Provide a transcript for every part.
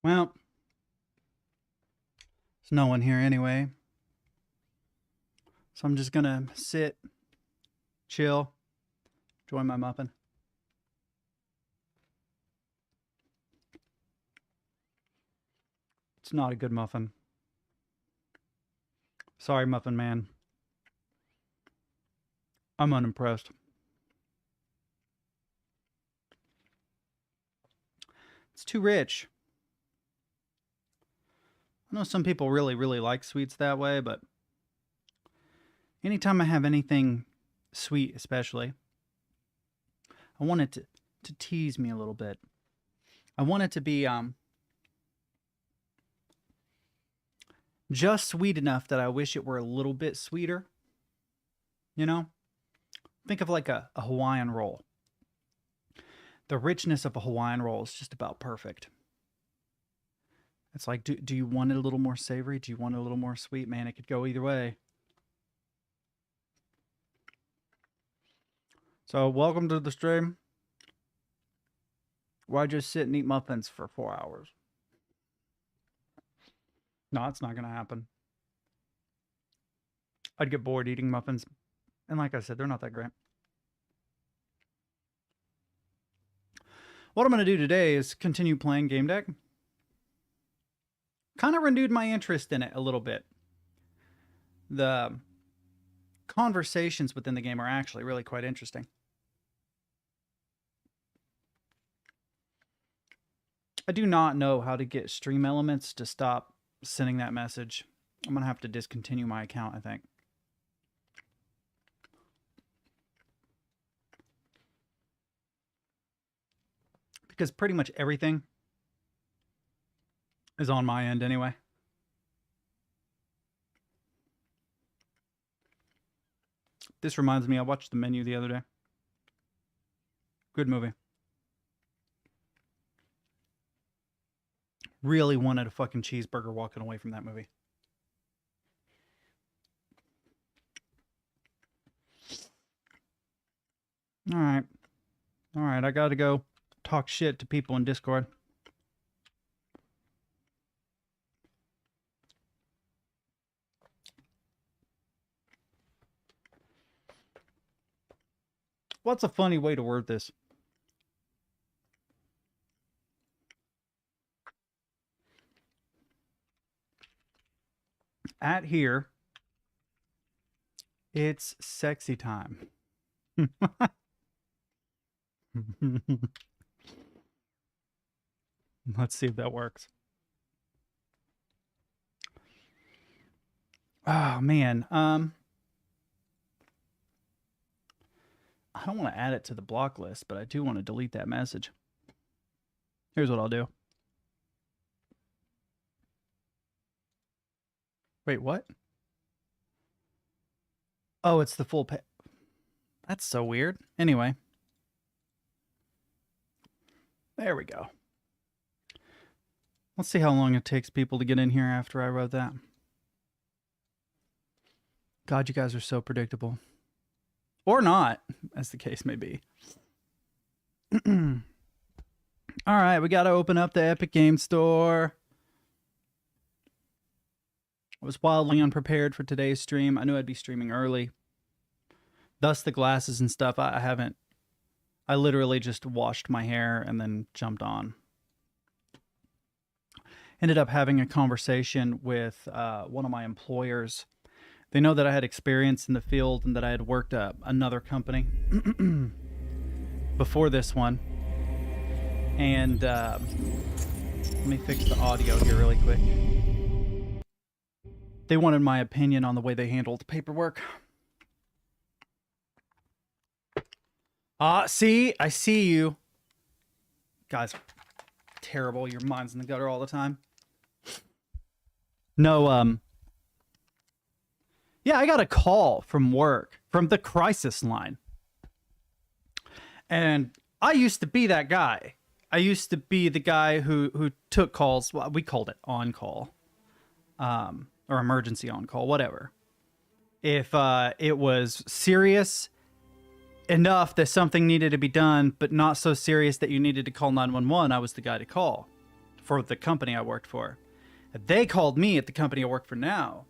Well, there's no one here anyway. So I'm just gonna sit, chill, enjoy my muffin. It's not a good muffin. Sorry, Muffin Man. I'm unimpressed. It's too rich. I know some people really, really like sweets that way, but anytime I have anything sweet, especially, I want it to tease me a little bit. I want it to be just sweet enough that I wish it were a little bit sweeter. You know? Think of like a Hawaiian roll. The richness of a Hawaiian roll is just about perfect. It's like, do you want it a little more savory? Do you want it a little more sweet? Man, it could go either way. So, welcome to the stream, where I just sit and eat muffins for 4 hours. No, it's not going to happen. I'd get bored eating muffins. And like I said, they're not that great. What I'm going to do today is continue playing Gamedec. Kind of renewed my interest in it a little bit. The conversations within the game are actually really quite interesting. I do not know how to get stream elements to stop sending that message. I'm going to have to discontinue my account, I think. Because pretty much everything is on my end anyway. This reminds me, I watched The Menu the other day. Good movie. Really wanted a fucking cheeseburger walking away from that movie. All right. All right, I got to go talk shit to people in Discord. What's a funny way to word this? At here, it's sexy time. Let's see if that works. Oh, man. I don't want to add it to the block list, but I do want to delete that message. Here's what I'll do. Wait, what? Oh, it's the full page. That's so weird. Anyway. There we go. Let's see how long it takes people to get in here after I wrote that. God, you guys are so predictable. Or not, as the case may be. All right, we got to open up the Epic Game Store. I was wildly unprepared for today's stream. I knew I'd be streaming early. Thus the glasses and stuff. I literally just washed my hair and then jumped on. Ended up having a conversation with one of my employers. They know that I had experience in the field and that I had worked at another company before this one. And let me fix the audio here really quick. They wanted my opinion on the way they handled paperwork. See? I see you. Guys, terrible. Your mind's in the gutter all the time. No, yeah, I got a call from work, from the crisis line. And I used to be that guy. I used to be the guy who took calls. Well, we called it on-call. Or emergency on-call, whatever. If it was serious enough that something needed to be done, but not so serious that you needed to call 911, I was the guy to call. for the company I worked for. They called me at the company I work for now.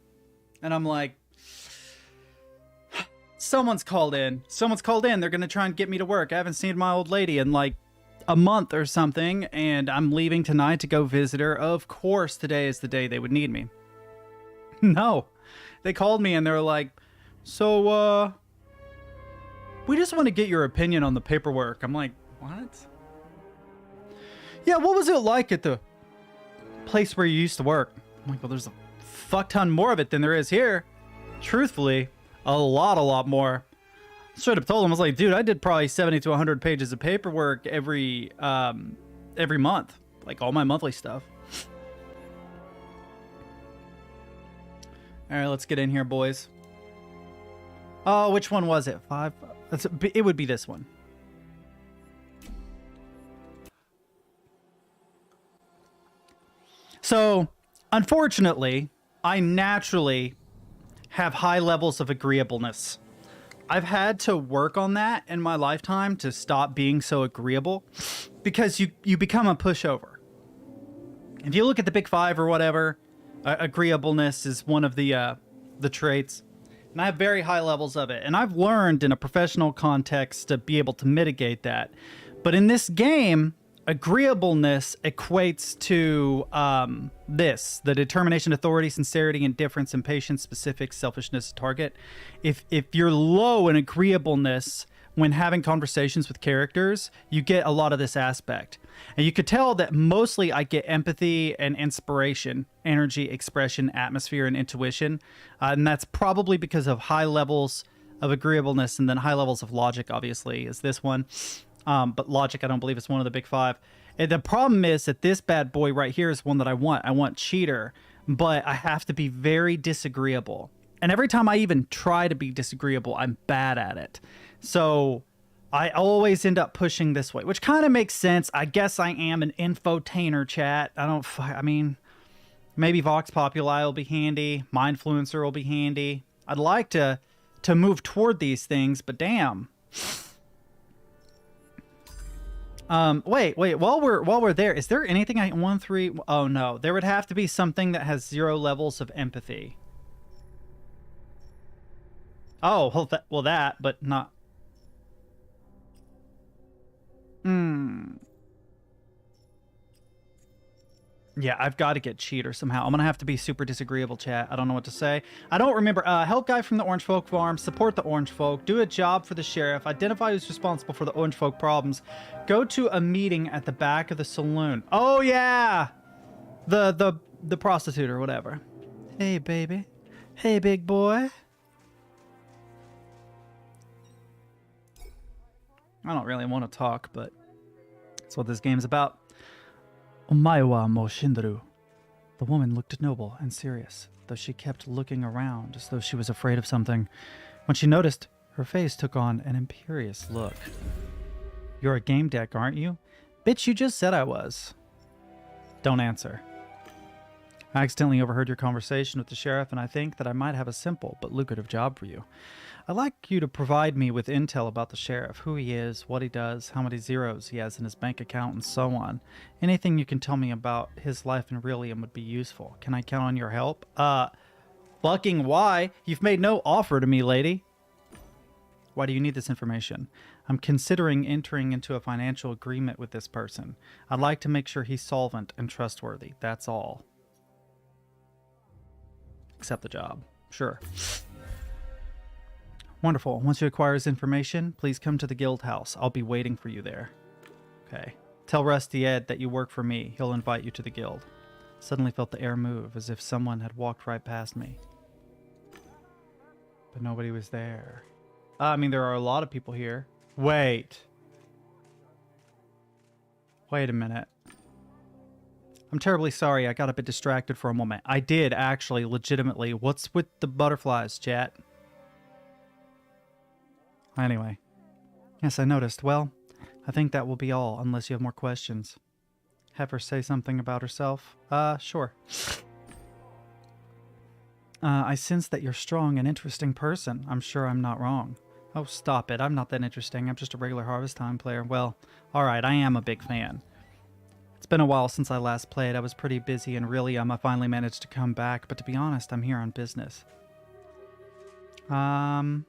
And I'm like, someone's called in. They're going to try and get me to work. I haven't seen my old lady in like a month or something, and I'm leaving tonight to go visit her. Of course, today is the day they would need me. No. They called me and they're like, so, we just want to get your opinion on the paperwork. I'm like, what? Yeah, what was it like at the place where you used to work? I'm like, well, there's a fuck ton more of it than there is here. Truthfully, a lot more. Straight up told him, I was like, dude, I did probably 70 to 100 pages of paperwork every month. Like all my monthly stuff. All right, let's get in here, boys. Oh, which one was it? 5? It would be this one. So, unfortunately, I naturally have high levels of agreeableness. I've had to work on that in my lifetime to stop being so agreeable, because you become a pushover. If you look at the big 5 or whatever, agreeableness is one of the traits, and I have very high levels of it. And I've learned in a professional context to be able to mitigate that. But in this game, agreeableness equates to the determination, authority, sincerity, indifference, impatience, specific, selfishness, target. If you're low in agreeableness when having conversations with characters, you get a lot of this aspect. And you could tell that mostly I get empathy and inspiration, energy, expression, atmosphere, and intuition. And that's probably because of high levels of agreeableness, and then high levels of logic, obviously, is this one. But logic, I don't believe it's one of the big 5. And the problem is that this bad boy right here is one that I want. I want cheater, but I have to be very disagreeable. And every time I even try to be disagreeable, I'm bad at it. So I always end up pushing this way, which kind of makes sense. I guess I am an infotainer, chat. I mean, maybe Vox Populi will be handy. Mindfluencer will be handy. I'd like to move toward these things, but damn. Wait, while we're there, is there anything oh no, there would have to be something that has 0 levels of empathy. Oh, well that, but not. Yeah, I've got to get cheater somehow. I'm gonna have to be super disagreeable, chat. I don't know what to say. I don't remember. Help guy from the Orange Folk Farm. Support the Orange Folk. Do a job for the sheriff. Identify who's responsible for the Orange Folk problems. Go to a meeting at the back of the saloon. Oh yeah, the prostitute or whatever. Hey baby. Hey big boy. I don't really want to talk, but that's what this game's about. Omaiwa mo Shindaru. The woman looked noble and serious, though she kept looking around as though she was afraid of something. When she noticed, her face took on an imperious look. You're a Gamedec, aren't you? Bitch, you just said I was. Don't answer. I accidentally overheard your conversation with the sheriff, and I think that I might have a simple but lucrative job for you. I'd like you to provide me with intel about the sheriff, who he is, what he does, how many zeros he has in his bank account, and so on. Anything you can tell me about his life in Rillium would be useful. Can I count on your help? Fucking why? You've made no offer to me, lady. Why do you need this information? I'm considering entering into a financial agreement with this person. I'd like to make sure he's solvent and trustworthy. That's all. Accept the job. Sure. Wonderful. Once you acquire his information, please come to the guild house. I'll be waiting for you there. Okay. Tell Rusty Ed that you work for me. He'll invite you to the guild. Suddenly felt the air move, as if someone had walked right past me. But nobody was there. I mean, there are a lot of people here. Wait. Wait a minute. I'm terribly sorry. I got a bit distracted for a moment. I did, actually, legitimately. What's with the butterflies, chat? Anyway. Yes, I noticed. Well, I think that will be all, unless you have more questions. Have her say something about herself? Sure. I sense that you're a strong and interesting person. I'm sure I'm not wrong. Oh, stop it. I'm not that interesting. I'm just a regular Harvest Time player. Well, alright, I am a big fan. It's been a while since I last played. I was pretty busy and really I finally managed to come back. But to be honest, I'm here on business. Do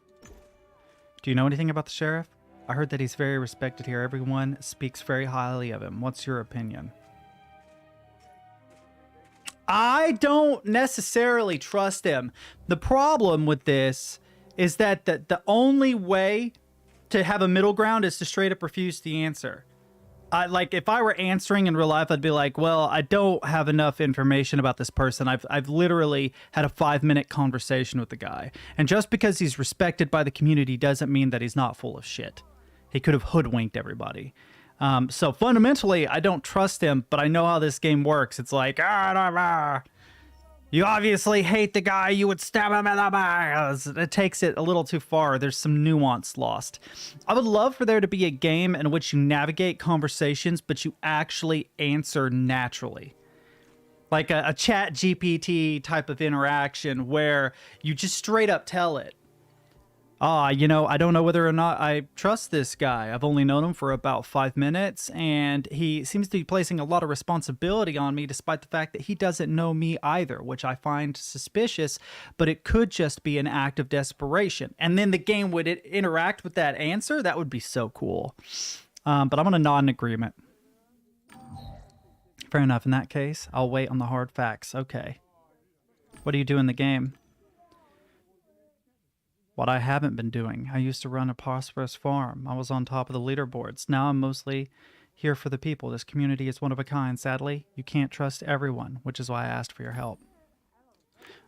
you know anything about the sheriff? I heard that he's very respected here. Everyone speaks very highly of him. What's your opinion? I don't necessarily trust him. The problem with this is that the only way to have a middle ground is to straight up refuse the answer. Like, if I were answering in real life, I'd be like, well, I don't have enough information about this person. I've literally had a 5-minute conversation with the guy. And just because he's respected by the community doesn't mean that he's not full of shit. He could have hoodwinked everybody. So fundamentally, I don't trust him, but I know how this game works. It's like, you obviously hate the guy, you would stab him in the back. It takes it a little too far. There's some nuance lost. I would love for there to be a game in which you navigate conversations, but you actually answer naturally. Like a chat GPT type of interaction where you just straight up tell it. You know, I don't know whether or not I trust this guy. I've only known him for about 5 minutes, and he seems to be placing a lot of responsibility on me despite the fact that he doesn't know me either, which I find suspicious, but it could just be an act of desperation. And then the game would interact with that answer. That would be so cool. But I'm going to nod in agreement. Fair enough. In that case, I'll wait on the hard facts. Okay. What do you do in the game? What I haven't been doing. I used to run a prosperous farm. I was on top of the leaderboards. Now I'm mostly here for the people. This community is one of a kind. Sadly, you can't trust everyone, which is why I asked for your help.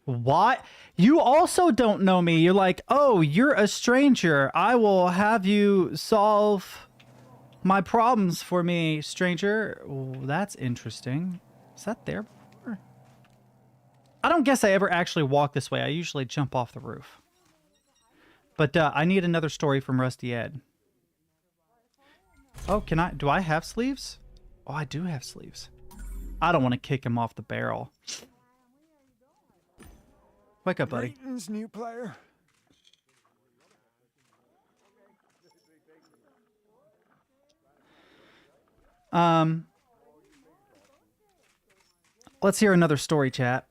What? You also don't know me. You're like, oh, you're a stranger. I will have you solve my problems for me, stranger. Oh, that's interesting. Is that there before? I don't guess I ever actually walk this way. I usually jump off the roof. But I need another story from Rusty Ed. Oh, do I have sleeves? Oh, I do have sleeves. I don't want to kick him off the barrel. Wake up, buddy. Greetings, new player. Let's hear another story, chat.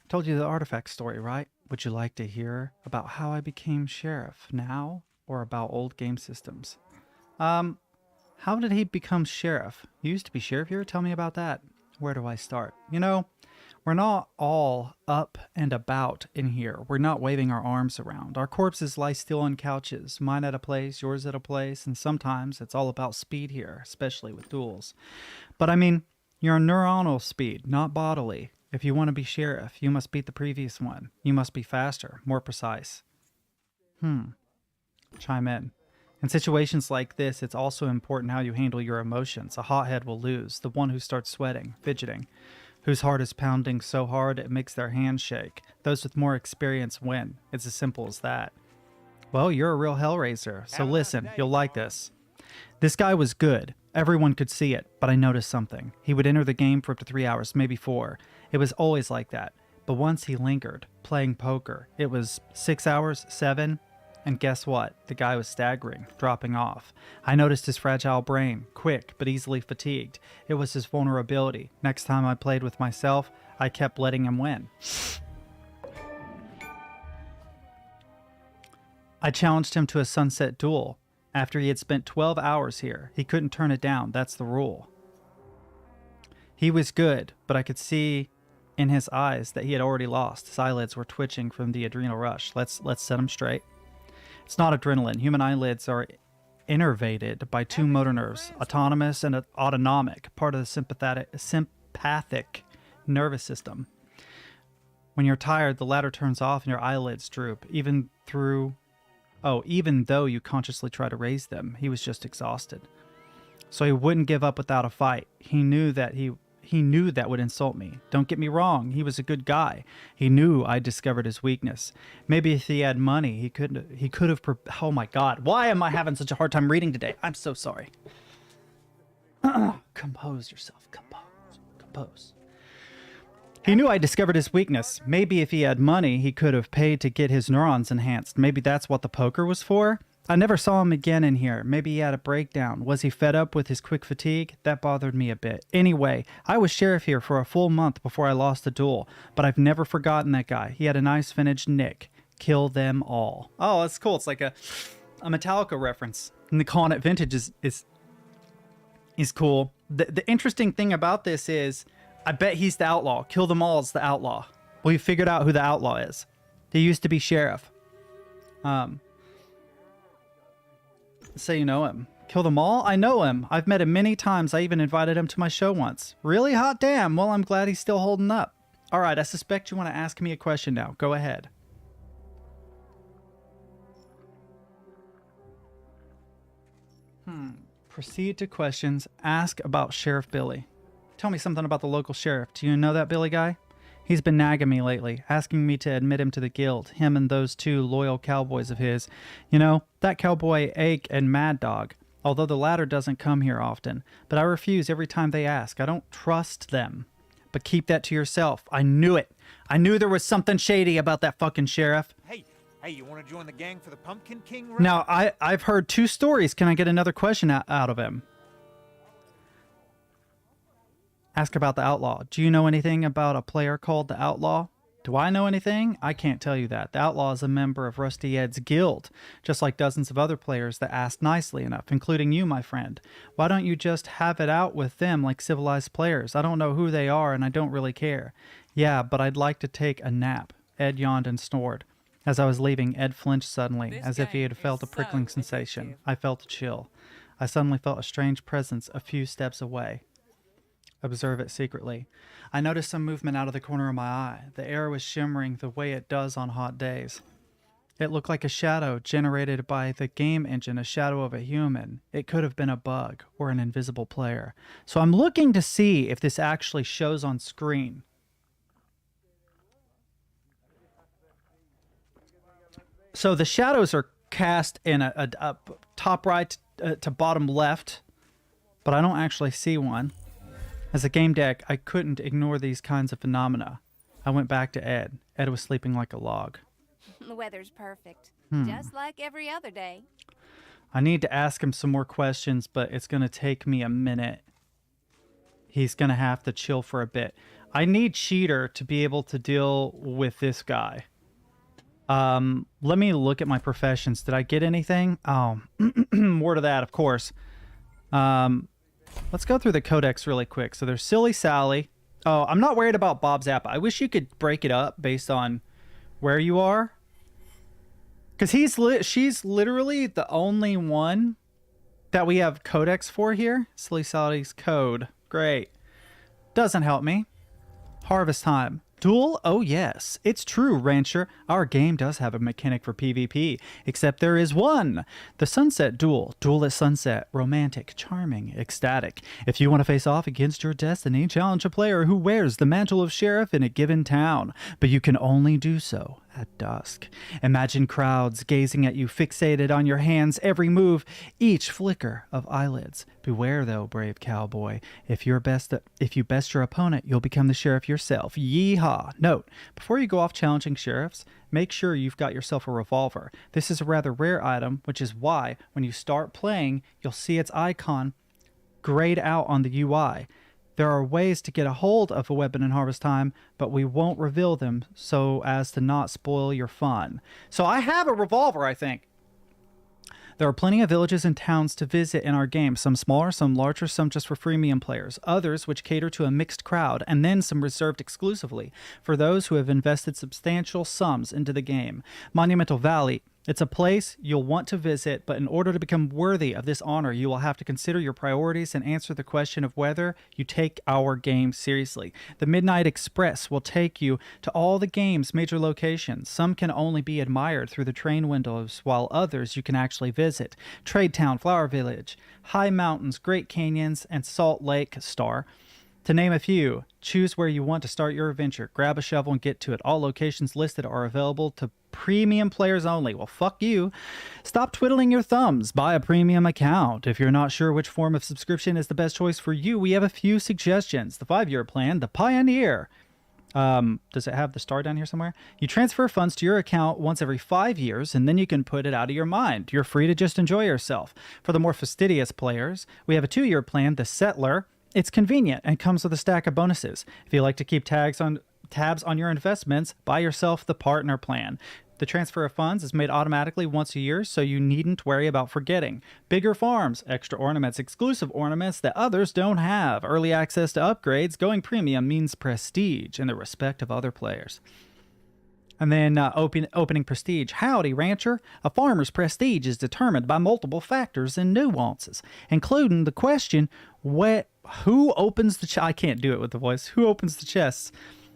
Told you the artifact story, right? Would you like to hear about how I became sheriff now or about old game systems? How did he become sheriff? You used to be sheriff here? Tell me about that. Where do I start? You know, we're not all up and about in here. We're not waving our arms around. Our corpses lie still on couches, mine at a place, yours at a place, and sometimes it's all about speed here, especially with duels. But I mean, you're neuronal speed, not bodily. If you want to be sheriff, you must beat the previous one. You must be faster, more precise. Chime in. In situations like this, it's also important how you handle your emotions. A hothead will lose, the one who starts sweating, fidgeting, whose heart is pounding so hard it makes their hands shake. Those with more experience win. It's as simple as that. Well, you're a real hellraiser, so listen, you'll like this. This guy was good. Everyone could see it, but I noticed something. He would enter the game for up to 3 hours, maybe 4. It was always like that. But once he lingered, playing poker. It was 6 hours, 7, and guess what? The guy was staggering, dropping off. I noticed his fragile brain, quick but easily fatigued. It was his vulnerability. Next time I played with myself, I kept letting him win. I challenged him to a sunset duel. After he had spent 12 hours here, he couldn't turn it down. That's the rule. He was good, but I could see in his eyes that he had already lost. His eyelids were twitching from the adrenal rush. Let's set him straight. It's not adrenaline. Human eyelids are innervated by 2 motor nerves, autonomous and autonomic, part of the sympathetic nervous system. When you're tired, the latter turns off and your eyelids droop, even though you consciously try to raise them. He was just exhausted. So he wouldn't give up without a fight. He knew that would insult me. Don't get me wrong, he was a good guy. He knew I discovered his weakness. Maybe if he had money, he could have oh my god, why am I having such a hard time reading today? I'm so sorry. Compose yourself. Compose. He knew I discovered his weakness. Maybe if he had money, he could have paid to get his neurons enhanced. Maybe that's what the poker was for. I never saw him again in here. Maybe he had a breakdown. Was he fed up with his quick fatigue? That bothered me a bit. Anyway, I was sheriff here for a full month before I lost the duel, but I've never forgotten that guy. He had a nice vintage nick. Kill them all. Oh, that's cool. It's like a Metallica reference. And the calling it vintage is cool. The interesting thing about this is, I bet he's the outlaw. Kill them all is the outlaw. We figured out who the outlaw is. He used to be sheriff. So you know him. Kill them all? I know him. I've met him many times. I even invited him to my show once. Really? Hot damn. Well, I'm glad he's still holding up. All right, I suspect you want to ask me a question now. Go ahead. Proceed to questions. Ask about Sheriff Billy. Tell me something about the local sheriff. Do you know that Billy guy? He's been nagging me lately, asking me to admit him to the guild, him and those two loyal cowboys of his. You know, that cowboy Ake and Mad Dog, although the latter doesn't come here often. But I refuse every time they ask. I don't trust them. But keep that to yourself. I knew it. I knew there was something shady about that fucking sheriff. Hey, you want to join the gang for the Pumpkin King run? Now, I've heard 2 stories. Can I get another question out of him? Ask about the outlaw. Do you know anything about a player called the Outlaw? Do I know anything? I can't tell you that. The Outlaw is a member of Rusty Ed's guild, just like dozens of other players that asked nicely enough, including you, my friend. Why don't you just have it out with them like civilized players? I don't know who they are, and I don't really care. Yeah, but I'd like to take a nap. Ed yawned and snored. As I was leaving, Ed flinched suddenly, as if he had felt a prickling sensation. I felt a chill. I suddenly felt a strange presence a few steps away. Observe it secretly. I noticed some movement out of the corner of my eye. The air was shimmering the way it does on hot days. It looked like a shadow generated by the game engine, a shadow of a human. It could have been a bug or an invisible player. So I'm looking to see if this actually shows on screen. So the shadows are cast in a top right to bottom left, but I don't actually see one. As a game deck, I couldn't ignore these kinds of phenomena. I went back to Ed. Ed was sleeping like a log. The weather's perfect. Just like every other day. I need to ask him some more questions, but it's going to take me a minute. He's going to have to chill for a bit. I need Cheater to be able to deal with this guy. Let me look at my professions. Did I get anything? Oh, more to that, of course. Let's go through the codex really quick. So there's Silly Sally. Oh, I'm not worried about Bob Zappa. I wish you could break it up based on where you are. Because she's literally the only one that we have codex for here. Silly Sally's code. Great. Doesn't help me. Harvest time. Duel? Oh yes, it's true, Rancher. Our game does have a mechanic for PvP, except there is one. The Sunset Duel. Duel at sunset. Romantic, charming, ecstatic. If you want to face off against your destiny, challenge a player who wears the mantle of sheriff in a given town. But you can only do so at dusk. Imagine crowds gazing at you, fixated on your hands' every move, each flicker of eyelids. Beware, though, brave cowboy. If you best your opponent, you'll become the sheriff yourself. Yeehaw! Note, before you go off challenging sheriffs, make sure you've got yourself a revolver. This is a rather rare item, which is why, when you start playing, you'll see its icon grayed out on the UI. There are ways to get a hold of a weapon in Harvest Time, but we won't reveal them so as to not spoil your fun. So I have a revolver, I think. There are plenty of villages and towns to visit in our game, some smaller, some larger, some just for freemium players, others which cater to a mixed crowd, and then some reserved exclusively for those who have invested substantial sums into the game. Monumental Valley. It's a place you'll want to visit, but in order to become worthy of this honor, you will have to consider your priorities and answer the question of whether you take our game seriously. The Midnight Express will take you to all the game's major locations. Some can only be admired through the train windows, while others you can actually visit. Trade Town, Flower Village, High Mountains, Great Canyons, and Salt Lake Star. To name a few, choose where you want to start your adventure. Grab a shovel and get to it. All locations listed are available to premium players only. Well, fuck you. Stop twiddling your thumbs. Buy a premium account. If you're not sure which form of subscription is the best choice for you, we have a few suggestions. The 5-year plan, the Pioneer. Does it have the star down here somewhere? You transfer funds to your account once every 5 years, and then you can put it out of your mind. You're free to just enjoy yourself. For the more fastidious players, we have a 2-year plan, the Settler. It's convenient and comes with a stack of bonuses. If you like to keep tabs on your investments, buy yourself the Partner plan. The transfer of funds is made automatically once a year, so you needn't worry about forgetting. Bigger farms, extra ornaments, exclusive ornaments that others don't have, early access to upgrades. Going premium means prestige and the respect of other players. And then opening prestige. Howdy, rancher. A farmer's prestige is determined by multiple factors and nuances, including the question, who opens the chest? I can't do it with the voice. Who opens the chests?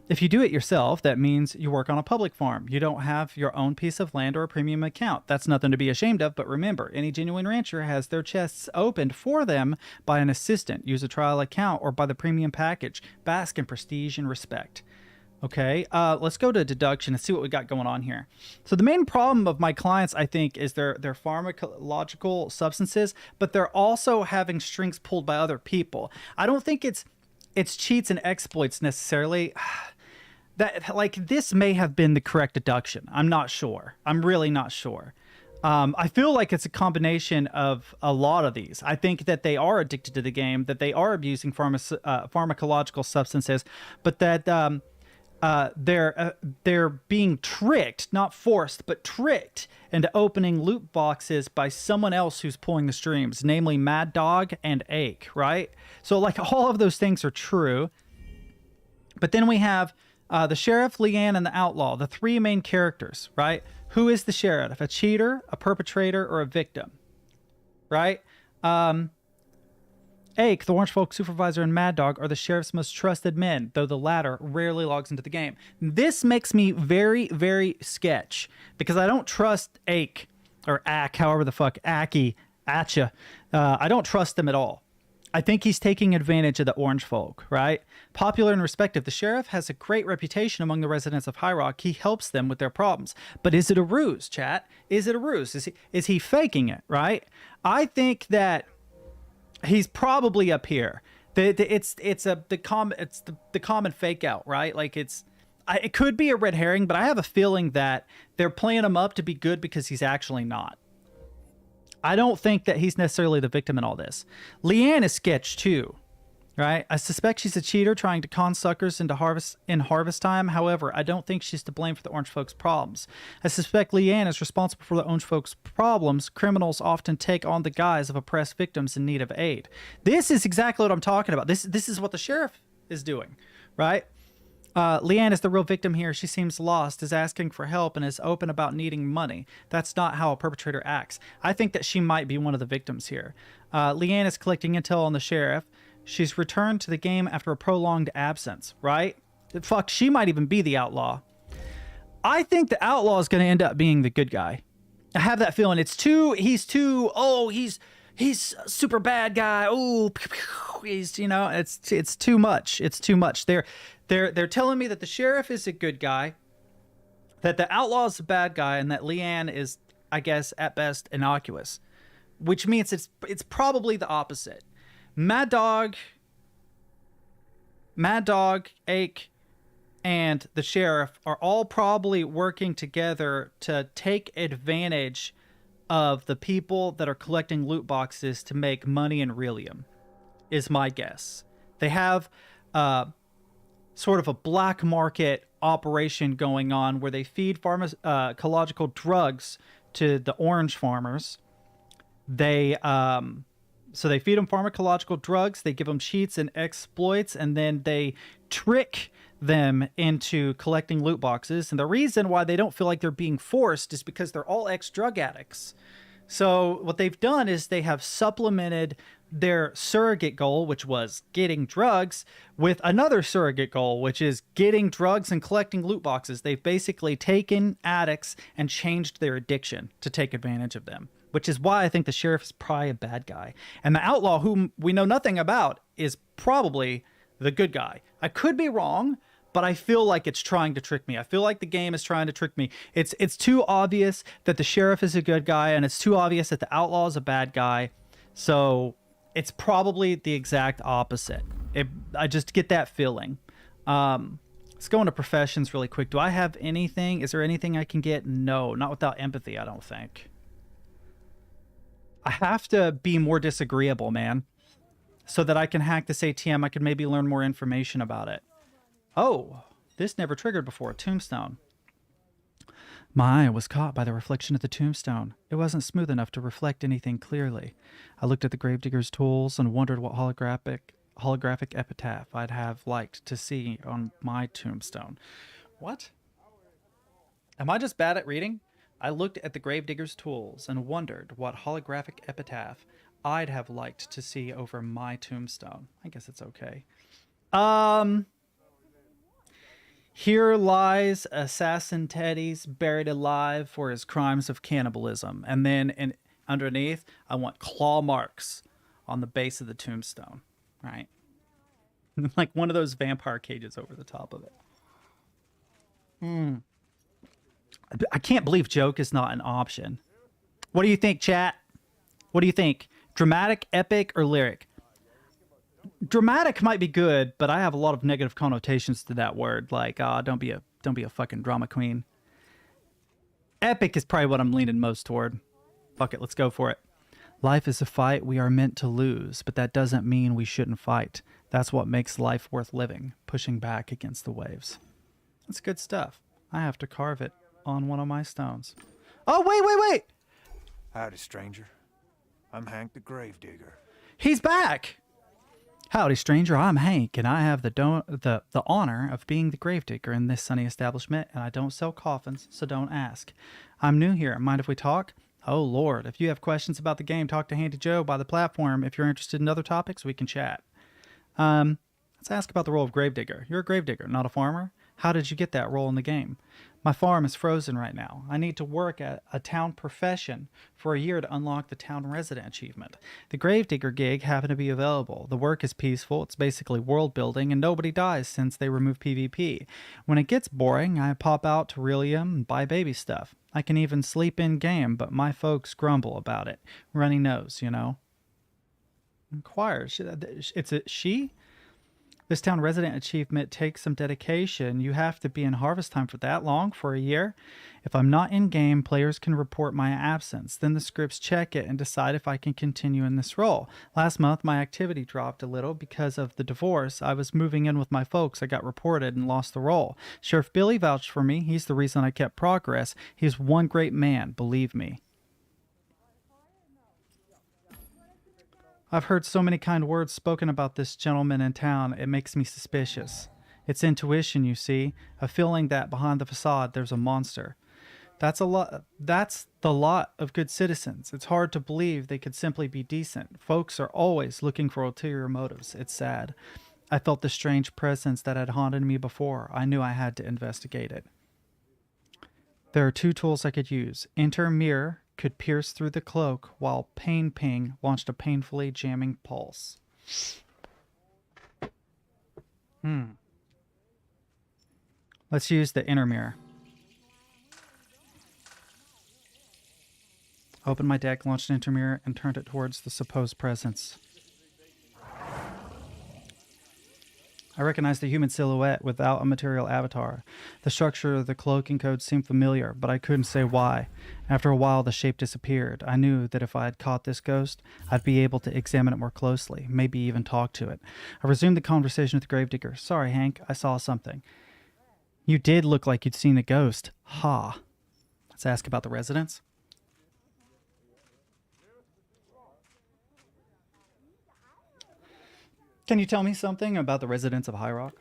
If you do it yourself, that means you work on a public farm. You don't have your own piece of land or a premium account. That's nothing to be ashamed of, but remember, any genuine rancher has their chests opened for them by an assistant. Use a trial account or by the premium package. Bask in prestige and respect. Okay, let's go to deduction and see what we got going on here. So the main problem of my clients, I think, is their pharmacological substances, but they're also having strings pulled by other people. I don't think it's cheats and exploits necessarily. That, like, this may have been the correct deduction. I'm not sure. I'm really not sure. I feel like it's a combination of a lot of these. I think that they are addicted to the game, that they are abusing pharmacological substances, but that they're being tricked, not forced, but tricked into opening loot boxes by someone else who's pulling the streams, namely Mad Dog and Ache, right? So, like, all of those things are true. But then we have the Sheriff, Leanne, and the Outlaw, the 3 main characters, right? Who is the Sheriff? A cheater, a perpetrator, or a victim, right? Ache, the Orange Folk Supervisor, and Mad Dog are the Sheriff's most trusted men, though the latter rarely logs into the game. This makes me very, very sketch, because I don't trust Ache, or Ack, however the fuck, Aki, Atcha. I don't trust him at all. I think he's taking advantage of the Orange Folk, right? Popular and respected, the Sheriff has a great reputation among the residents of High Rock. He helps them with their problems. But is it a ruse, chat? Is it a ruse? Is he faking it, right? I think that he's probably up here. It's the common fake out, right? Like, it could be a red herring, but I have a feeling that they're playing him up to be good because he's actually not. I don't think that he's necessarily the victim in all this. Leanne is sketch too, right? I suspect she's a cheater trying to con suckers into harvest time. However, I don't think she's to blame for the Orange Folks' problems. I suspect Leanne is responsible for the Orange Folks' problems. Criminals often take on the guise of oppressed victims in need of aid. This is exactly what I'm talking about. This is what the Sheriff is doing, right? Leanne is the real victim here. She seems lost, is asking for help, and is open about needing money. That's not how a perpetrator acts. I think that she might be one of the victims here. Leanne is collecting intel on the Sheriff. She's returned to the game after a prolonged absence, right? Fuck, she might even be the Outlaw. I think the Outlaw is going to end up being the good guy. I have that feeling. He's super bad guy. Oh, he's, it's too much. It's too much. They're telling me that the Sheriff is a good guy, that the Outlaw is a bad guy, and that Leanne is, I guess, at best innocuous, which means it's probably the opposite. Mad Dog, Ache, and the Sheriff are all probably working together to take advantage of the people that are collecting loot boxes to make money in Relium, is my guess. They have sort of a black market operation going on where they feed pharmacological drugs to the orange farmers. So they feed them pharmacological drugs, they give them cheats and exploits, and then they trick them into collecting loot boxes. And the reason why they don't feel like they're being forced is because they're all ex-drug addicts. So what they've done is they have supplemented their surrogate goal, which was getting drugs, with another surrogate goal, which is getting drugs and collecting loot boxes. They've basically taken addicts and changed their addiction to take advantage of them, which is why I think the Sheriff is probably a bad guy. And the Outlaw, whom we know nothing about, is probably the good guy. I could be wrong, but I feel like it's trying to trick me. I feel like the game is trying to trick me. It's too obvious that the Sheriff is a good guy, and it's too obvious that the Outlaw is a bad guy. So it's probably the exact opposite. I just get that feeling. Let's go into professions really quick. Do I have anything? Is there anything I can get? No, not without empathy, I don't think. I have to be more disagreeable, man. So that I can hack this ATM, I can maybe learn more information about it. Oh, this never triggered before. Tombstone. My eye was caught by the reflection of the tombstone. It wasn't smooth enough to reflect anything clearly. I looked at the gravedigger's tools and wondered what holographic epitaph I'd have liked to see on my tombstone. What? Am I just bad at reading? I looked at the gravedigger's tools and wondered what holographic epitaph I'd have liked to see over my tombstone. I guess it's okay. Here lies AssassinTeddies buried alive for his crimes of cannibalism. And then underneath, I want claw marks on the base of the tombstone. Right? Like one of those vampire cages over the top of it. I can't believe joke is not an option. What do you think, chat? What do you think? Dramatic, epic, or lyric? Dramatic might be good, but I have a lot of negative connotations to that word. Like, don't be a fucking drama queen. Epic is probably what I'm leaning most toward. Fuck it, let's go for it. Life is a fight we are meant to lose, but that doesn't mean we shouldn't fight. That's what makes life worth living, pushing back against the waves. That's good stuff. I have to carve it on one of my stones. Oh, wait! Howdy, stranger. I'm Hank the Gravedigger. He's back! Howdy, stranger. I'm Hank, and I have the honor of being the gravedigger in this sunny establishment, and I don't sell coffins, so don't ask. I'm new here. Mind if we talk? Oh, Lord. If you have questions about the game, talk to Handy Joe by the platform. If you're interested in other topics, we can chat. Let's ask about the role of gravedigger. You're a gravedigger, not a farmer? How did you get that role in the game? My farm is frozen right now. I need to work at a town profession for a year to unlock the town resident achievement. The gravedigger gig happened to be available. The work is peaceful. It's basically world building, and nobody dies since they remove PvP. When it gets boring, I pop out to Relium and buy baby stuff. I can even sleep in game, but my folks grumble about it. Runny nose, you know. Inquires. It's a she? This town resident achievement takes some dedication. You have to be in harvest time for that long, for a year. If I'm not in game, players can report my absence. Then the scripts check it and decide if I can continue in this role. Last month, my activity dropped a little because of the divorce. I was moving in with my folks. I got reported and lost the role. Sheriff Billy vouched for me. He's the reason I kept progress. He's one great man, believe me. I've heard so many kind words spoken about this gentleman in town, it makes me suspicious. It's intuition, you see, a feeling that behind the facade there's a monster. That's the lot of good citizens. It's hard to believe they could simply be decent. Folks are always looking for ulterior motives. It's sad. I felt the strange presence that had haunted me before. I knew I had to investigate it. There are two tools I could use. Enter Mirror could pierce through the cloak, while Pain Ping launched a painfully jamming pulse. Let's use the inner mirror. Opened my deck, launched an inner mirror, and turned it towards the supposed presence. I recognized the human silhouette without a material avatar. The structure of the cloaking code seemed familiar, but I couldn't say why. After a while, the shape disappeared. I knew that if I had caught this ghost, I'd be able to examine it more closely, maybe even talk to it. I resumed the conversation with the gravedigger. Sorry, Hank, I saw something. You did look like you'd seen a ghost. Ha. Let's ask about the residents. Can you tell me something about the residents of High Rock?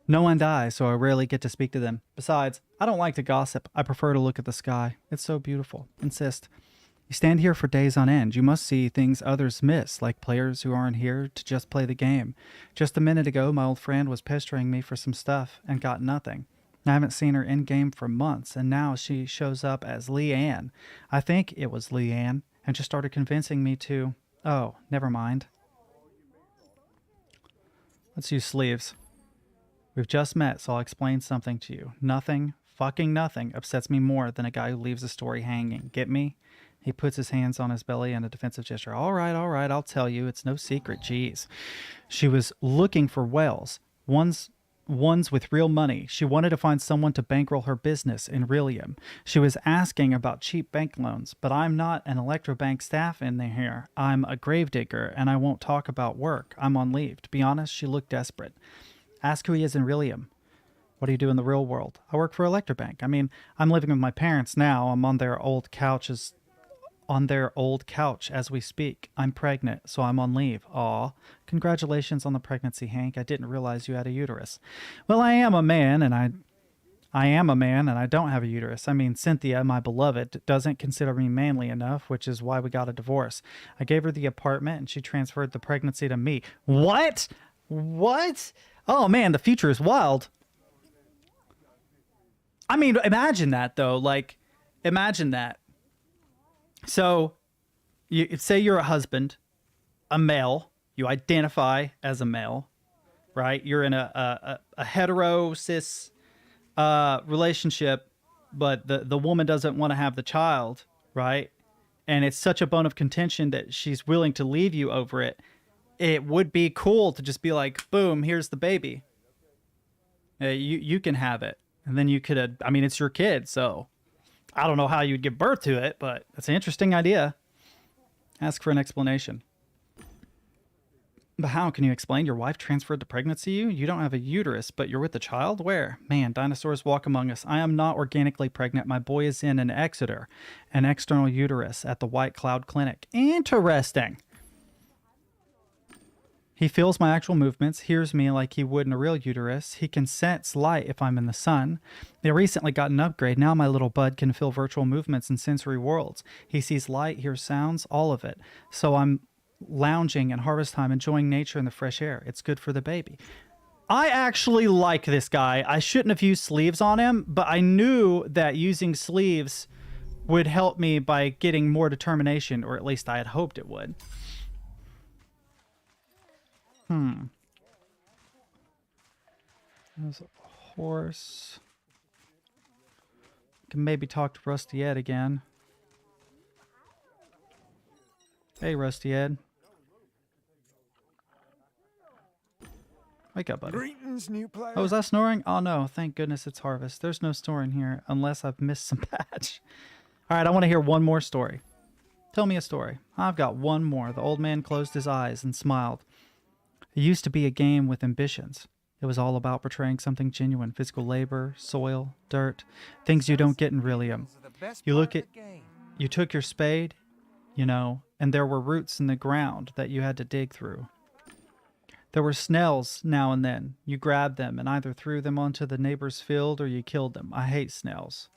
No one dies, so I rarely get to speak to them. Besides, I don't like to gossip. I prefer to look at the sky. It's so beautiful. Insist. You stand here for days on end. You must see things others miss, like players who aren't here to just play the game. Just a minute ago, my old friend was pestering me for some stuff and got nothing. I haven't seen her in-game for months, and now she shows up as Leanne. I think it was Leanne, and just started convincing me to... Oh, never mind. Let's use sleeves. We've just met, so I'll explain something to you. Nothing, fucking nothing, upsets me more than a guy who leaves a story hanging. Get me? He puts his hands on his belly in a defensive gesture. All right, I'll tell you. It's no secret. Jeez. She was looking for whales. One's ones with real money. She wanted to find someone to bankroll her business in Rillium. She was asking about cheap bank loans, but I'm not an Electrobank staff in here. I'm a gravedigger, and I won't talk about work. I'm on leave. To be honest, she looked desperate. Ask who he is in Rillium. What do you do in the real world? I work for Electrobank. I mean, I'm living with my parents now. I'm on their old couch as we speak. I'm pregnant, so I'm on leave. Aw, congratulations on the pregnancy, Hank. I didn't realize you had a uterus. Well, I am a man, and I don't have a uterus. I mean, Cynthia, my beloved, doesn't consider me manly enough, which is why we got a divorce. I gave her the apartment, and she transferred the pregnancy to me. What? What? Oh, man, the future is wild. I mean, imagine that, though. Like, imagine that. So, you say you're a husband, a male. You identify as a male, right? You're in a hetero, cis relationship, but the woman doesn't want to have the child, right? And it's such a bone of contention that she's willing to leave you over it. It would be cool to just be like, boom, here's the baby. You can have it. And then you could, I mean, it's your kid, so I don't know how you'd give birth to it, but it's an interesting idea. Ask for an explanation. But how can you explain? Your wife transferred the pregnancy to you? You don't have a uterus, but you're with the child? Where? Man, dinosaurs walk among us. I am not organically pregnant. My boy is in an Exeter, an external uterus at the White Cloud Clinic. Interesting. He feels my actual movements, hears me like he would in a real uterus. He can sense light if I'm in the sun. They recently got an upgrade. Now my little bud can feel virtual movements in sensory worlds. He sees light, hears sounds, all of it. So I'm lounging in harvest time, enjoying nature and the fresh air. It's good for the baby. I actually like this guy. I shouldn't have used sleeves on him, but I knew that using sleeves would help me by getting more determination, or at least I had hoped it would. There's a horse. Can maybe talk to Rusty Ed again. Hey, Rusty Ed. Wake up, buddy. Greetings, new player. Oh, was I snoring? Oh, no. Thank goodness it's harvest. There's no snoring here unless I've missed some patch. All right, I want to hear one more story. Tell me a story. I've got one more. The old man closed his eyes and smiled. It used to be a game with ambitions. It was all about portraying something genuine, physical labor, soil, dirt, things you don't get in Rillium. You took your spade, you know, and there were roots in the ground that you had to dig through. There were snails now and then. You grabbed them and either threw them onto the neighbor's field or you killed them. I hate snails.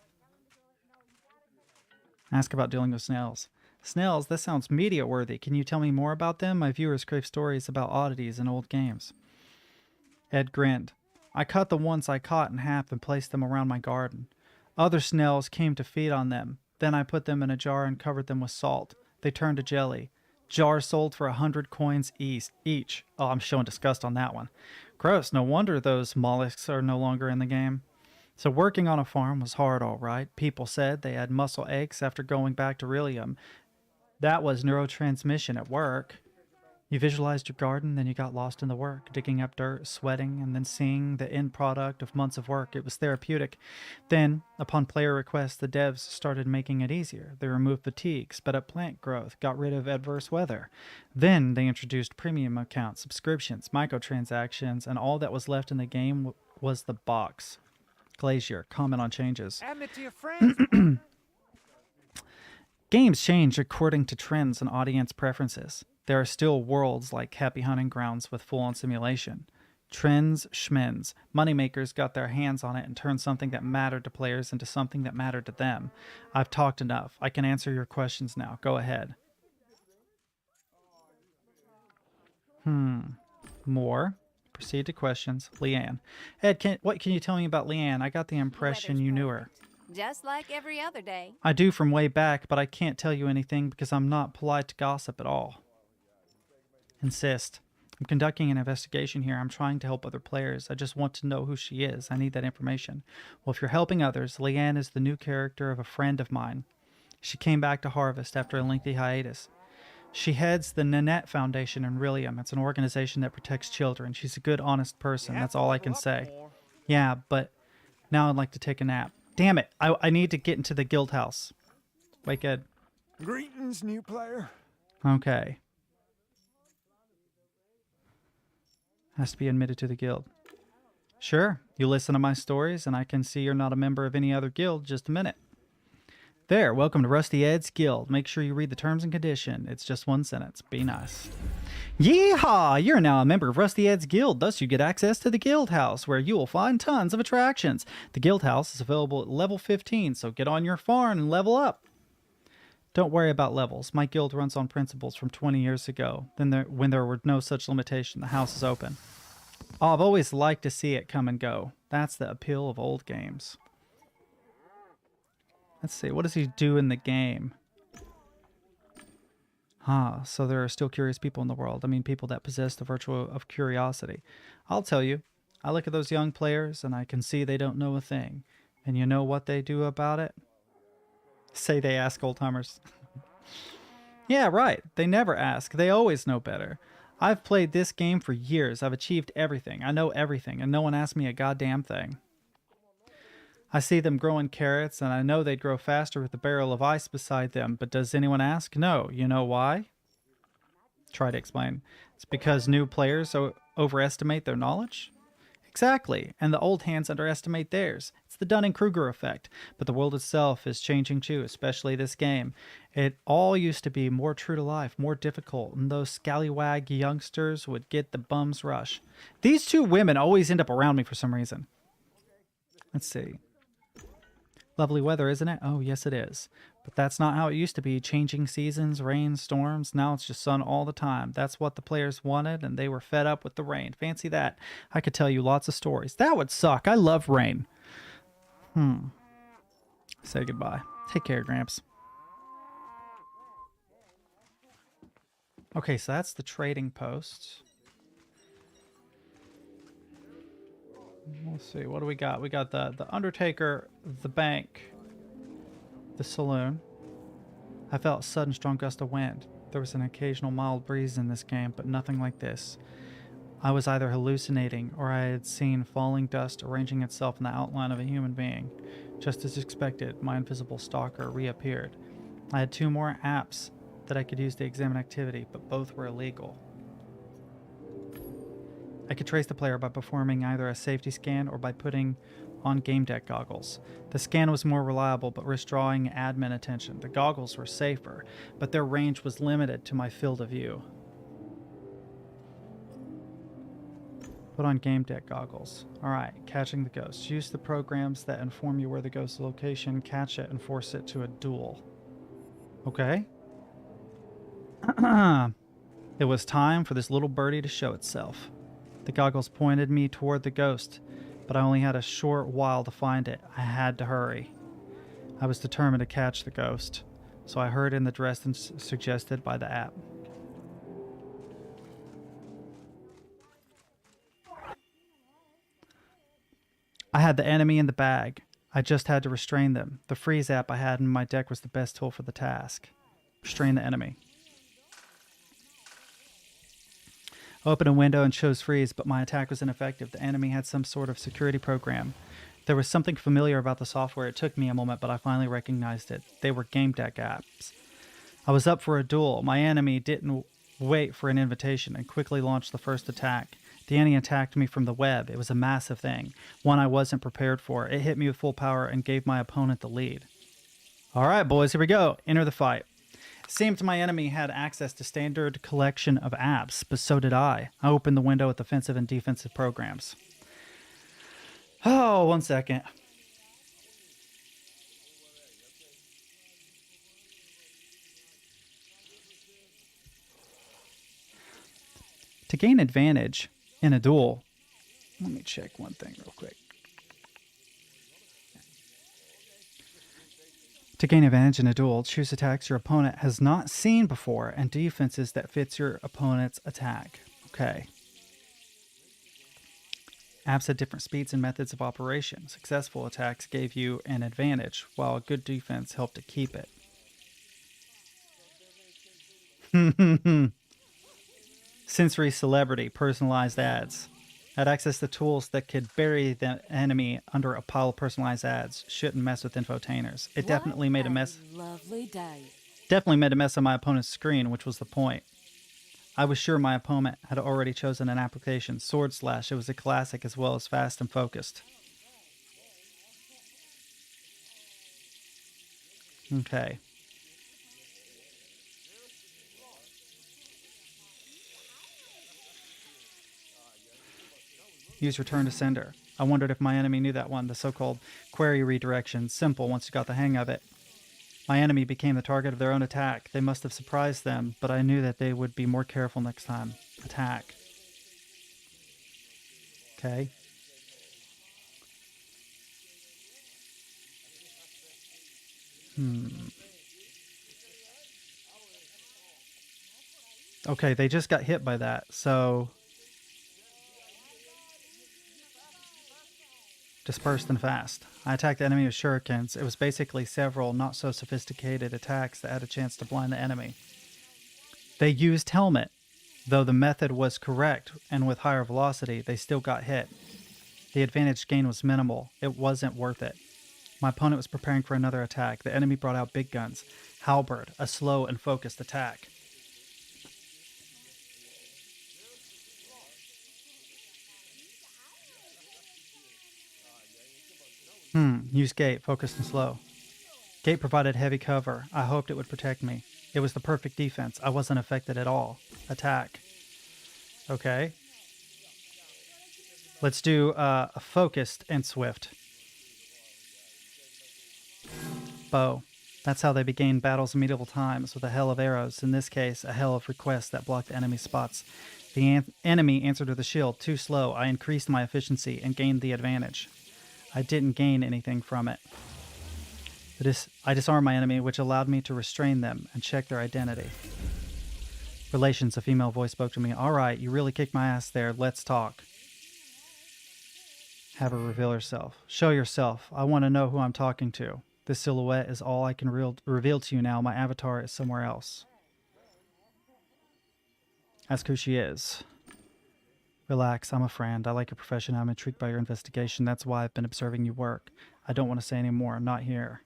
Ask about dealing with snails. Snails, that sounds media-worthy. Can you tell me more about them? My viewers crave stories about oddities in old games. Ed grinned. I cut the ones I caught in half and placed them around my garden. Other snails came to feed on them. Then I put them in a jar and covered them with salt. They turned to jelly. Jar sold for 100 coins each. Oh, I'm showing disgust on that one. Gross, no wonder those mollusks are no longer in the game. So working on a farm was hard, all right. People said they had muscle aches after going back to Rillium. That was neurotransmission at work. You visualized your garden, then you got lost in the work, digging up dirt, sweating, and then seeing the end product of months of work. It was therapeutic. Then, upon player request, the devs started making it easier. They removed fatigue, sped up plant growth, got rid of adverse weather. Then they introduced premium accounts, subscriptions, microtransactions, and all that was left in the game was the box. Glacier, comment on changes. Add it to your friends. Games change according to trends and audience preferences. There are still worlds like Happy Hunting Grounds with full-on simulation. Trends, schmens. Moneymakers got their hands on it and turned something that mattered to players into something that mattered to them. I've talked enough. I can answer your questions now. Go ahead. More. Proceed to questions. Leanne. Ed, what can you tell me about Leanne? I got the impression you knew her. Just like every other day. I do from way back, but I can't tell you anything because I'm not polite to gossip at all. Insist. I'm conducting an investigation here. I'm trying to help other players. I just want to know who she is. I need that information. Well, if you're helping others, Leanne is the new character of a friend of mine. She came back to Harvest after a lengthy hiatus. She heads the Nanette Foundation in Rilliam. It's an organization that protects children. She's a good, honest person. That's all I can say. Yeah, but now I'd like to take a nap. Damn it. I need to get into the guild house. Wake Ed. Greetings, new player. Okay. Has to be admitted to the guild. Sure. You listen to my stories, and I can see you're not a member of any other guild. Just a minute. There, welcome to Rusty Ed's Guild. Make sure you read the terms and condition. It's just one sentence. Be nice. Yeehaw! You're now a member of Rusty Ed's Guild, thus you get access to the Guild House, where you will find tons of attractions. The Guild House is available at level 15, so get on your farm and level up. Don't worry about levels. My guild runs on principles from 20 years ago, when there were no such limitation. The house is open. Oh, I've always liked to see it come and go. That's the appeal of old games. Let's see, what does he do in the game? So there are still curious people in the world. I mean, people that possess the virtue of curiosity. I'll tell you, I look at those young players and I can see they don't know a thing. And you know what they do about it? Say they ask old-timers. Yeah, right. They never ask. They always know better. I've played this game for years. I've achieved everything. I know everything, and no one asked me a goddamn thing. I see them growing carrots, and I know they'd grow faster with a barrel of ice beside them, but does anyone ask? No. You know why? Try to explain. It's because new players overestimate their knowledge? Exactly, and the old hands underestimate theirs. It's the Dunning-Kruger effect, but the world itself is changing too, especially this game. It all used to be more true to life, more difficult, and those scallywag youngsters would get the bum's rush. These two women always end up around me for some reason. Let's see. Lovely weather, isn't it? Oh, yes it is. But that's not how it used to be. Changing seasons, rain, storms. Now it's just sun all the time. That's what the players wanted, and they were fed up with the rain. Fancy that. I could tell you lots of stories. That would suck. I love rain. Say goodbye. Take care, Gramps. Okay, so that's the trading post. Let's see, what do we got? We got the Undertaker, the bank, the saloon. I felt a sudden strong gust of wind. There was an occasional mild breeze in this game, but nothing like this. I was either hallucinating or I had seen falling dust arranging itself in the outline of a human being. Just as expected, my invisible stalker reappeared. I had 2 more apps that I could use to examine activity, but both were illegal. I could trace the player by performing either a safety scan or by putting on Gamedec goggles. The scan was more reliable but risked drawing admin attention. The goggles were safer, but their range was limited to my field of view. Put on Gamedec goggles. Alright, catching the ghost. Use the programs that inform you where the ghost's location, catch it, and force it to a duel. Okay. It was time for this little birdie to show itself. The goggles pointed me toward the ghost, but I only had a short while to find it. I had to hurry. I was determined to catch the ghost, so I hurried in the direction suggested by the app. I had the enemy in the bag. I just had to restrain them. The freeze app I had in my deck was the best tool for the task. Restrain the enemy. Open a window and chose freeze, but my attack was ineffective. The enemy had some sort of security program. There was something familiar about the software. It took me a moment, but I finally recognized it. They were Gamedec apps. I was up for a duel. My enemy didn't wait for an invitation and quickly launched the first attack. The enemy attacked me from the web. It was a massive thing, one I wasn't prepared for. It hit me with full power and gave my opponent the lead. All right, boys, here we go. Enter the fight. It seemed my enemy had access to standard collection of apps, but so did I. I opened the window with offensive and defensive programs. Oh, 1 second. To gain advantage in a duel, let me check one thing real quick. To gain advantage in a duel, choose attacks your opponent has not seen before and defenses that fits your opponent's attack. Okay. Apps had different speeds and methods of operation. Successful attacks gave you an advantage, while a good defense helped to keep it. Sensory celebrity, personalized ads. Had access to tools that could bury the enemy under a pile of personalized ads. Shouldn't mess with infotainers. It definitely made a mess. Lovely day. Definitely made a mess on my opponent's screen, which was the point. I was sure my opponent had already chosen an application. Sword Slash. It was a classic as well as fast and focused. Okay. Use return to sender. I wondered if my enemy knew that one, the so-called query redirection. Simple once you got the hang of it. My enemy became the target of their own attack. They must have surprised them, but I knew that they would be more careful next time. Attack. Okay. Okay, they just got hit by that, so... Dispersed and fast. I attacked the enemy with shurikens. It was basically several not so sophisticated attacks that had a chance to blind the enemy. They used helmet. Though the method was correct and with higher velocity, they still got hit. The advantage gain was minimal. It wasn't worth it. My opponent was preparing for another attack. The enemy brought out big guns. Halberd, a slow and focused attack. Use gate, focused and slow. Gate provided heavy cover. I hoped it would protect me. It was the perfect defense. I wasn't affected at all. Attack. Okay. Let's do a focused and swift. Bow. That's how they began battles in medieval times, with a hail of arrows. In this case, a hail of requests that blocked enemy spots. The enemy answered with a shield. Too slow. I increased my efficiency and gained the advantage. I didn't gain anything from it. I disarmed my enemy, which allowed me to restrain them and check their identity. Relations, a female voice spoke to me. All right, you really kicked my ass there. Let's talk. Have her reveal herself. Show yourself. I want to know who I'm talking to. This silhouette is all I can reveal to you now. My avatar is somewhere else. Ask who she is. Relax, I'm a friend. I like your profession. I'm intrigued by your investigation. That's why I've been observing you work. I don't want to say any more. I'm not here.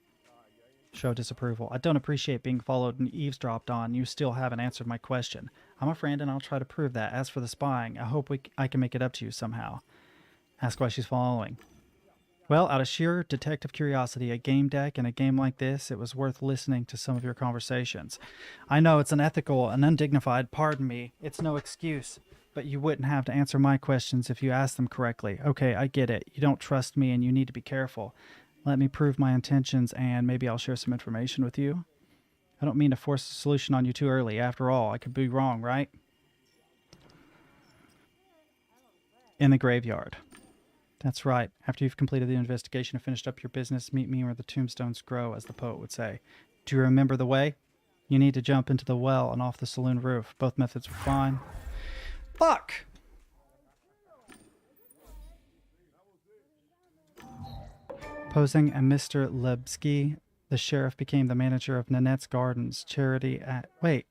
Show disapproval. I don't appreciate being followed and eavesdropped on. You still haven't answered my question. I'm a friend and I'll try to prove that. As for the spying, I hope I can make it up to you somehow. Ask why she's following. Well, out of sheer detective curiosity, a game deck and a game like this, it was worth listening to some of your conversations. I know it's unethical and undignified, pardon me. It's no excuse. But you wouldn't have to answer my questions if you asked them correctly. Okay, I get it. You don't trust me and you need to be careful. Let me prove my intentions and maybe I'll share some information with you. I don't mean to force a solution on you too early. After all, I could be wrong, right? In the graveyard. That's right. After you've completed the investigation and finished up your business, meet me where the tombstones grow, as the poet would say. Do you remember the way? You need to jump into the well and off the saloon roof. Both methods were fine. Fuck! Posing as Mr. Lebsky, the sheriff became the manager of Nanette's Gardens charity at... Wait.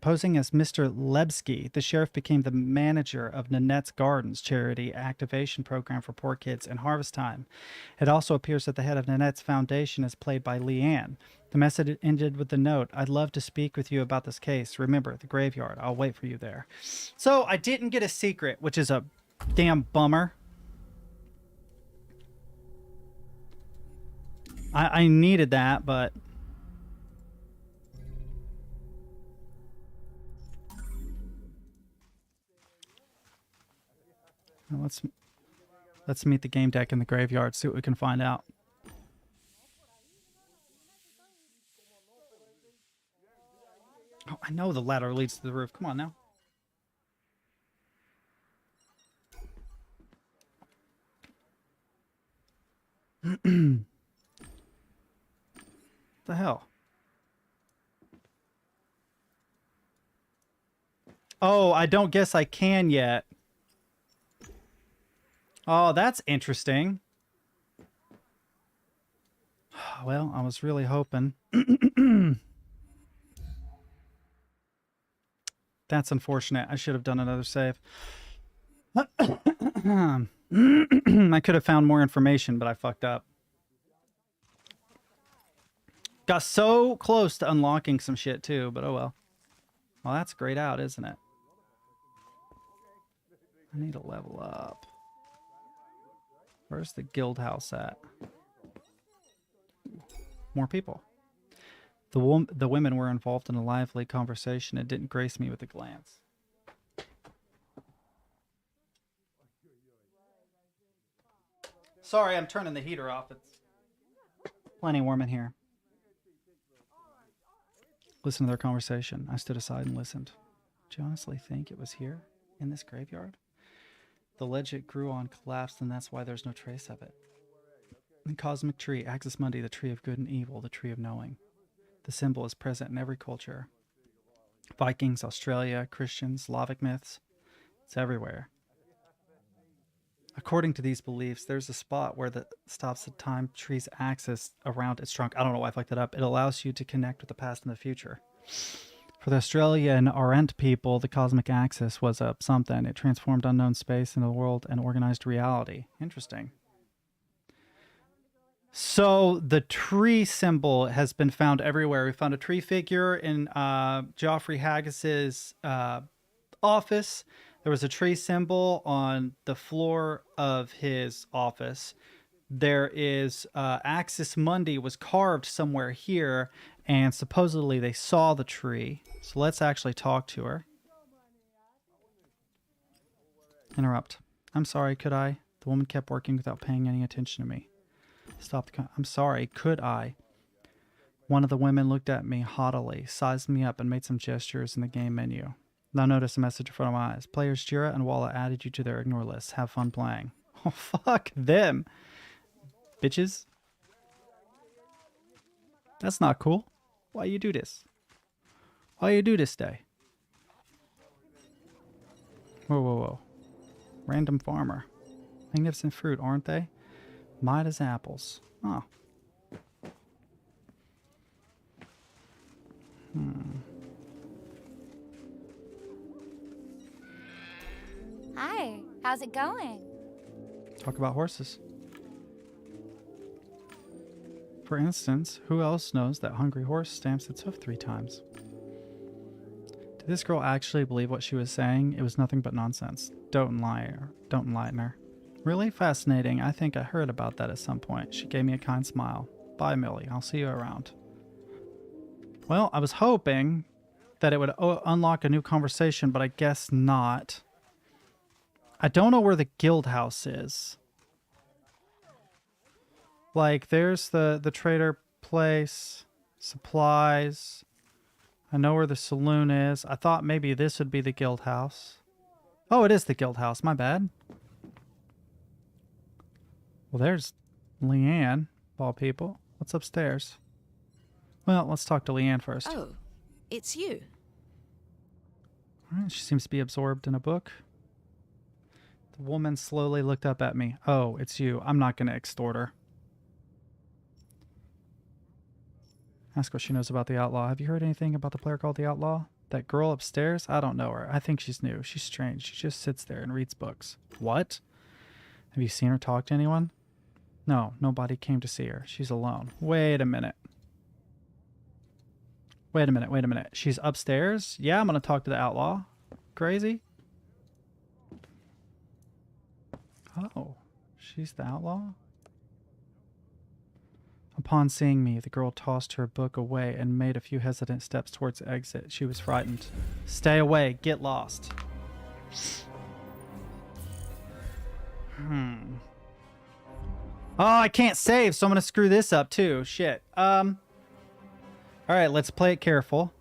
Posing as Mr. Lebsky, the sheriff became the manager of Nanette's Gardens charity activation program for poor kids in harvest time. It also appears that the head of Nanette's foundation is played by Leanne. The message ended with the note, I'd love to speak with you about this case. Remember, the graveyard. I'll wait for you there. So I didn't get a secret, which is a damn bummer. I needed that, but... Well, let's meet the game deck in the graveyard, see what we can find out. Oh, I know the ladder leads to the roof. Come on now. What the hell? Oh, I don't guess I can yet. Oh, that's interesting. Well, I was really hoping. That's unfortunate. I should have done another save. I could have found more information, but I fucked up. Got so close to unlocking some shit too, but oh well. Well, that's grayed out, isn't it? I need to level up. Where's the guild house at? More people. The women were involved in a lively conversation and didn't grace me with a glance. Sorry, I'm turning the heater off. It's plenty warm in here. Listen to their conversation. I stood aside and listened. Do you honestly think it was here, in this graveyard? The ledge it grew on collapsed, and that's why there's no trace of it. The cosmic tree, Axis Mundi, the tree of good and evil, the tree of knowing. The symbol is present in every culture. Vikings, Australia, Christians, Slavic myths. It's everywhere. According to these beliefs, there's a spot where the stops the time tree's axis around its trunk. I don't know why I fucked that up. It allows you to connect with the past and the future. For the Australian Orient people, the cosmic axis was a something. It transformed unknown space into the world and organized reality. Interesting. So the tree symbol has been found everywhere. We found a tree figure in Joffrey Haggis's office. There was a tree symbol on the floor of his office. There is Axis Mundi was carved somewhere here, and supposedly they saw the tree. So let's actually talk to her. Interrupt. I'm sorry, could I? The woman kept working without paying any attention to me. Stop the I'm sorry, could I? One of the women looked at me haughtily, sized me up, and made some gestures in the game menu. Now notice a message in front of my eyes. Players Jira and Walla added you to their ignore list. Have fun playing. Oh, fuck them. Bitches. That's not cool. Why you do this? Why you do this day? Whoa, whoa, whoa. Random farmer. Magnificent fruit, aren't they? Midas apples. Oh. Hi, how's it going? Talk about horses. For instance, who else knows that hungry horse stamps its hoof 3 times? Did this girl actually believe what she was saying? It was nothing but nonsense. Don't enlighten her. Really fascinating. I think I heard about that at some point. She gave me a kind smile. Bye, Millie. I'll see you around. Well, I was hoping that it would unlock a new conversation, but I guess not. I don't know where the guild house is. Like, there's the trader place, supplies. I know where the saloon is. I thought maybe this would be the guild house. Oh, it is the guild house. My bad. Well, there's Leanne, of all people. What's upstairs? Well, let's talk to Leanne first. Oh, it's you. All right, she seems to be absorbed in a book. The woman slowly looked up at me. Oh, it's you. I'm not going to extort her. Ask what she knows about the outlaw. Have you heard anything about the player called the outlaw? That girl upstairs? I don't know her. I think she's new. She's strange. She just sits there and reads books. What? Have you seen her talk to anyone? No, nobody came to see her. She's alone. Wait a minute. Wait a minute. She's upstairs? Yeah, I'm going to talk to the outlaw. Crazy? Oh, she's the outlaw? Upon seeing me, the girl tossed her book away and made a few hesitant steps towards the exit. She was frightened. Stay away. Get lost. Oh, I can't save, so I'm going to screw this up too. Shit. All right, let's play it careful.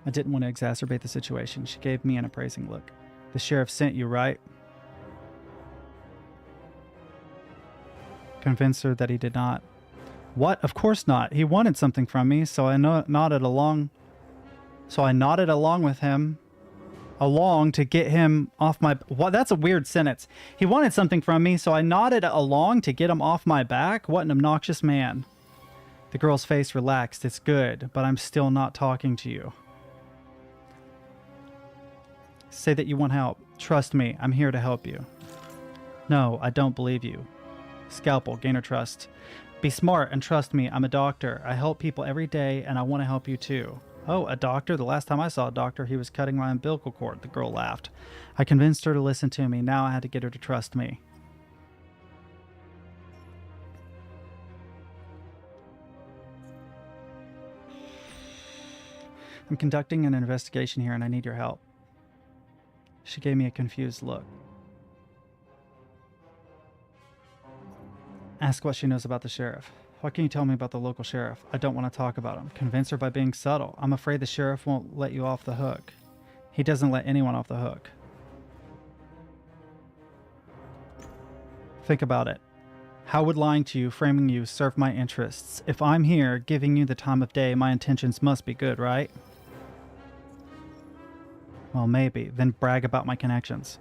I didn't want to exacerbate the situation. She gave me an appraising look. The sheriff sent you, right? Convinced her that he did not. What? Of course not. He wanted something from me, so I nodded along. So I nodded along with him. Along to get him off my... What? That's a weird sentence. He wanted something from me, so I nodded along to get him off my back? What an obnoxious man. The girl's face relaxed. It's good, but I'm still not talking to you. Say that you want help. Trust me, I'm here to help you. No, I don't believe you. Scalpel, gain her trust. Be smart and trust me, I'm a doctor. I help people every day and I want to help you too. Oh, a doctor? The last time I saw a doctor, he was cutting my umbilical cord. The girl laughed. I convinced her to listen to me. Now I had to get her to trust me. I'm conducting an investigation here and I need your help. She gave me a confused look. Ask what she knows about the sheriff. What can you tell me about the local sheriff? I don't want to talk about him. Convince her by being subtle. I'm afraid the sheriff won't let you off the hook. He doesn't let anyone off the hook. Think about it. How would lying to you, framing you, serve my interests? If I'm here, giving you the time of day, my intentions must be good, right? Well, maybe. Then brag about my connections.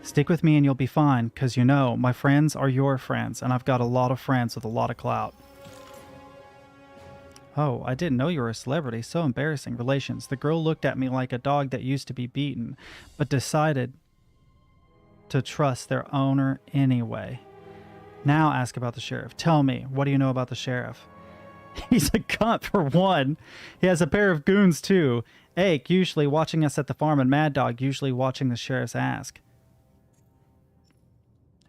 Stick with me and you'll be fine, because you know, my friends are your friends, and I've got a lot of friends with a lot of clout. Oh, I didn't know you were a celebrity. So embarrassing. Relations. The girl looked at me like a dog that used to be beaten, but decided to trust their owner anyway. Now ask about the sheriff. Tell me, what do you know about the sheriff? He's a cunt for one. He has a pair of goons too. Ake, usually watching us at the farm, and Mad Dog, usually watching the sheriff's ask.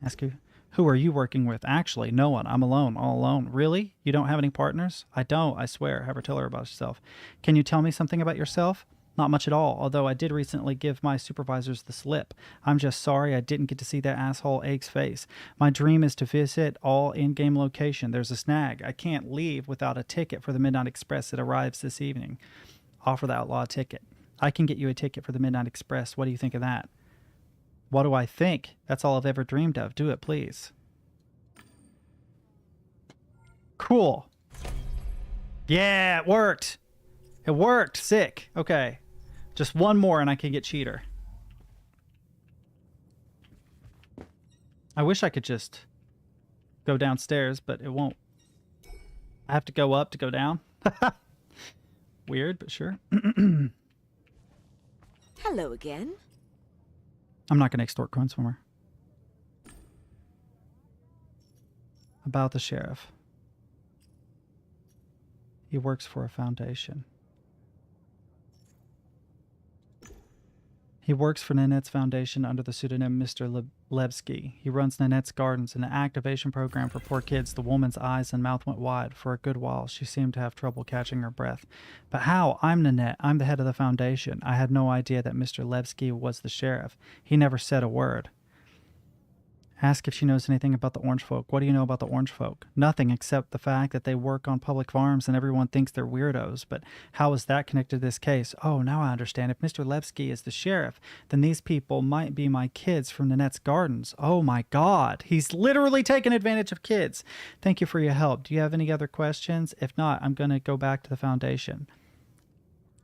Ask you, who are you working with? Actually, no one. I'm alone, all alone. Really? You don't have any partners? I don't, I swear. Have her tell her about yourself. Can you tell me something about yourself? Not much at all, although I did recently give my supervisors the slip. I'm just sorry I didn't get to see that asshole Ake's face. My dream is to visit all in-game location. There's a snag. I can't leave without a ticket for the Midnight Express that arrives this evening. Offer the outlaw a ticket. I can get you a ticket for the Midnight Express. What do you think of that? What do I think? That's all I've ever dreamed of. Do it, please. Cool. Yeah, it worked. It worked. Sick. Okay. Just one more and I can get Cheater. I wish I could just go downstairs, but it won't. I have to go up to go down. Weird, but sure. Hello again. I'm not going to extort coins from her. About the sheriff. He works for a foundation. He works for Nanette's foundation under the pseudonym Mr. Levski. He runs Nanette's Gardens, an activation program for poor kids. The woman's eyes and mouth went wide. For a good while, she seemed to have trouble catching her breath. But how? I'm Nanette. I'm the head of the foundation. I had no idea that Mr. Levski was the sheriff. He never said a word. Ask if she knows anything about the Orange Folk. What do you know about the Orange Folk? Nothing except the fact that they work on public farms and everyone thinks they're weirdos. But how is that connected to this case? Oh, now I understand. If Mr. Levski is the sheriff, then these people might be my kids from Nanette's Gardens. Oh my God. He's literally taking advantage of kids. Thank you for your help. Do you have any other questions? If not, I'm going to go back to the foundation.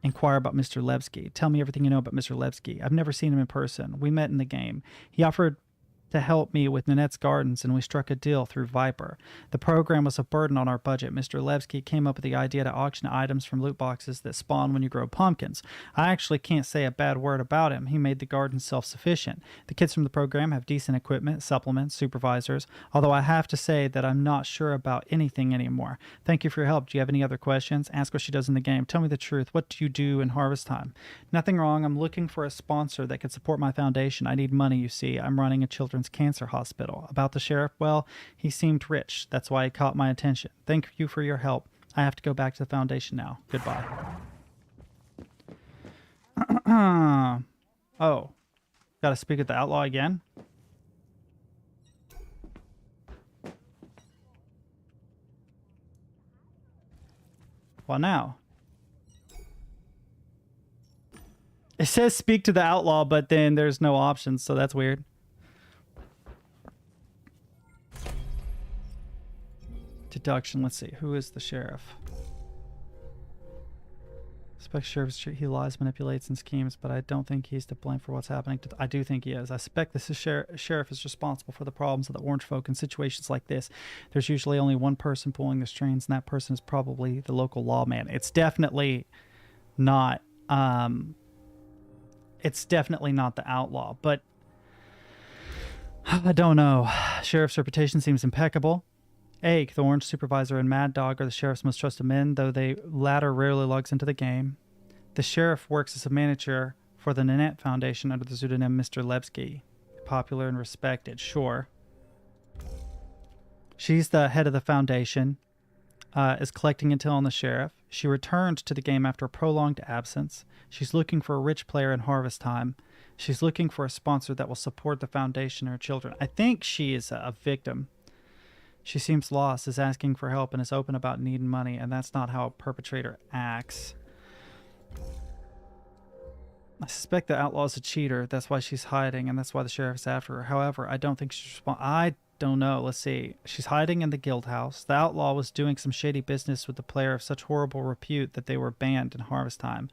Inquire about Mr. Levski. Tell me everything you know about Mr. Levski. I've never seen him in person. We met in the game. He offered to help me with Nanette's Gardens, and we struck a deal through Viper. The program was a burden on our budget. Mr. Levski came up with the idea to auction items from loot boxes that spawn when you grow pumpkins. I actually can't say a bad word about him. He made the garden self-sufficient. The kids from the program have decent equipment, supplements, supervisors, although I have to say that I'm not sure about anything anymore. Thank you for your help. Do you have any other questions? Ask what she does in the game. Tell me the truth. What do you do in harvest time? Nothing wrong. I'm looking for a sponsor that could support my foundation. I need money, you see. I'm running a children's cancer hospital. About the sheriff, well, he seemed rich. That's why he caught my attention. Thank you for your help. I have to go back to the foundation now. Goodbye. Oh. Gotta speak with the outlaw again? Well, now. It says speak to the outlaw, but then there's no options, so that's weird. Deduction. Let's see. Who is the sheriff? Suspect he lies, manipulates, and schemes, but I don't think he's to blame for what's happening. I do think he is. I suspect this sheriff is responsible for the problems of the orange folk in situations like this. There's usually only one person pulling the strings, and that person is probably the local lawman. It's definitely not. It's definitely not the outlaw, but I don't know. Sheriff's reputation seems impeccable. Egg, the orange supervisor, and Mad Dog are the sheriff's most trusted men, though the latter rarely logs into the game. The sheriff works as a manager for the Nanette Foundation under the pseudonym Mr. Lebsky. Popular and respected, sure. She's the head of the foundation, is collecting intel on the sheriff. She returned to the game after a prolonged absence. She's looking for a rich player in harvest time. She's looking for a sponsor that will support the foundation and her children. I think she is a victim. She seems lost, is asking for help, and is open about needing money, and that's not how a perpetrator acts. I suspect the outlaw is a cheater. That's why she's hiding, and that's why the sheriff's after her. However, I don't think she's I don't know. Let's see. She's hiding in the guild house. The outlaw was doing some shady business with the player of such horrible repute that they were banned in harvest time.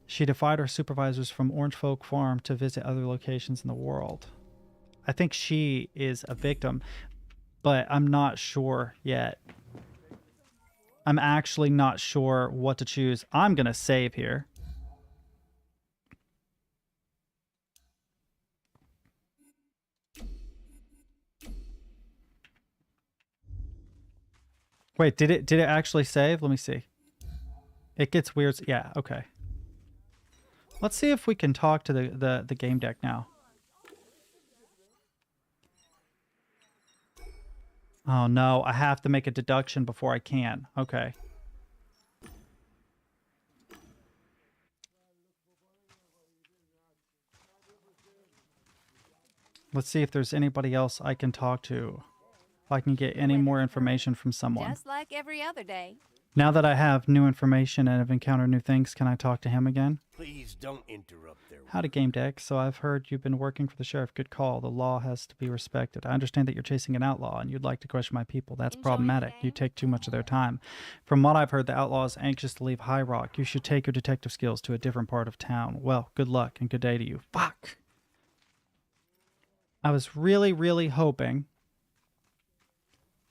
She defied her supervisors from Orange Folk Farm to visit other locations in the world. I think she is a victim, but I'm not sure yet. I'm actually not sure what to choose. I'm going to save here. Wait, did it actually save? Let me see. It gets weird. Yeah, okay. Let's see if we can talk to the game deck now. Oh no, I have to make a deduction before I can. Okay. Let's see if there's anybody else I can talk to. If I can get any more information from someone. Just like every other day. Now that I have new information and have encountered new things, can I talk to him again? Please don't interrupt their... Howdy, Gamedec. So I've heard you've been working for the sheriff. Good call. The law has to be respected. I understand that you're chasing an outlaw and you'd like to question my people. That's problematic. You take too much of their time. From what I've heard, the outlaw is anxious to leave High Rock. You should take your detective skills to a different part of town. Well, good luck and good day to you. Fuck! I was really, really hoping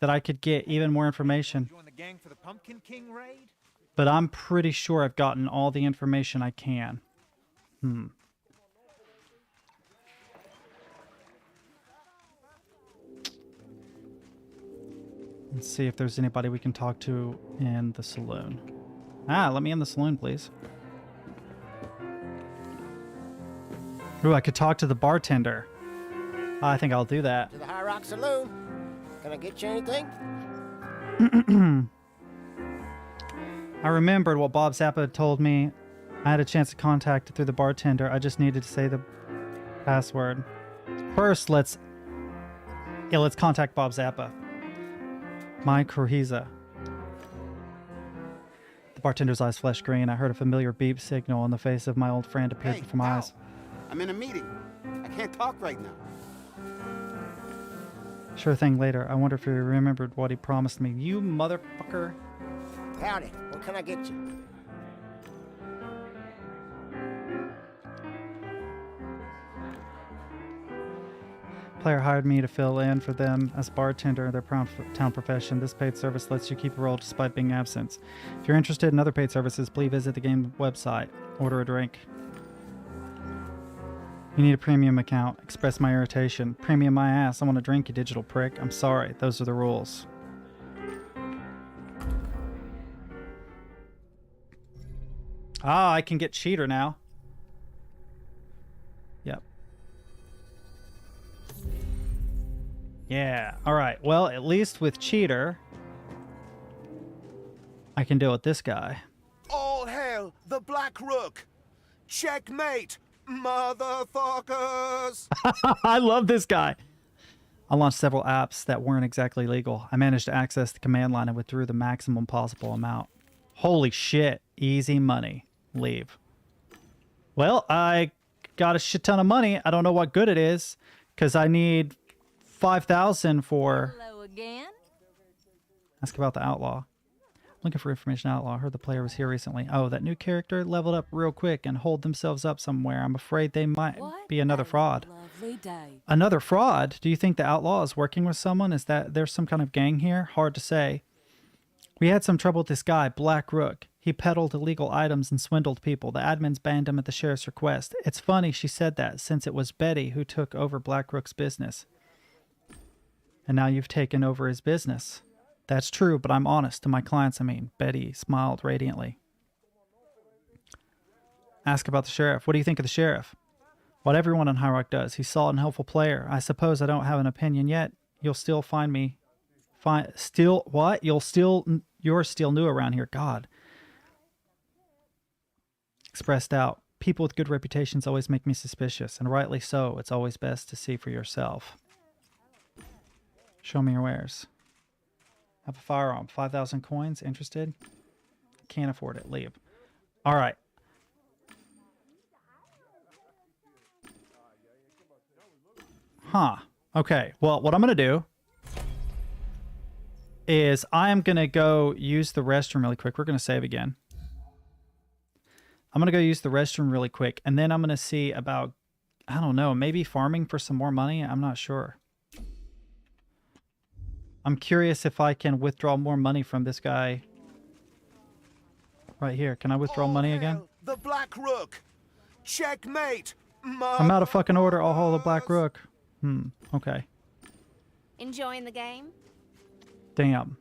that I could get even more information. Join the gang for the Pumpkin King raid? But I'm pretty sure I've gotten all the information I can. Let's see if there's anybody we can talk to in the saloon. Let me in the saloon, please. Ooh, I could talk to the bartender. I think I'll do that. To the High Rock Saloon. Can I get you anything? I remembered what Bob Zappa told me. I had a chance to contact it through the bartender. I just needed to say the password. First, let's contact Bob Zappa. My Corhiza. The bartender's eyes flashed green. I heard a familiar beep signal on the face of my old friend appeared before my eyes. I'm in a meeting. I can't talk right now. Sure thing later. I wonder if he remembered what he promised me. You motherfucker. Howdy. What can I get you? Player hired me to fill in for them as bartender in their town profession. This paid service lets you keep a role despite being absent. If you're interested in other paid services, please visit the game website. Order a drink. You need a premium account. Express my irritation. Premium my ass. I want to drink, you digital prick. I'm sorry. Those are the rules. I can get Cheater now. Yep. Yeah. All right. Well, at least with Cheater, I can deal with this guy. All hail the Black Rook! Checkmate, motherfuckers! I love this guy. I launched several apps that weren't exactly legal. I managed to access the command line and withdrew the maximum possible amount. Holy shit. Easy money. Leave. Well, I got a shit ton of money. I don't know what good it is because I need 5,000 for... Hello again. Ask about the outlaw. Looking for information outlaw. I heard the player was here recently. Oh, that new character leveled up real quick and holed themselves up somewhere. I'm afraid they might be another fraud. Lovely day. Another fraud? Do you think the outlaw is working with someone? Is that there's some kind of gang here? Hard to say. We had some trouble with this guy, Black Rook. He peddled illegal items and swindled people. The admins banned him at the sheriff's request. It's funny she said that, since it was Betty who took over Black Rook's business. And now you've taken over his business. That's true, but I'm honest. To my clients, I mean. Betty smiled radiantly. Ask about the sheriff. What do you think of the sheriff? What everyone in High Rock does. He's a solid and helpful player. I suppose I don't have an opinion yet. You'll still find me... Still... What? You're still new around here. God. Expressed out. People with good reputations always make me suspicious, and rightly so. It's always best to see for yourself. Show me your wares. Have a firearm. 5,000 coins. Interested? Can't afford it. Leave. All right. Huh. Okay. Well, what I'm going to do is I am going to go use the restroom really quick. We're going to save again. I'm going to go use the restroom really quick, and then I'm going to see about, I don't know, maybe farming for some more money. I'm not sure. I'm curious if I can withdraw more money from this guy right here. Can I withdraw money again? The Black Rook. Checkmate. I'm out of fucking order. I'll hold the Black Rook. Okay. Enjoying the game? Damn.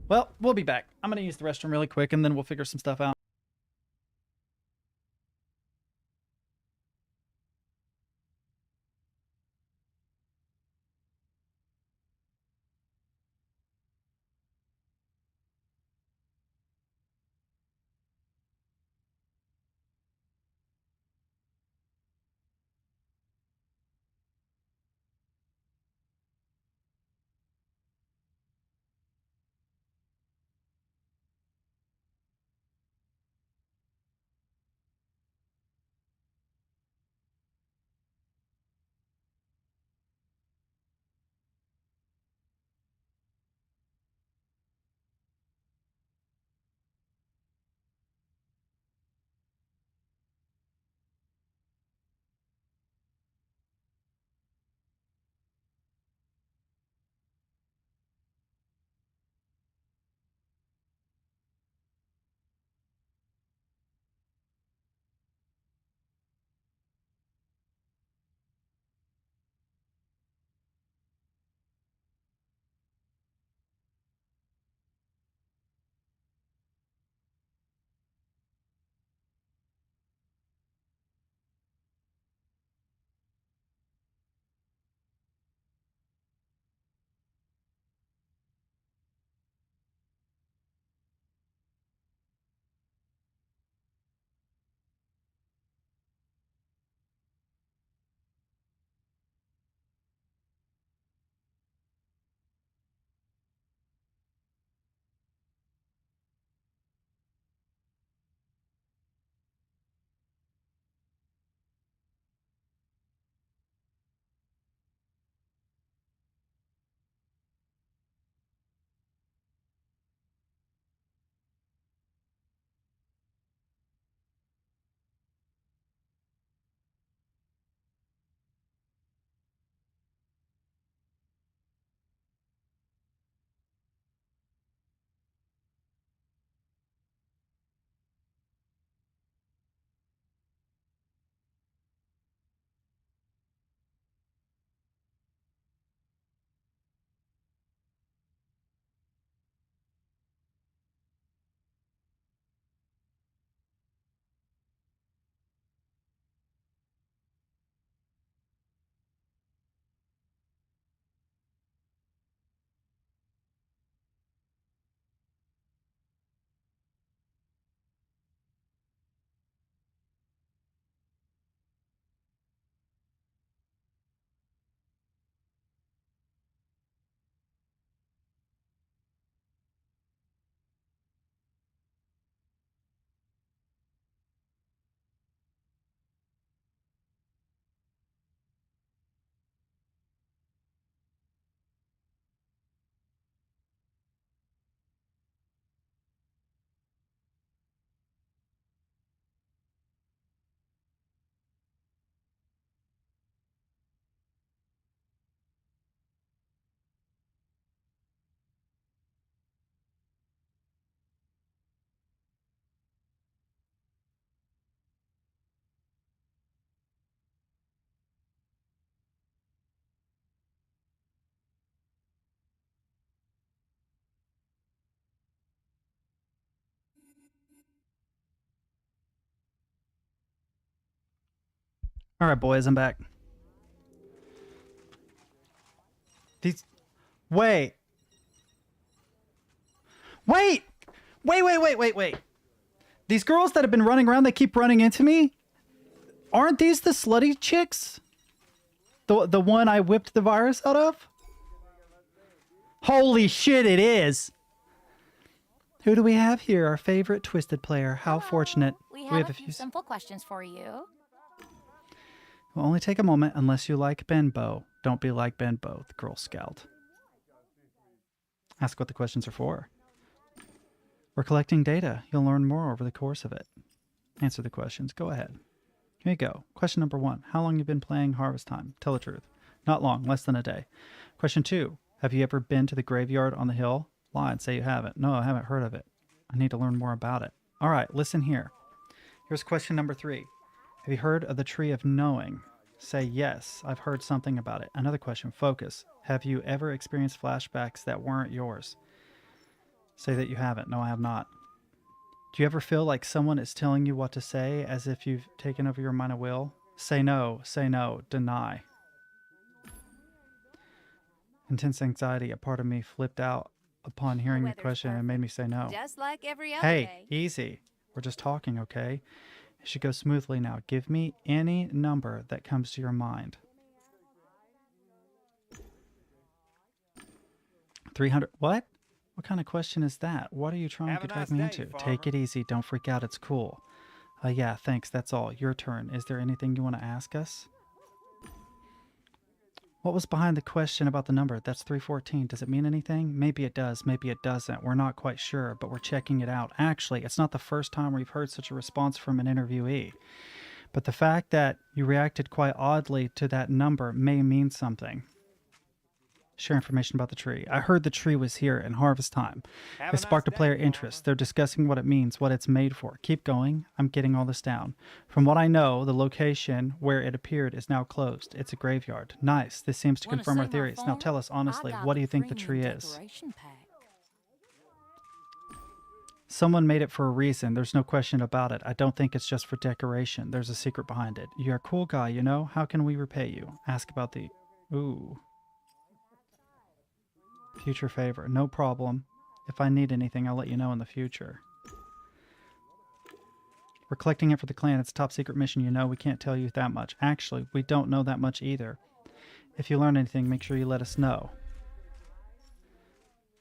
Well, we'll be back. I'm going to use the restroom really quick, and then we'll figure some stuff out. All right, boys, I'm back. These... Wait. Wait! Wait. These girls that have been running around, they keep running into me. Aren't these the slutty chicks? The one I whipped the virus out of? Holy shit, it is. Who do we have here? Our favorite Twisted player. How fortunate. We have a few simple questions for you. It will only take a moment unless you like Benbow. Don't be like Benbow, the Girl Scout. Ask what the questions are for. We're collecting data. You'll learn more over the course of it. Answer the questions. Go ahead. Here you go. Question number 1. How long have you been playing Harvest Time? Tell the truth. Not long. Less than a day. Question 2. Have you ever been to the graveyard on the hill? Lie and say you haven't. No, I haven't heard of it. I need to learn more about it. All right, listen here. Here's question number 3. Have you heard of the Tree of Knowing? Say yes, I've heard something about it. Another question. Focus. Have you ever experienced flashbacks that weren't yours? Say that you haven't. No, I have not. Do you ever feel like someone is telling you what to say as if you've taken over your mind at will? Say no, deny. Intense anxiety, a part of me flipped out upon hearing the question and made me say no. Just like every other Hey, day. easy. We're just talking, okay? It should go smoothly now. Give me any number that comes to your mind. 300. What? What kind of question is that? What are you trying to drag me into? Take it easy. Don't freak out. It's cool. Yeah, thanks. That's all. Your turn. Is there anything you want to ask us? What was behind the question about the number? That's 314. Does it mean anything? Maybe it does. Maybe it doesn't. We're not quite sure, but we're checking it out. Actually, it's not the first time we've heard such a response from an interviewee. But the fact that you reacted quite oddly to that number may mean something. Share information about the tree. I heard the tree was here in Harvest Time. It sparked a player interest. They're discussing what it means, what it's made for. Keep going. I'm getting all this down. From what I know, the location where it appeared is now closed. It's a graveyard. Nice. This seems to confirm our theories. Now tell us honestly, what do you think the tree is? Someone made it for a reason. There's no question about it. I don't think it's just for decoration. There's a secret behind it. You're a cool guy, you know? How can we repay you? Ask about the... Ooh. Future favor. No problem. If I need anything, I'll let you know in the future. We're collecting it for the clan. It's a top secret mission, you know. We can't tell you that much. Actually, we don't know that much either. If you learn anything, make sure you let us know.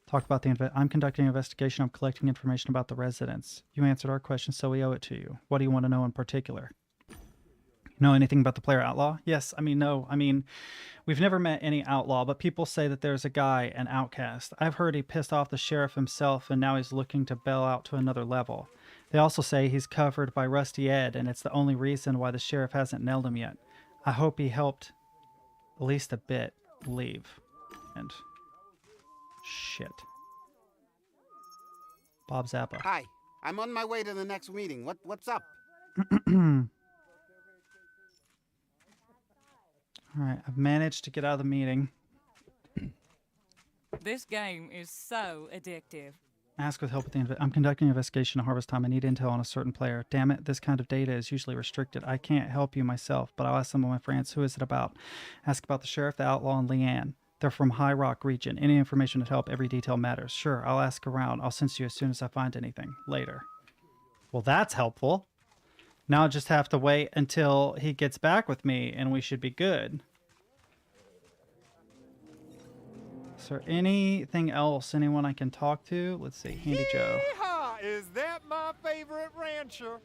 Talk about the... I'm conducting an investigation. I'm collecting information about the residents. You answered our question, so we owe it to you. What do you want to know in particular? Know anything about the player outlaw? Yes, no. We've never met any outlaw, but people say that there's a guy, an outcast. I've heard he pissed off the sheriff himself, and now he's looking to bail out to another level. They also say he's covered by Rusty Ed, and it's the only reason why the sheriff hasn't nailed him yet. I hope he helped at least a bit leave. And... shit. Bob Zappa. Hi, I'm on my way to the next meeting. What's up? All right, I've managed to get out of the meeting. This game is so addictive. Ask with help at the I'm conducting an investigation at Harvest Time. I need intel on a certain player. Damn it, this kind of data is usually restricted. I can't help you myself, but I'll ask some of my friends. Who is it about? Ask about the sheriff, the outlaw, and Leanne. They're from High Rock region. Any information would help. Every detail matters. Sure, I'll ask around. I'll send you as soon as I find anything. Later. Well, that's helpful. Now I just have to wait until he gets back with me, and we should be good. Is there anything else? Anyone I can talk to? Let's see. Handy Joe. Is that my favorite rancher?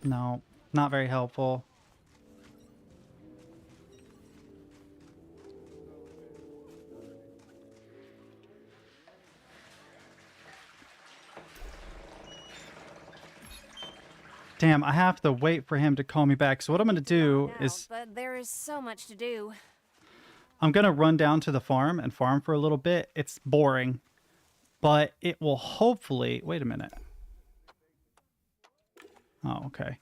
No, not very helpful. Damn, I have to wait for him to call me back. So what I'm going to do is... But there is so much to do. I'm going to run down to the farm and farm for a little bit. It's boring, but it will hopefully... Wait a minute. Oh, okay.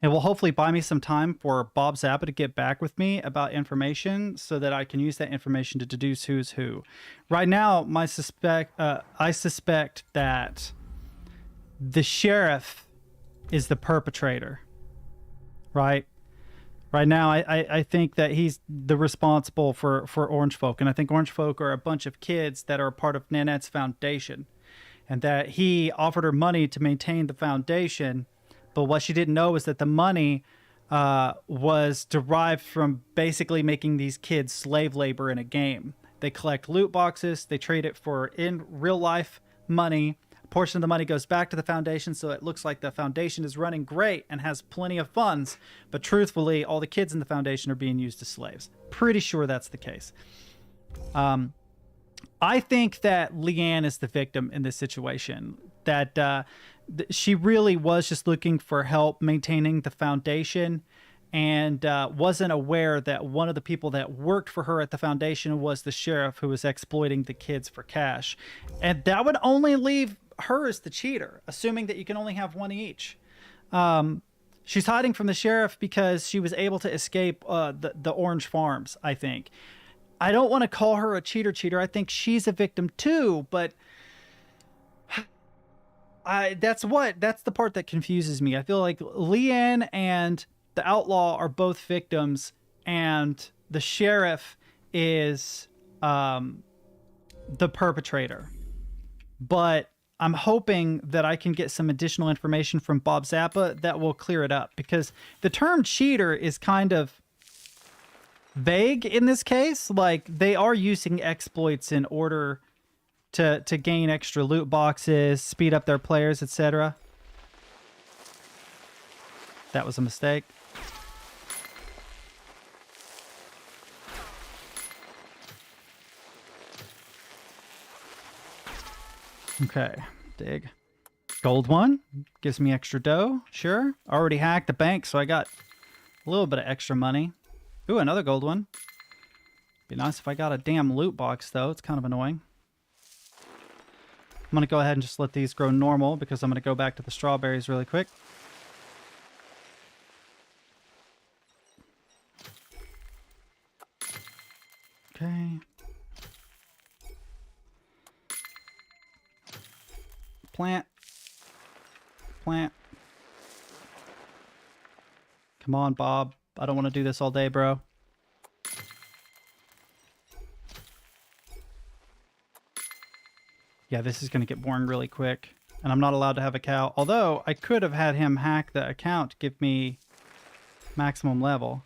It will hopefully buy me some time for Bob Zappa to get back with me about information so that I can use that information to deduce who's who. Right now, I suspect that the sheriff is the perpetrator. right? Right now, I think that he's the responsible for Orange Folk. And I think Orange Folk are a bunch of kids that are part of Nanette's foundation. And that he offered her money to maintain the foundation. But what she didn't know was that the money was derived from basically making these kids slave labor in a game. They collect loot boxes. They trade it for in real life money. A portion of the money goes back to the foundation, so it looks like the foundation is running great and has plenty of funds. But truthfully, all the kids in the foundation are being used as slaves. Pretty sure that's the case. I think that Leanne is the victim in this situation. That she really was just looking for help maintaining the foundation and wasn't aware that one of the people that worked for her at the foundation was the sheriff who was exploiting the kids for cash. And that would only leave her as the cheater, assuming that you can only have one each. She's hiding from the sheriff because she was able to escape the Orange Farms, I think. I don't want to call her a cheater. I think she's a victim too, but that's the part that confuses me. I feel like Leanne and the outlaw are both victims, and the sheriff is the perpetrator. But I'm hoping that I can get some additional information from Bob Zappa that will clear it up, because the term cheater is kind of vague in this case. Like, they are using exploits in order to gain extra loot boxes, speed up their players, etc. That was a mistake. Okay, dig. Gold one gives me extra dough. Sure. Already hacked the bank, so I got a little bit of extra money. Ooh, another gold one. Be nice if I got a damn loot box, though. It's kind of annoying. I'm going to go ahead and just let these grow normal, because I'm going to go back to the strawberries really quick. Okay. Plant. Plant. Come on, Bob. I don't want to do this all day, bro. Yeah, this is going to get boring really quick. And I'm not allowed to have a cow. Although, I could have had him hack the account to give me maximum level.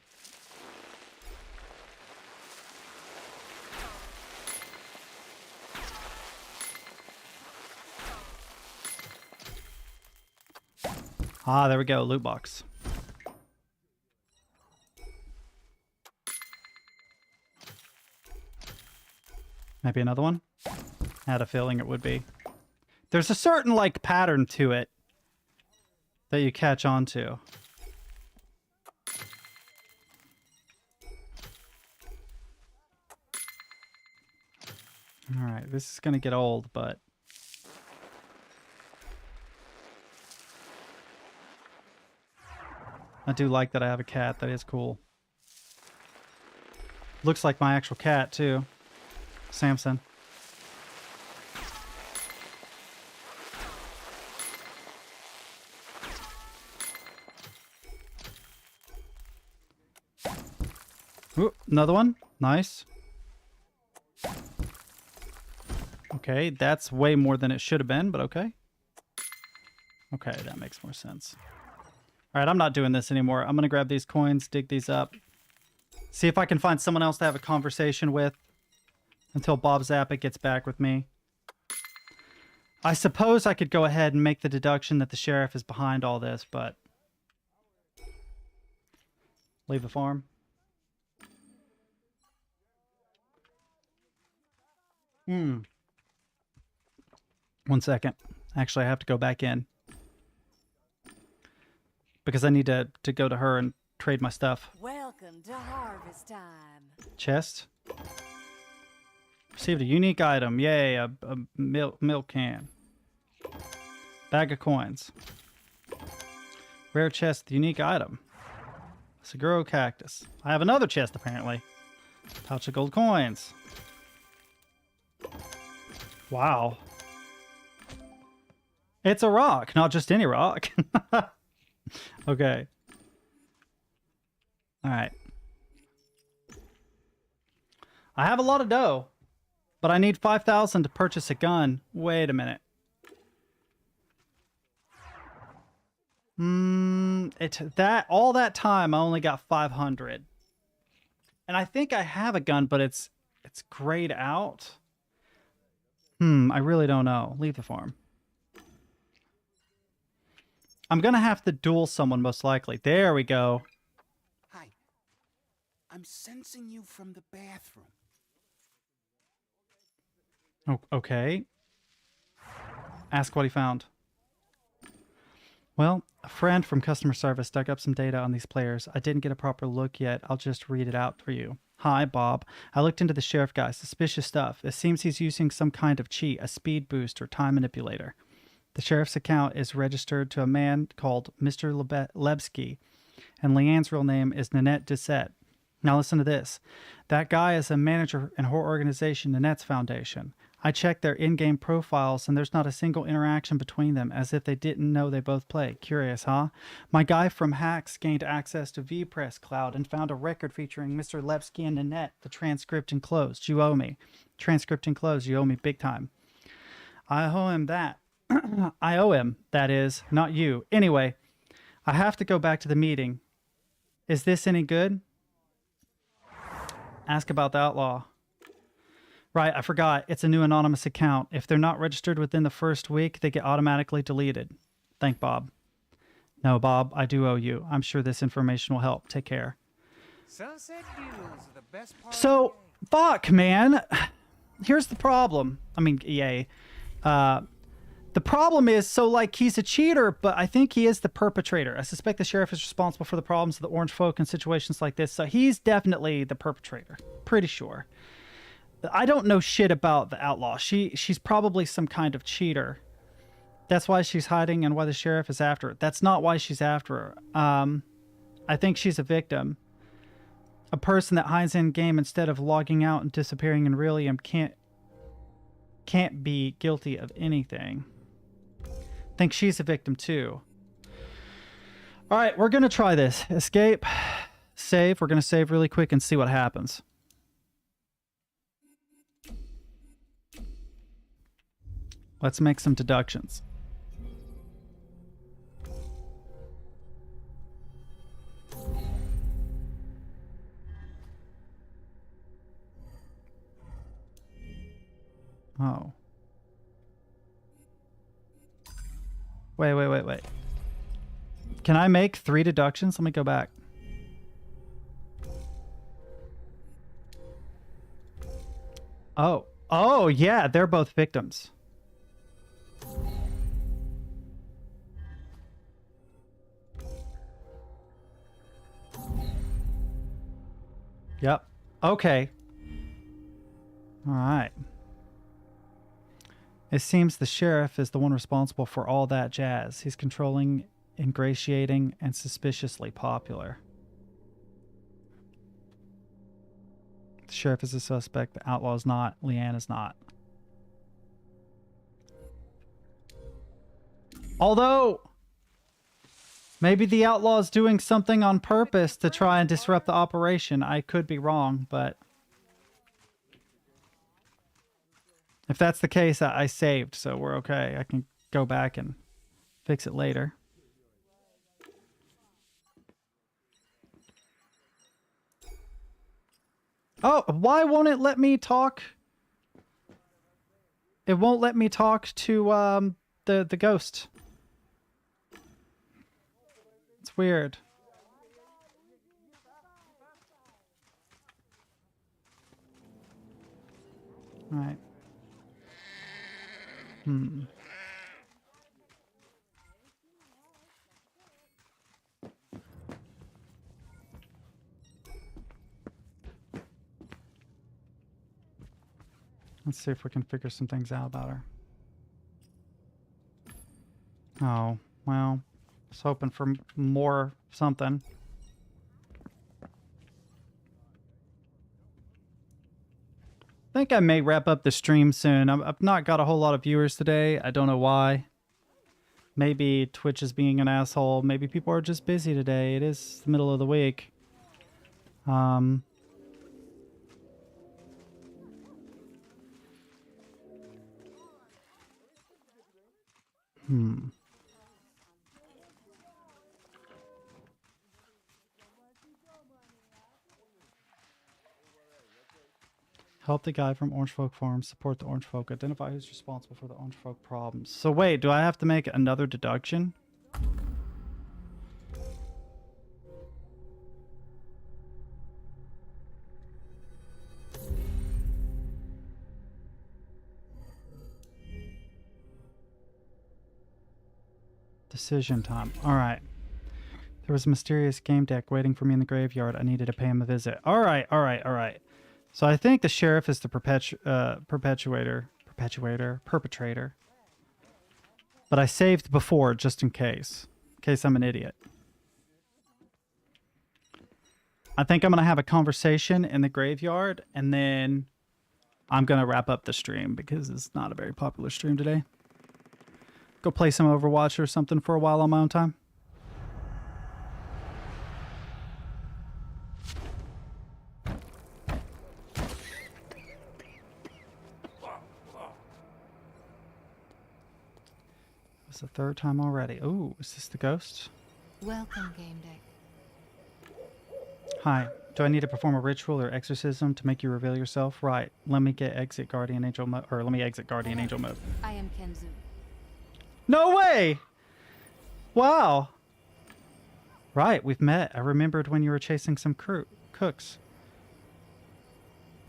Ah, there we go. Loot box. Maybe another one? I had a feeling it would be. There's a certain, like, pattern to it that you catch on to. Alright, this is gonna get old, but... I do like that I have a cat. That is cool. Looks like my actual cat, too. Samson. Ooh, another one. Nice. Okay, that's way more than it should have been, but okay. Okay, that makes more sense. Alright, I'm not doing this anymore. I'm going to grab these coins, dig these up. See if I can find someone else to have a conversation with until Bob Zappa gets back with me. I suppose I could go ahead and make the deduction that the sheriff is behind all this, but... Leave the farm. One second. Actually, I have to go back in. Because I need to go to her and trade my stuff. Welcome to harvest time. Chest. Received a unique item. Yay, a milk can. Bag of coins. Rare chest, unique item. Seguro cactus. I have another chest, apparently. Pouch of gold coins. Wow. It's a rock, not just any rock. Okay. All right. I have a lot of dough, but I need 5,000 to purchase a gun. Wait a minute. All that time I only got 500. And I think I have a gun, but it's grayed out. I really don't know. Leave the farm. I'm gonna have to duel someone most likely. There we go. Hi. I'm sensing you from the bathroom. Oh, okay. Ask what he found. Well, a friend from customer service dug up some data on these players. I didn't get a proper look yet. I'll just read it out for you. Hi, Bob. I looked into the sheriff guy. Suspicious stuff. It seems he's using some kind of cheat, a speed boost or time manipulator. The sheriff's account is registered to a man called Mr. Lebsky, and Leanne's real name is Nanette Doucette. Now listen to this. That guy is a manager in her organization, Nanette's Foundation. I checked their in-game profiles, and there's not a single interaction between them, as if they didn't know they both play. Curious, huh? My guy from Hacks gained access to VPress Cloud and found a record featuring Mr. Lebsky and Nanette. The transcript enclosed. You owe me. Transcript enclosed. You owe me big time. I owe him that. I owe him, that is, not you. Anyway, I have to go back to the meeting. Is this any good? Ask about the outlaw. Right, I forgot. It's a new anonymous account. If they're not registered within the first week, they get automatically deleted. Thank Bob. No, Bob, I do owe you. I'm sure this information will help. Take care. Sunset views are the best part. So, fuck, man. Here's the problem. I mean, EA. The problem is, so, like, he's a cheater, but I think he is the perpetrator. I suspect the sheriff is responsible for the problems of the orange folk in situations like this, so he's definitely the perpetrator. Pretty sure. I don't know shit about the outlaw. She's probably some kind of cheater. That's why she's hiding and why the sheriff is after her. That's not why she's after her. I think she's a victim. A person that hides in game instead of logging out and disappearing in real game can't be guilty of anything. I think she's a victim too. All right, we're going to try this. Escape. Save. We're going to save really quick and see what happens. Let's make some deductions. Oh. Wait. Can I make 3 deductions? Let me go back. Oh, yeah, they're both victims. Yep. Okay. All right. It seems the sheriff is the one responsible for all that jazz. He's controlling, ingratiating, and suspiciously popular. The sheriff is a suspect. The outlaw is not. Leanne is not. Although, maybe the outlaw is doing something on purpose to try and disrupt the operation. I could be wrong, but if that's the case, I saved, so we're okay. I can go back and fix it later. Oh, why won't it let me talk? It won't let me talk to the ghost. It's weird. All right. Let's see if we can figure some things out about her. Oh, well, I was hoping for more something. I think I may wrap up the stream soon. I've not got a whole lot of viewers today. I don't know why. Maybe Twitch is being an asshole. Maybe people are just busy today. It is the middle of the week. Um... Hmm. Help the guy from Orange Folk Farm. Support the Orange Folk. Identify who's responsible for the Orange Folk problems. So wait, do I have to make another deduction? Decision time. All right. There was a mysterious Gamedec waiting for me in the graveyard. I needed to pay him a visit. All right, all right, all right. So I think the sheriff is the perpetrator. But I saved before just in case I'm an idiot. I think I'm going to have a conversation in the graveyard, and then I'm going to wrap up the stream because it's not a very popular stream today. Go play some Overwatch or something for a while on my own time. It's the third time already. Ooh, is this the ghost? Welcome, Gamedec. Hi. Do I need to perform a ritual or exorcism to make you reveal yourself? Right. Let me exit Guardian Angel mode. I am Kenzu. No way! Wow. Right, we've met. I remembered when you were chasing some cooks.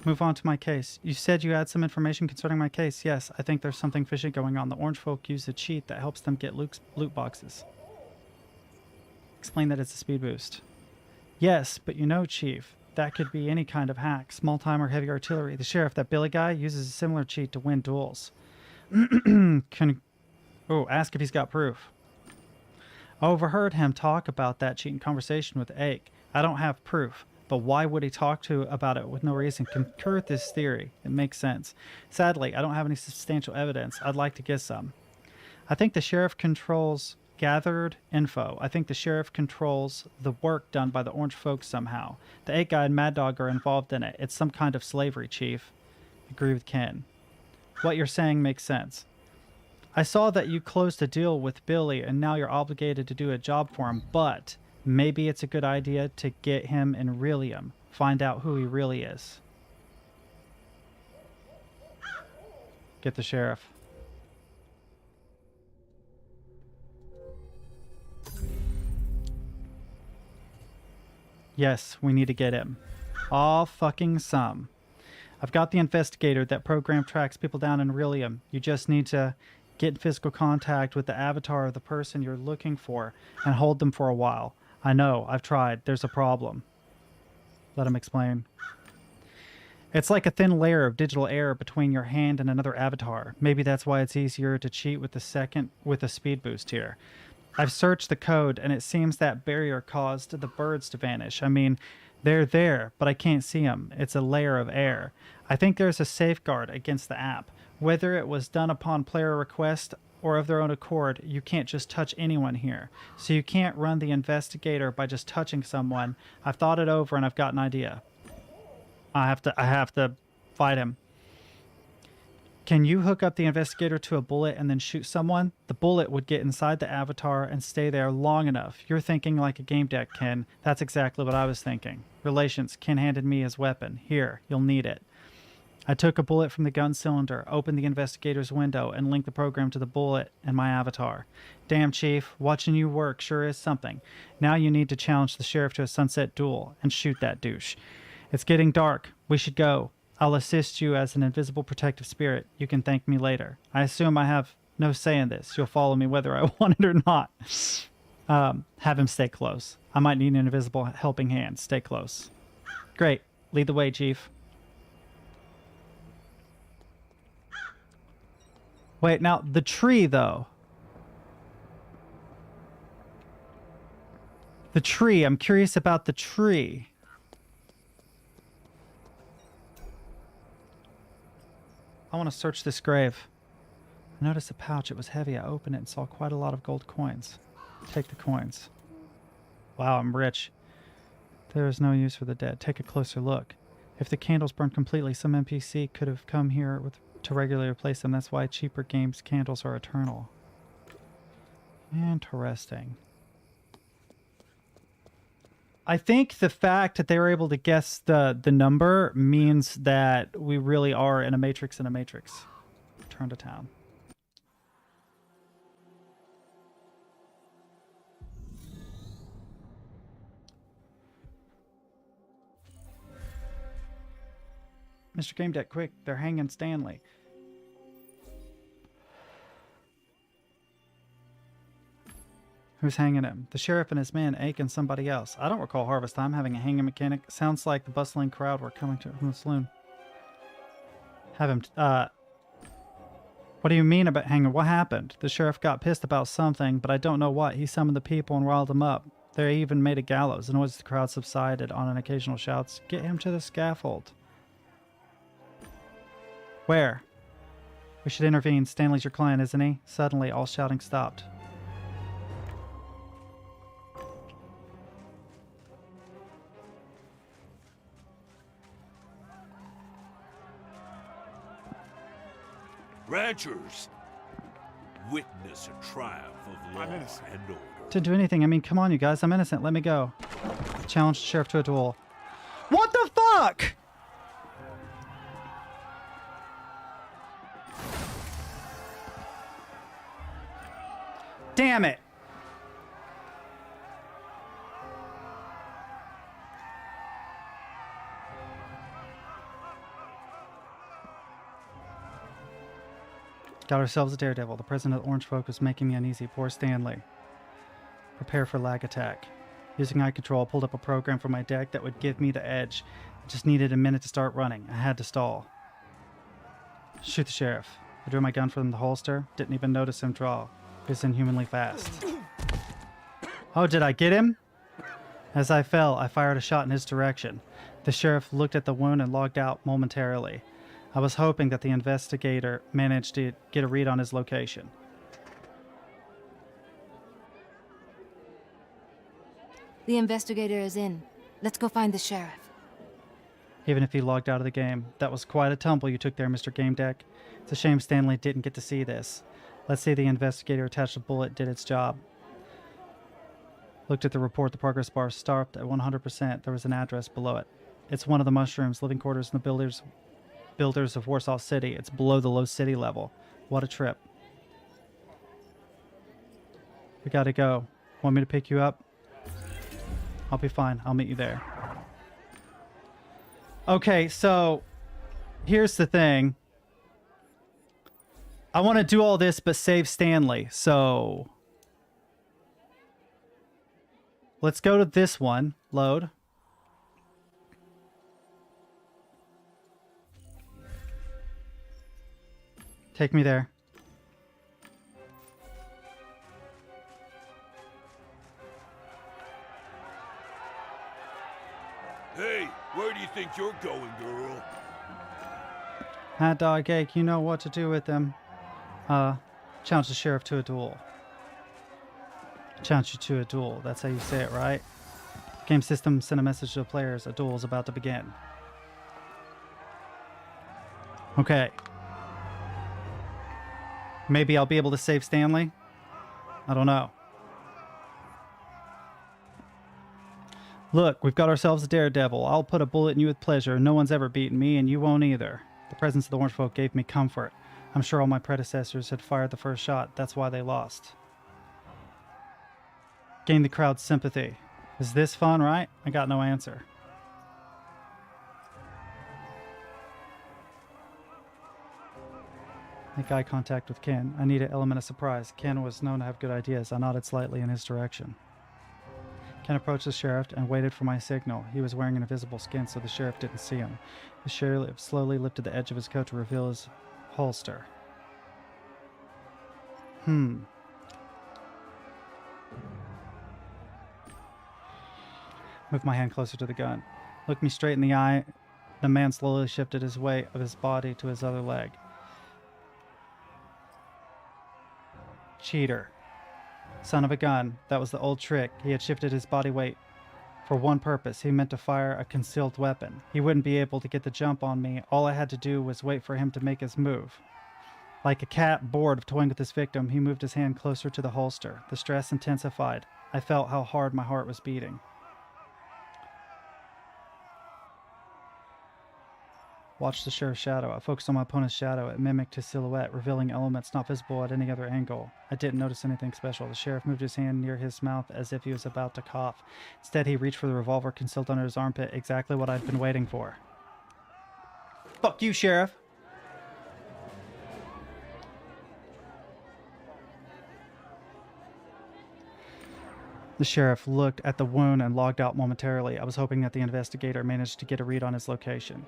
Move on to my case. You said you had some information concerning my case. Yes, I think there's something fishy going on. The Orange Folk use a cheat that helps them get loot boxes. Explain that it's a speed boost. Yes, but you know, Chief, that could be any kind of hack. Small time or heavy artillery. The sheriff, that Billy guy, uses a similar cheat to win duels. Ask if he's got proof. I overheard him talk about that cheating conversation with Ake. I don't have proof, but why would he talk about it with no reason? Concur with this theory. It makes sense. Sadly, I don't have any substantial evidence. I'd like to get some. I think the sheriff controls gathered info. I think the sheriff controls the work done by the Orange Folk somehow. The Ake guy and Mad Dog are involved in it. It's some kind of slavery, Chief. Agree with Ken. What you're saying makes sense. I saw that you closed a deal with Billy and now you're obligated to do a job for him, but maybe it's a good idea to get him in Relium. Find out who he really is. Get the sheriff. Yes, we need to get him. All fucking some. I've got the investigator. That program tracks people down in Relium. You just need to get in physical contact with the avatar of the person you're looking for and hold them for a while. I know, I've tried. There's a problem. Let him explain. It's like a thin layer of digital air between your hand and another avatar. Maybe that's why it's easier to cheat with a speed boost here. I've searched the code and it seems that barrier caused the birds to vanish. I mean, they're there, but I can't see them. It's a layer of air. I think there's a safeguard against the app. Whether it was done upon player request or of their own accord, you can't just touch anyone here. So you can't run the investigator by just touching someone. I've thought it over and I've got an idea. I have to fight him. Can you hook up the investigator to a bullet and then shoot someone? The bullet would get inside the avatar and stay there long enough. You're thinking like a Gamedec, Ken. That's exactly what I was thinking. Relations. Ken handed me his weapon. Here, you'll need it. I took a bullet from the gun cylinder, opened the investigator's window, and linked the program to the bullet and my avatar. Damn, Chief, watching you work sure is something. Now you need to challenge the sheriff to a sunset duel and shoot that douche. It's getting dark. We should go. I'll assist you as an invisible protective spirit. You can thank me later. I assume I have no say in this. You'll follow me whether I want it or not. Have him stay close. I might need an invisible helping hand. Stay close. Great. Lead the way, Chief. Wait, now, the tree, though. The tree. I'm curious about the tree. I want to search this grave. I noticed a pouch. It was heavy. I opened it and saw quite a lot of gold coins. Take the coins. Wow, I'm rich. There is no use for the dead. Take a closer look. If the candles burned completely, some NPC could have come here to regularly replace them. That's why cheaper games candles are eternal. Interesting. I think the fact that they were able to guess the number means that we really are in a matrix in a matrix. Return to town. Mr. Gamedec, quick, they're hanging Stanley. Who's hanging him? The sheriff and his men, Ake and somebody else. I don't recall harvest time having a hanging mechanic. Sounds like the bustling crowd were coming from the saloon. Have him, what do you mean about hanging? What happened? The sheriff got pissed about something, but I don't know what. He summoned the people and riled them up. They even made a gallows. The noise of the crowd subsided on an occasional shouts. Get him to the scaffold. Where? We should intervene. Stanley's your client, isn't he? Suddenly, all shouting stopped. Ranchers, witness a triumph of law and order. Didn't do anything. I mean, come on, you guys. I'm innocent. Let me go. Challenge the sheriff to a duel. What the fuck? Damn it. Got ourselves a daredevil. The president of the Orange Folk was making me uneasy. Poor Stanley. Prepare for lag attack. Using eye control, I pulled up a program from my deck that would give me the edge. I just needed a minute to start running. I had to stall. Shoot the sheriff. I drew my gun from the holster. Didn't even notice him draw. He was inhumanly fast. Oh, did I get him? As I fell, I fired a shot in his direction. The sheriff looked at the wound and logged out momentarily. I was hoping that the investigator managed to get a read on his location. The investigator is in. Let's go find the sheriff. Even if he logged out of the game. That was quite a tumble you took there, Mr. Gamedec. It's a shame Stanley didn't get to see this. Let's say the investigator attached a bullet did its job. Looked at the report. The progress bar stopped at 100%. There was an address below it. It's one of the mushrooms, living quarters in the builders of Warsaw City. It's below the low city level. What a trip. We gotta go. Want me to pick you up? I'll be fine. I'll meet you there. Okay, so here's the thing. I want to do all this but save Stanley, so let's go to this one. Load. Take me there. Hey, where do you think you're going, girl? Hot dog Ake, you know what to do with them. Challenge the sheriff to a duel. Challenge you to a duel. That's how you say it, right? Game system sent a message to the players. A duel is about to begin. Okay. Maybe I'll be able to save Stanley? I don't know. Look, we've got ourselves a daredevil. I'll put a bullet in you with pleasure. No one's ever beaten me, and you won't either. The presence of the Orange Folk gave me comfort. I'm sure all my predecessors had fired the first shot. That's why they lost. Gain the crowd's sympathy. Is this fun, right? I got no answer. Make eye contact with Ken. I need an element of surprise. Ken was known to have good ideas. I nodded slightly in his direction. Ken approached the sheriff and waited for my signal. He was wearing an invisible skin, so the sheriff didn't see him. The sheriff slowly lifted the edge of his coat to reveal his holster. Moved my hand closer to the gun. Looked me straight in the eye. The man slowly shifted his weight of his body to his other leg. Cheater. Son of a gun. That was the old trick. He had shifted his body weight For one purpose, he meant to fire a concealed weapon. He wouldn't be able to get the jump on me. All I had to do was wait for him to make his move. Like a cat bored of toying with his victim, he moved his hand closer to the holster. The stress intensified. I felt how hard my heart was beating. Watched the sheriff's shadow. I focused on my opponent's shadow. It mimicked his silhouette, revealing elements not visible at any other angle. I didn't notice anything special. The sheriff moved his hand near his mouth as if he was about to cough. Instead, he reached for the revolver concealed under his armpit, exactly what I'd been waiting for. Fuck you, Sheriff. The sheriff looked at the wound and logged out momentarily. I was hoping that the investigator managed to get a read on his location.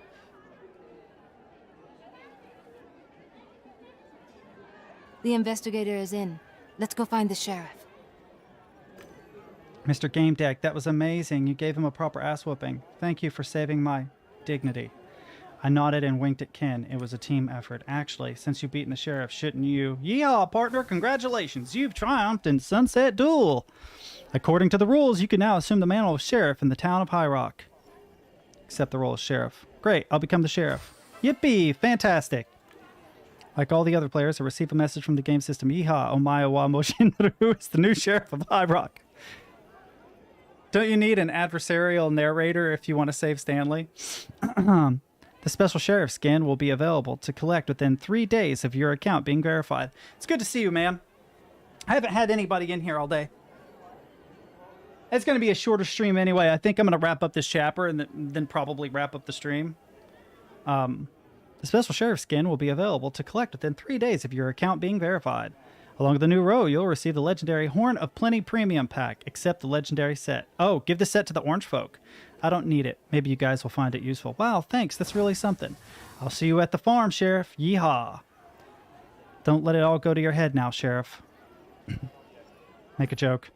The investigator is in. Let's go find the sheriff. Mr. Gamedec, that was amazing. You gave him a proper ass whooping. Thank you for saving my dignity. I nodded and winked at Ken. It was a team effort. Actually, since you've beaten the sheriff, shouldn't you? Yeehaw, partner, congratulations. You've triumphed in Sunset Duel. According to the rules, you can now assume the mantle of sheriff in the town of High Rock. Accept the role of sheriff. Great, I'll become the sheriff. Yippee, fantastic. Like all the other players, I received a message from the game system. Yeehaw, Omae wa Moshinru is the new sheriff of High Rock. Don't you need an adversarial narrator if you want to save Stanley? The special sheriff skin will be available to collect within 3 days of your account being verified. It's good to see you, man. I haven't had anybody in here all day. It's going to be a shorter stream anyway. I think I'm going to wrap up this chapter and then probably wrap up the stream. The special sheriff skin will be available to collect within 3 days of your account being verified. Along with the new row, you'll receive the legendary Horn of Plenty Premium Pack. Accept the legendary set. Oh, give the set to the orange folk. I don't need it. Maybe you guys will find it useful. Wow, thanks. That's really something. I'll see you at the farm, Sheriff. Yeehaw. Don't let it all go to your head now, Sheriff. Make a joke.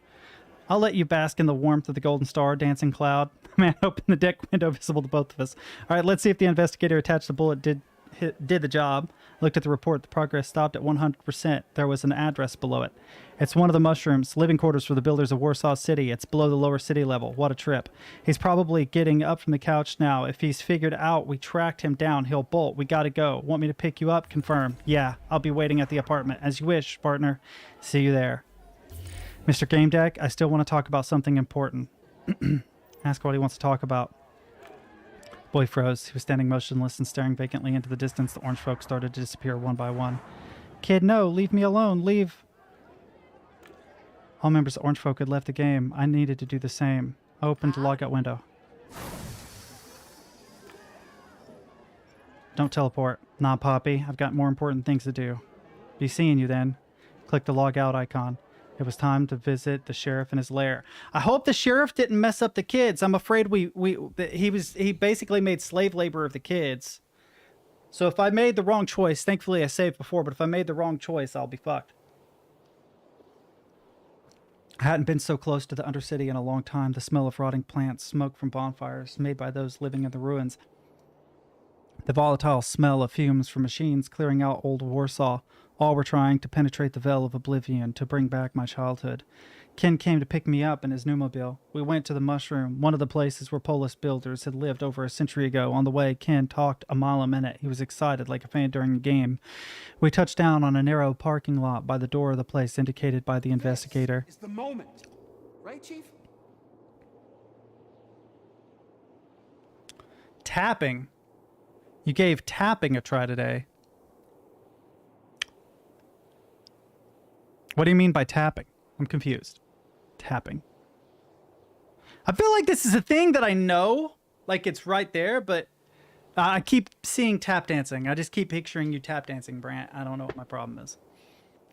I'll let you bask in the warmth of the golden star, dancing cloud. Man, open the deck window visible to both of us. All right, let's see if the investigator attached the bullet did the job. Looked at the report. The progress stopped at 100%. There was an address below it. It's one of the mushrooms. Living quarters for the builders of Warsaw City. It's below the lower city level. What a trip. He's probably getting up from the couch now. If he's figured out we tracked him down, he'll bolt. We gotta go. Want me to pick you up? Confirm. Yeah, I'll be waiting at the apartment. As you wish, partner. See you there. Mr. Gamedec, I still want to talk about something important. Ask what he wants to talk about. Boy froze. He was standing motionless and staring vacantly into the distance. The orange folk started to disappear one by one. Kid, no, leave me alone. Leave. All members of Orange Folk had left the game. I needed to do the same. I opened the logout window. Don't teleport. Nah, Poppy. I've got more important things to do. Be seeing you then. Click the log out icon. It was time to visit the sheriff in his lair. I hope the sheriff didn't mess up the kids. I'm afraid he basically made slave labor of the kids. So if I made the wrong choice, thankfully I saved before, but if I made the wrong choice, I'll be fucked. I hadn't been so close to the Undercity in a long time. The smell of rotting plants, smoke from bonfires made by those living in the ruins. The volatile smell of fumes from machines clearing out old Warsaw. All were trying to penetrate the veil of oblivion to bring back my childhood. Ken came to pick me up in his pneumobile. We went to the Mushroom, one of the places where Polis builders had lived over a century ago. On the way, Ken talked a mile a minute. He was excited like a fan during a game. We touched down on a narrow parking lot by the door of the place indicated by the investigator. This is the moment. Right, Chief? Tapping? You gave tapping a try today. What do you mean by tapping? I'm confused. Tapping. I feel like this is a thing that I know. Like it's right there, but I keep seeing tap dancing. I just keep picturing you tap dancing, Brant. I don't know what my problem is.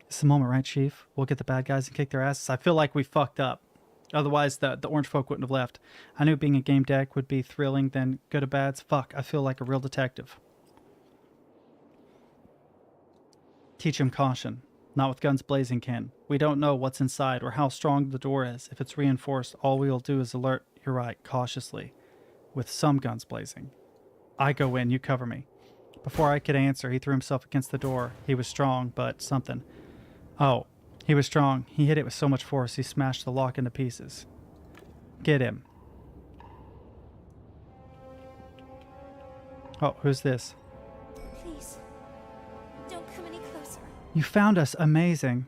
It's the moment, right, Chief? We'll get the bad guys and kick their asses. I feel like we fucked up. Otherwise, the orange folk wouldn't have left. I knew being a game deck would be thrilling, then good or bads. Fuck, I feel like a real detective. Teach him caution. Not with guns blazing, Ken. We don't know what's inside or how strong the door is. If it's reinforced, all we'll do is alert, you're right, cautiously. With some guns blazing. I go in, you cover me. Before I could answer, he threw himself against the door. He was strong, but something. Oh, he was strong. He hit it with so much force, he smashed the lock into pieces. Get him. Oh, who's this? Please, don't come any closer. You found us. Amazing.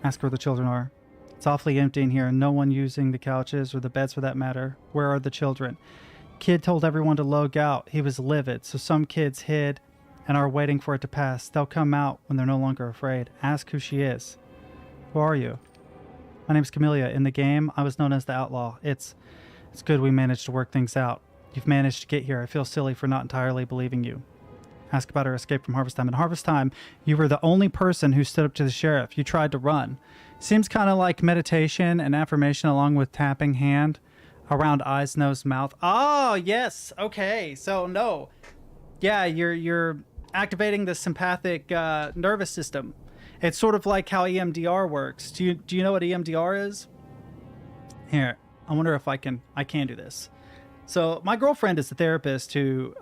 Ask where the children are. It's awfully empty in here, and no one using the couches or the beds for that matter. Where are the children? Kid told everyone to log out. He was livid, so some kids hid and are waiting for it to pass. They'll come out when they're no longer afraid. Ask who she is. Who are you? My name's Camellia. In the game, I was known as the Outlaw. It's good we managed to work things out. You've managed to get here. I feel silly for not entirely believing you. Ask about her escape from Harvest Time. In Harvest Time, you were the only person who stood up to the sheriff. You tried to run. Seems kind of like meditation and affirmation along with tapping hand around eyes, nose, mouth. Oh, yes. Okay. So, no. Yeah, you're activating the sympathetic nervous system. It's sort of like how EMDR works. Do you know what EMDR is? Here, I wonder if I can do this. So my girlfriend is a therapist who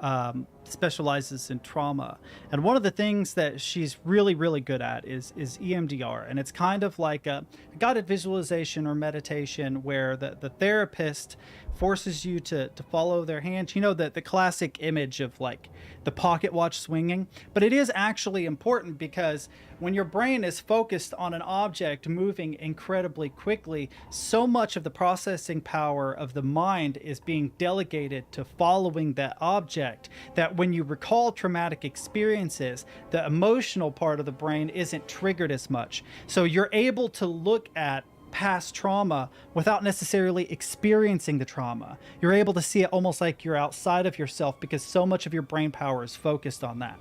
specializes in trauma, and one of the things that she's really, really good at is EMDR, and it's kind of like a guided visualization or meditation where the therapist forces you to follow their hand. You know, the classic image of like the pocket watch swinging, but it is actually important because when your brain is focused on an object moving incredibly quickly, so much of the processing power of the mind is being delegated to following that object that when you recall traumatic experiences, the emotional part of the brain isn't triggered as much. So you're able to look at past trauma without necessarily experiencing the trauma. You're able to see it almost like you're outside of yourself because so much of your brain power is focused on that.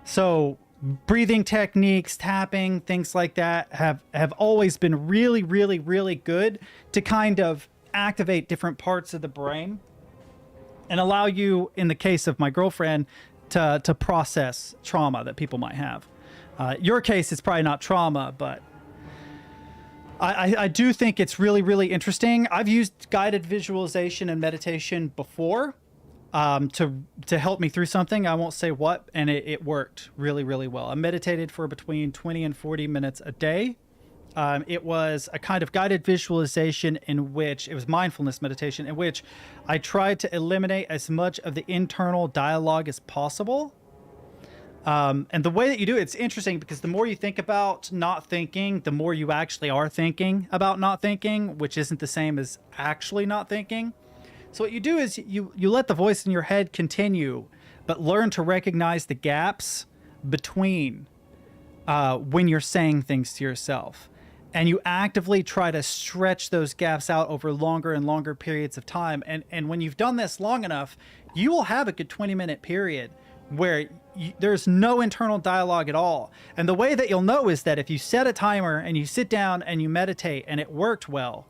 So breathing techniques, tapping, things like that have always been really, really, really good to kind of activate different parts of the brain and allow you, in the case of my girlfriend, to process trauma that people might have. Your case is probably not trauma, but I do think it's really, really interesting. I've used guided visualization and meditation before to help me through something. I won't say what, and it worked really, really well. I meditated for between 20 and 40 minutes a day. It was a kind of guided visualization in which, it was mindfulness meditation, in which I tried to eliminate as much of the internal dialogue as possible. And the way that you do it, it's interesting because the more you think about not thinking, the more you actually are thinking about not thinking, which isn't the same as actually not thinking. So what you do is you let the voice in your head continue, but learn to recognize the gaps between when you're saying things to yourself. And you actively try to stretch those gaps out over longer and longer periods of time. And when you've done this long enough, you will have a good 20-minute period where there's no internal dialogue at all. And the way that you'll know is that if you set a timer and you sit down and you meditate and it worked well,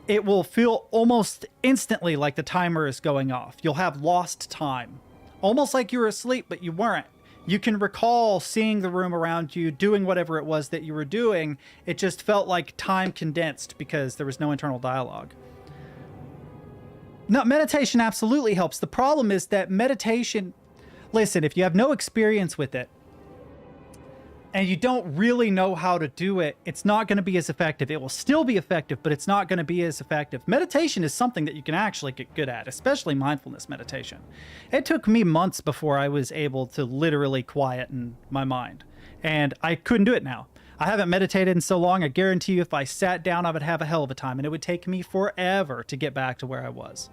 it will feel almost instantly like the timer is going off. You'll have lost time, almost like you were asleep, but you weren't. You can recall seeing the room around you, doing whatever it was that you were doing. It just felt like time condensed because there was no internal dialogue. Now, meditation absolutely helps. The problem is that meditation, listen, if you have no experience with it and you don't really know how to do it, it's not going to be as effective. It will still be effective, but it's not going to be as effective. Meditation is something that you can actually get good at, especially mindfulness meditation. It took me months before I was able to literally quieten my mind, and I couldn't do it now. I haven't meditated in so long. I guarantee you if I sat down, I would have a hell of a time, and it would take me forever to get back to where I was.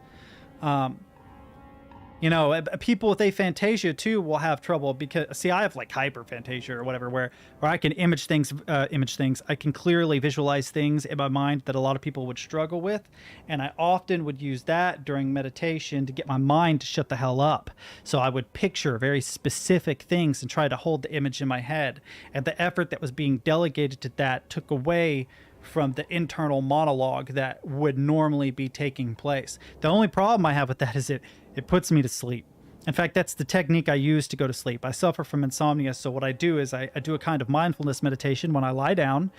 You know, people with aphantasia too will have trouble because, see, I have like hyperphantasia or whatever, where I can image things. I can clearly visualize things in my mind that a lot of people would struggle with. And I often would use that during meditation to get my mind to shut the hell up. So I would picture very specific things and try to hold the image in my head. And the effort that was being delegated to that took away from the internal monologue that would normally be taking place. The only problem I have with that is it puts me to sleep. In fact, that's the technique I use to go to sleep. I suffer from insomnia, so what I do is I do a kind of mindfulness meditation when I lie down,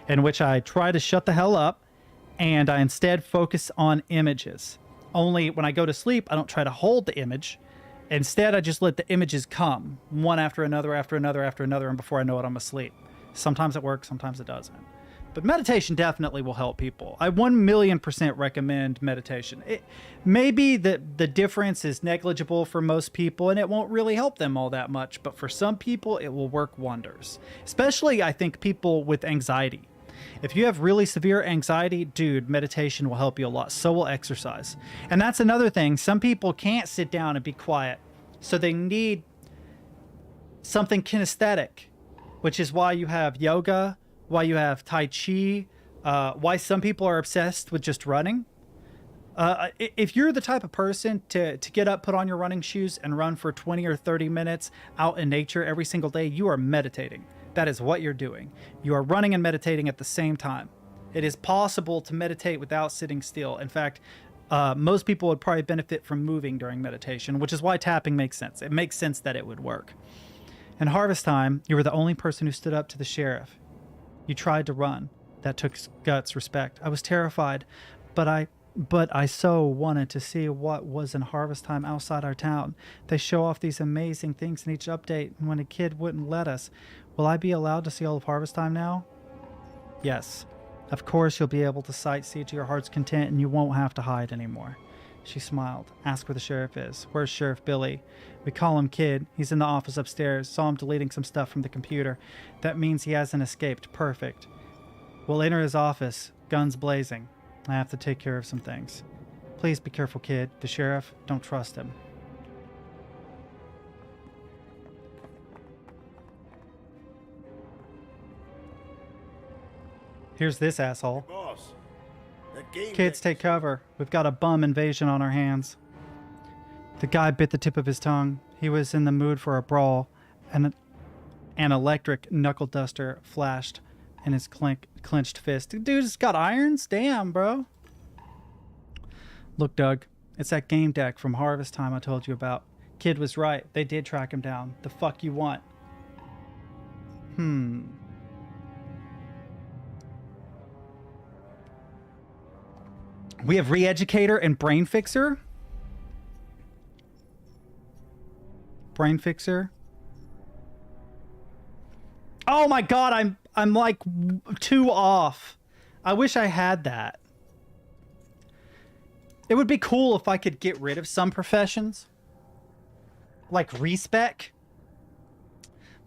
in which I try to shut the hell up, and I instead focus on images. Only when I go to sleep, I don't try to hold the image. Instead, I just let the images come, one after another, and before I know it, I'm asleep. Sometimes it works, sometimes it doesn't. But meditation definitely will help people. I 1,000,000% recommend meditation. Maybe the difference is negligible for most people and it won't really help them all that much. But for some people, it will work wonders. Especially, I think, people with anxiety. If you have really severe anxiety, dude, meditation will help you a lot. So will exercise. And that's another thing. Some people can't sit down and be quiet. So they need something kinesthetic, which is why you have yoga, why you have Tai Chi, why some people are obsessed with just running. If you're the type of person to get up, put on your running shoes, and run for 20 or 30 minutes out in nature every single day, you are meditating. That is what you're doing. You are running and meditating at the same time. It is possible to meditate without sitting still. In fact, most people would probably benefit from moving during meditation, which is why tapping makes sense. It makes sense that it would work. In harvest time, you were the only person who stood up to the sheriff. You tried to run. That took guts, respect. I was terrified, but I so wanted to see what was in harvest time outside our town. They show off these amazing things in each update, and when a kid wouldn't let us, will I be allowed to see all of harvest time now? Yes. Of course you'll be able to sightsee to your heart's content, and you won't have to hide anymore. She smiled. Ask where the sheriff is. Where's Sheriff Billy? We call him Kid. He's in the office upstairs. Saw him deleting some stuff from the computer. That means he hasn't escaped. Perfect. We'll enter his office, guns blazing. I have to take care of some things. Please be careful, Kid. The sheriff, don't trust him. Here's this asshole. Boss, that game Kids, take cover. We've got a bum invasion on our hands. The guy bit the tip of his tongue. He was in the mood for a brawl, and an electric knuckle duster flashed in his clenched fist. Dude's got irons? Damn, bro. Look, Doug, it's that Gamedec from Harvest Time I told you about. Kid was right. They did track him down. The fuck you want? We have Reeducator and Brain Fixer. Brain Fixer. Oh my god, I'm like 2 off. I wish I had that. It would be cool if I could get rid of some professions. Like respec.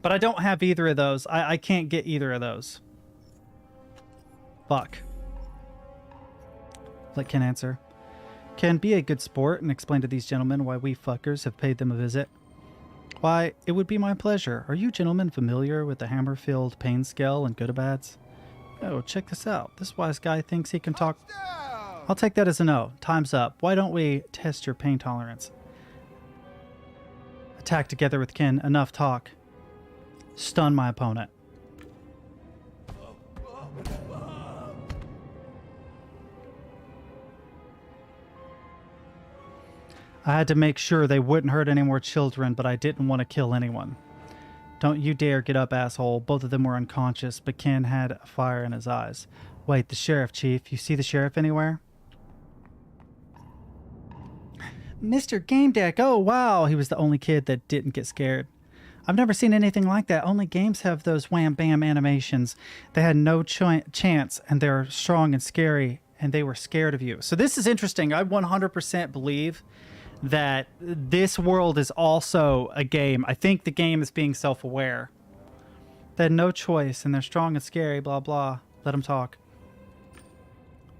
But I don't have either of those. I can't get either of those. Fuck. Let Ken answer. Ken, be a good sport and explain to these gentlemen why we fuckers have paid them a visit. Why, it would be my pleasure. Are you gentlemen familiar with the hammer-filled pain scale and Godabads? Oh, check this out. This wise guy thinks he can talk. I'll take that as a no. Time's up. Why don't we test your pain tolerance? Attack together with Ken. Enough talk. Stun my opponent. I had to make sure they wouldn't hurt any more children, but I didn't want to kill anyone. Don't you dare get up, asshole. Both of them were unconscious, but Ken had a fire in his eyes. Wait, the sheriff, Chief. You see the sheriff anywhere? Mr. Gamedec. Oh, wow. He was the only kid that didn't get scared. I've never seen anything like that. Only games have those wham-bam animations. They had no chance, and they're strong and scary, and they were scared of you. So this is interesting. I 100% believe that this world is also a game. I think the game is being self-aware. They had no choice, and they're strong and scary, blah, blah. Let them talk.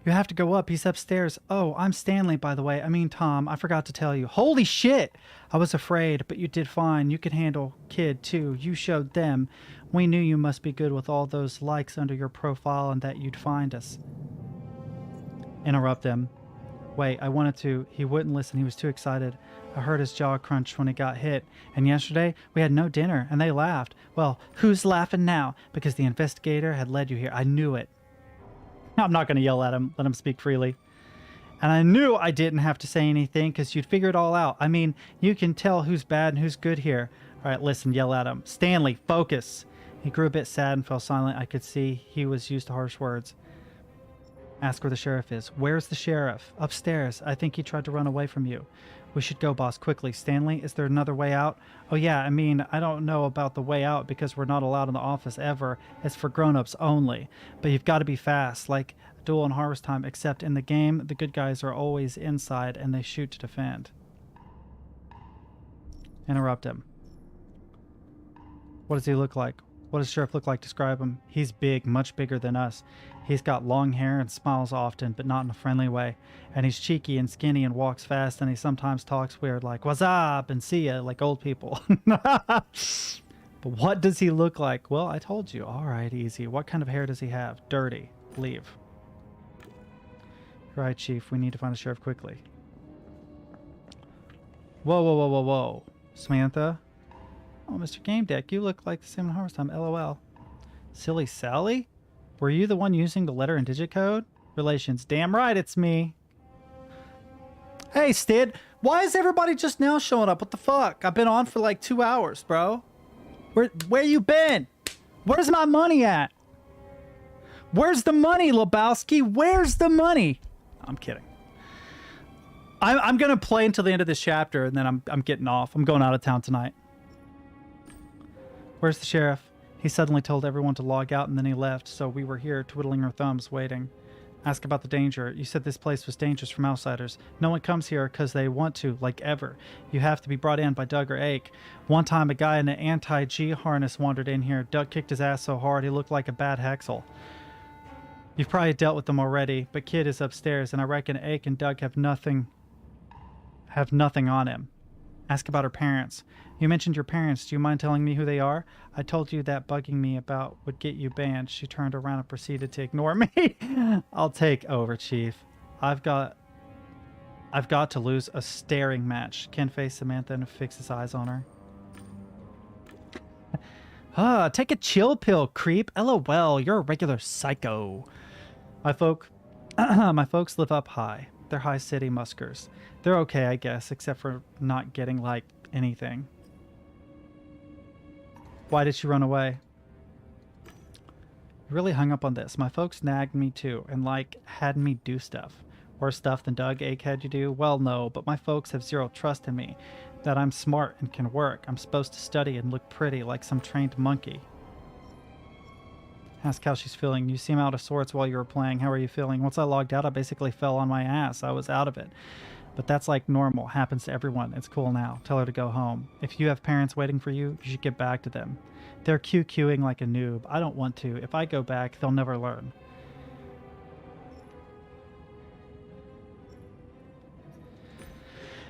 You have to go up. He's upstairs. Oh, I'm Stanley, by the way. I mean, Tom. I forgot to tell you. Holy shit! I was afraid, but you did fine. You could handle Kid, too. You showed them. We knew you must be good with all those likes under your profile and that you'd find us. Interrupt him. Wait, I wanted to. He wouldn't listen. He was too excited. I heard his jaw crunch when he got hit. And yesterday, we had no dinner, and they laughed. Well, who's laughing now? Because the investigator had led you here. I knew it. I'm not going to yell at him. Let him speak freely. And I knew I didn't have to say anything because you'd figure it all out. I mean, you can tell who's bad and who's good here. All right, listen, yell at him. Stanley, focus. He grew a bit sad and fell silent. I could see he was used to harsh words. Ask where the sheriff is. Where's the sheriff? Upstairs. I think he tried to run away from you. We should go, boss, quickly. Stanley, is there another way out? Oh yeah, I mean, I don't know about the way out because we're not allowed in the office ever. It's for grown-ups only. But you've got to be fast, like Duel and Harvest Time, except in the game, the good guys are always inside and they shoot to defend. Interrupt him. What does he look like? What does Sheriff look like? Describe him. He's big, much bigger than us. He's got long hair and smiles often, but not in a friendly way. And he's cheeky and skinny and walks fast, and he sometimes talks weird, like, what's up, and see ya, like old people. But what does he look like? Well, I told you. All right, easy. What kind of hair does he have? Dirty. Leave. Right, Chief. We need to find the sheriff quickly. Whoa, whoa, whoa, whoa, whoa. Samantha? Oh, Mr. Gamedec, you look like the same in Harvest Time. LOL. Silly Sally? Were you the one using the letter and digit code? Relations. Damn right, it's me. Hey, Stid. Why is everybody just now showing up? What the fuck? I've been on for like 2 hours, bro. Where you been? Where's my money at? Where's the money, Lebowski? Where's the money? I'm kidding. I'm gonna play until the end of this chapter, and then I'm getting off. I'm going out of town tonight. Where's the sheriff? He suddenly told everyone to log out, and then he left, so we were here twiddling our thumbs, waiting. Ask about the danger. You said this place was dangerous from outsiders. No one comes here because they want to, like ever. You have to be brought in by Doug or Ake. One time, a guy in an anti-G harness wandered in here. Doug kicked his ass so hard he looked like a bad Hexel. You've probably dealt with them already, but Kid is upstairs, and I reckon Ake and Doug have nothing on him. Ask about her parents. You mentioned your parents. Do you mind telling me who they are? I told you that bugging me about would get you banned. She turned around and proceeded to ignore me. I'll take over, Chief. I've got to lose a staring match. Ken faced Samantha and fixed his eyes on her. Take a chill pill, creep. LOL, you're a regular psycho. My folks live up high. They're high city muskers. They're okay, I guess, except for not getting, like, anything. Why did she run away? Really hung up on this. My folks nagged me too, and, like, had me do stuff. Worse stuff than Doug Ake had you do? Well, no, but my folks have zero trust in me. That I'm smart and can work. I'm supposed to study and look pretty like some trained monkey. Ask how she's feeling. You seem out of sorts while you were playing. How are you feeling? Once I logged out, I basically fell on my ass. I was out of it. But that's like normal. Happens to everyone. It's cool now. Tell her to go home. If you have parents waiting for you, you should get back to them. They're QQing like a noob. I don't want to. If I go back, they'll never learn.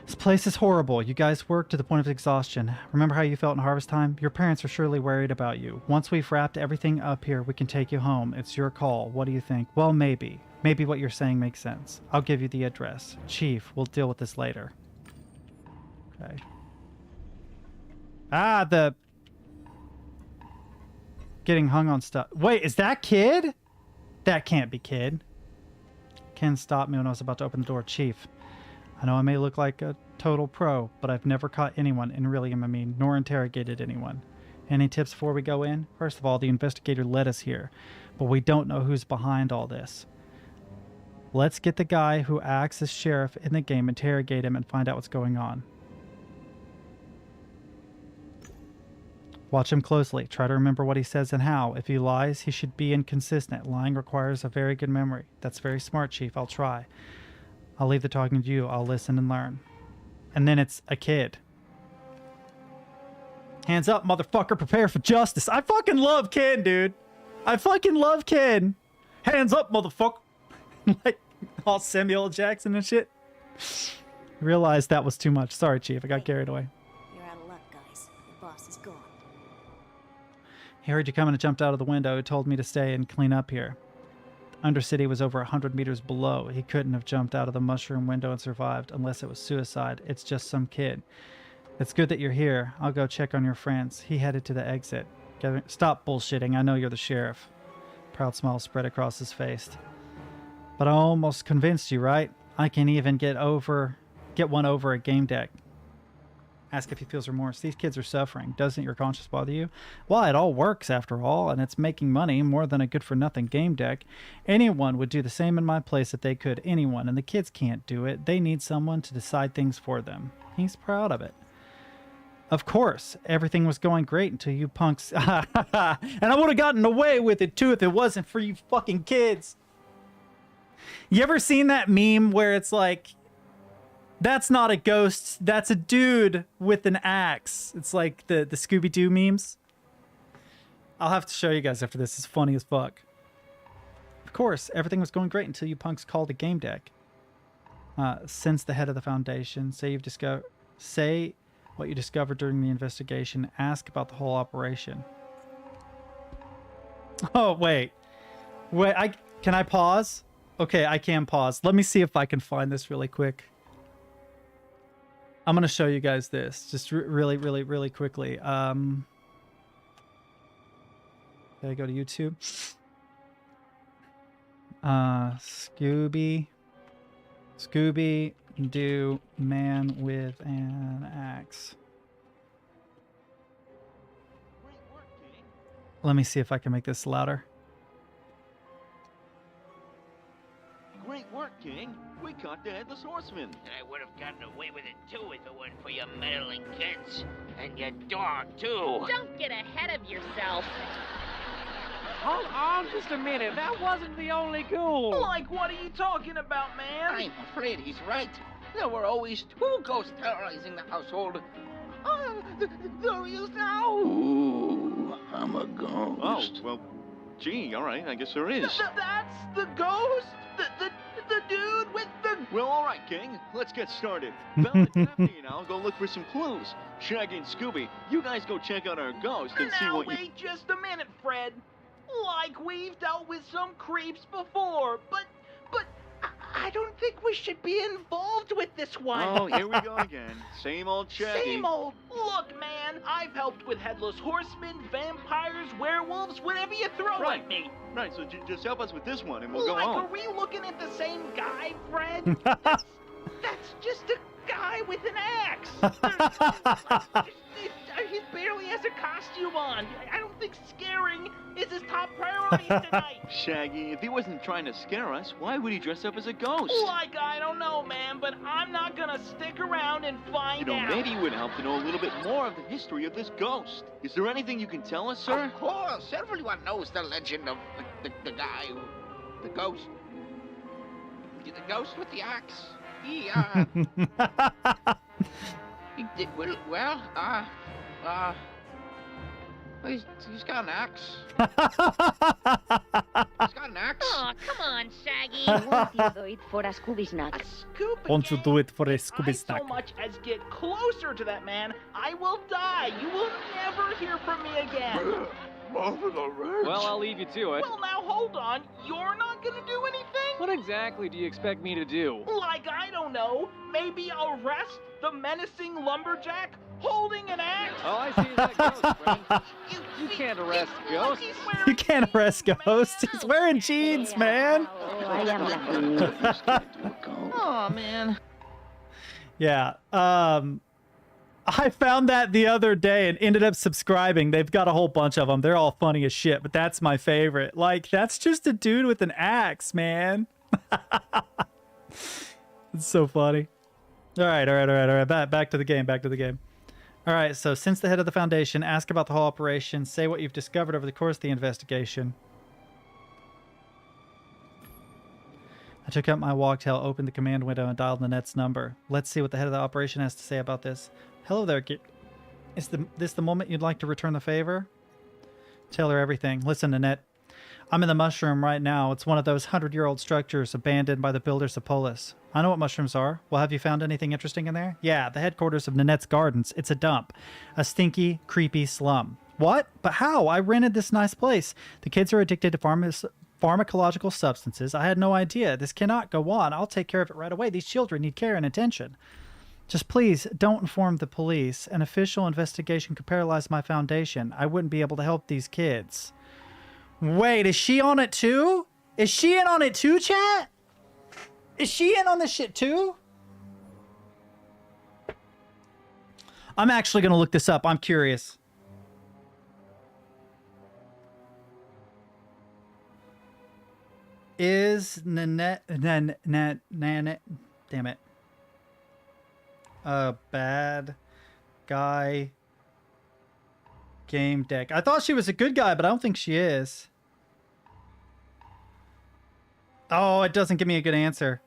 This place is horrible. You guys work to the point of exhaustion. Remember how you felt in Harvest Time? Your parents are surely worried about you. Once we've wrapped everything up here, we can take you home. It's your call. What do you think? Well, maybe. Maybe what you're saying makes sense. I'll give you the address. Chief, we'll deal with this later. Okay. Ah, the... Getting hung on stuff. Wait, is that Kid? That can't be Kid. Ken stopped me when I was about to open the door. Chief, I know I may look like a total pro, but I've never caught anyone in Rillium, nor interrogated anyone. Any tips before we go in? First of all, the investigator led us here, but we don't know who's behind all this. Let's get the guy who acts as sheriff in the game, interrogate him, and find out what's going on. Watch him closely. Try to remember what he says and how. If he lies, he should be inconsistent. Lying requires a very good memory. That's very smart, Chief. I'll try. I'll leave the talking to you. I'll listen and learn. And then it's a kid. Hands up, motherfucker. Prepare for justice. I fucking love Ken, dude. I fucking love Ken. Hands up, motherfucker. Like all Samuel Jackson and shit. Realized that was too much. Sorry, Chief. I got carried away. You're out of luck, guys. The boss is gone. He heard you coming and jumped out of the window. He told me to stay and clean up here. Undercity was over 100 meters below. He couldn't have jumped out of the mushroom window and survived unless it was suicide. It's just some kid. It's good that you're here. I'll go check on your friends. He headed to the exit. Stop bullshitting. I know you're the sheriff. Proud smile spread across his face. But I almost convinced you, right? I can even get one over at Gamedec. Ask if he feels remorse. These kids are suffering. Doesn't your conscience bother you? Well, it all works after all, and it's making money more than a good-for-nothing game deck. Anyone would do the same in my place if they could. Anyone. And the kids can't do it. They need someone to decide things for them. He's proud of it. Of course, everything was going great until you punks... and I would have gotten away with it, too, if it wasn't for you fucking kids. You ever seen that meme where it's like... That's not a ghost. That's a dude with an axe. It's like the Scooby-Doo memes. I'll have to show you guys after this. It's funny as fuck. Of course, everything was going great until you punks called a game deck. Since the head of the foundation, say what you discovered during the investigation. Ask about the whole operation. Oh, wait. Can I pause? Okay, I can pause. Let me see if I can find this really quick. I'm going to show you guys this just really quickly. Okay, go to YouTube. Scooby-Doo man with an axe. Let me see if I can make this louder. Great work, King. We caught the Headless Horseman. And I would have gotten away with it too if it weren't for your meddling kids. And your dog, too. Don't get ahead of yourself. Hold on just a minute. That wasn't the only goal. Like, what are you talking about, man? I'm afraid he's right. There were always 2 ghosts terrorizing the household. Oh, there he is now. Ooh, I'm a ghost. Oh, well, gee, all right. I guess there is. That's the ghost? The dude with the... Well, all right, King. Let's get started. Balance after you now. Go look for some clues. Shaggy and Scooby, you guys go check out our ghost and see what wait just a minute, Fred. Like, we've dealt with some creeps before, but I don't think we should be involved with this one. Oh, here we go again. Same old Shaggy. Same old. Look, man, I've helped with Headless Horsemen, vampires, werewolves, whatever you throw at me. Right, so just help us with this one and we'll go on. on. Are we looking at the same guy, Fred? That's just a guy with an axe. He barely has a costume on. I don't think scaring is his top priority tonight. Shaggy, if he wasn't trying to scare us, why would he dress up as a ghost? Like, I don't know, man, but I'm not gonna stick around and find out. Maybe it would help to know a little bit more of the history of this ghost. Is there anything you can tell us, sir? Of course. Everyone knows the legend of the guy who... The ghost. The ghost with the axe. He did... He's got an axe. He's got an axe. Oh, come on, Shaggy. Won't you do it for a Scooby snack? Won't you do it for a Scooby snack? So much as get closer to that man, I will die. You will never hear from me again. Well, I'll leave you to it. Well, now hold on. You're not gonna do anything? What exactly do you expect me to do? Like, I don't know. Maybe arrest the menacing lumberjack holding an axe? Oh, I see that ghost, friend. You can't arrest ghosts. You can't arrest ghosts. He's wearing jeans, man. Oh, man. Yeah. I found that the other day and ended up subscribing. They've got a whole bunch of them. They're all funny as shit, but that's my favorite. Like, that's just a dude with an axe, man. It's so funny. All right. Back to the game. All right, so since the head of the foundation, ask about the whole operation, say what you've discovered over the course of the investigation. I took out my walktail, opened the command window, and dialed Nanette's number. Let's see what the head of the operation has to say about this. Hello there, Is this the moment you'd like to return the favor? Tell her everything. Listen, Nanette. I'm in the mushroom right now. It's one of those 100-year-old structures abandoned by the builders of Polis. I know what mushrooms are. Well, have you found anything interesting in there? Yeah, the headquarters of Nanette's Gardens. It's a dump. A stinky, creepy slum. What? But how? I rented this nice place. The kids are addicted to pharmacological substances. I had no idea. This cannot go on. I'll take care of it right away. These children need care and attention. Just please, don't inform the police. An official investigation could paralyze my foundation. I wouldn't be able to help these kids. Wait, is she on it too? Is she in on it too, chat? Is she in on this shit too? I'm actually going to look this up. I'm curious. Is Nanette, damn it, a bad guy Gamedec? I thought she was a good guy, but I don't think she is. Oh, it doesn't give me a good answer.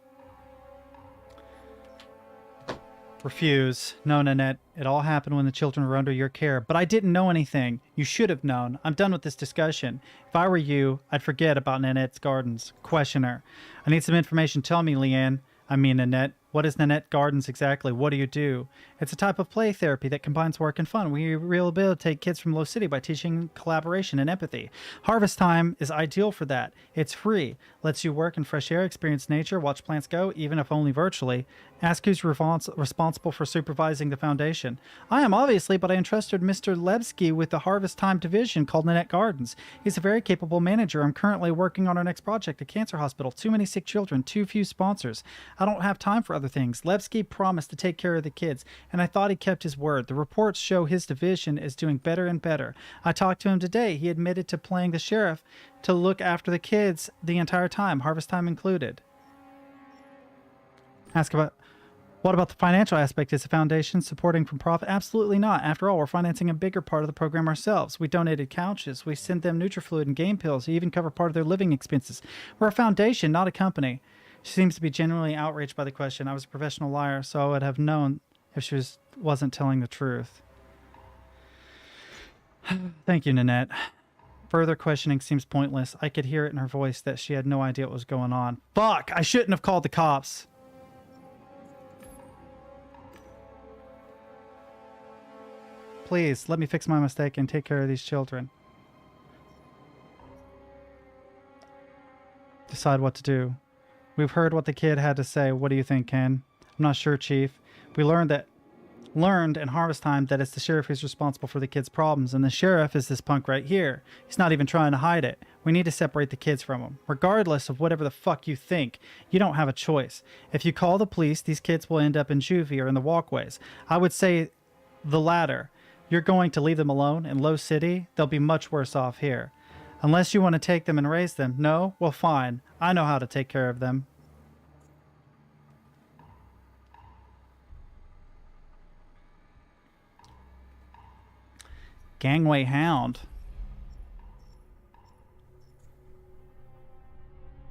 Refuse. No, Nanette. It all happened when the children were under your care, but I didn't know anything. You should have known. I'm done with this discussion. If I were you, I'd forget about Nanette's gardens. Questioner. I need some information. Tell me, Leanne. I mean, Nanette. What is Nanette Gardens exactly? What do you do? It's a type of play therapy that combines work and fun. We rehabilitate kids from Low City by teaching collaboration and empathy. Harvest Time is ideal for that. It's free. Lets you work in fresh air, experience nature, watch plants go, even if only virtually. Ask who's responsible for supervising the foundation. I am, obviously, but I entrusted Mr. Levski with the Harvest Time division called Nanette Gardens. He's a very capable manager. I'm currently working on our next project, a cancer hospital. Too many sick children, too few sponsors. I don't have time for other things. Levski promised to take care of the kids, and I thought he kept his word. The reports show his division is doing better and better. I talked to him today. He admitted to playing the sheriff to look after the kids the entire time, Harvest Time included. Ask about... What about the financial aspect? Is the foundation supporting from profit? Absolutely not. After all, we're financing a bigger part of the program ourselves. We donated couches. We send them Nutrifluid and game pills. We even cover part of their living expenses. We're a foundation, not a company. She seems to be genuinely outraged by the question. I was a professional liar, so I would have known if she wasn't telling the truth. Thank you, Nanette. Further questioning seems pointless. I could hear it in her voice that she had no idea what was going on. Fuck! I shouldn't have called the cops. Please, let me fix my mistake and take care of these children. Decide what to do. We've heard what the kid had to say. What do you think, Ken? I'm not sure, Chief. We learned in Harvest Time that it's the sheriff who's responsible for the kids' problems, and the sheriff is this punk right here. He's not even trying to hide it. We need to separate the kids from him. Regardless of whatever the fuck you think, you don't have a choice. If you call the police, these kids will end up in juvie or in the walkways. I would say the latter. You're going to leave them alone in Low City? They'll be much worse off here. Unless you want to take them and raise them. No? Well, fine. I know how to take care of them. Gangway Hound.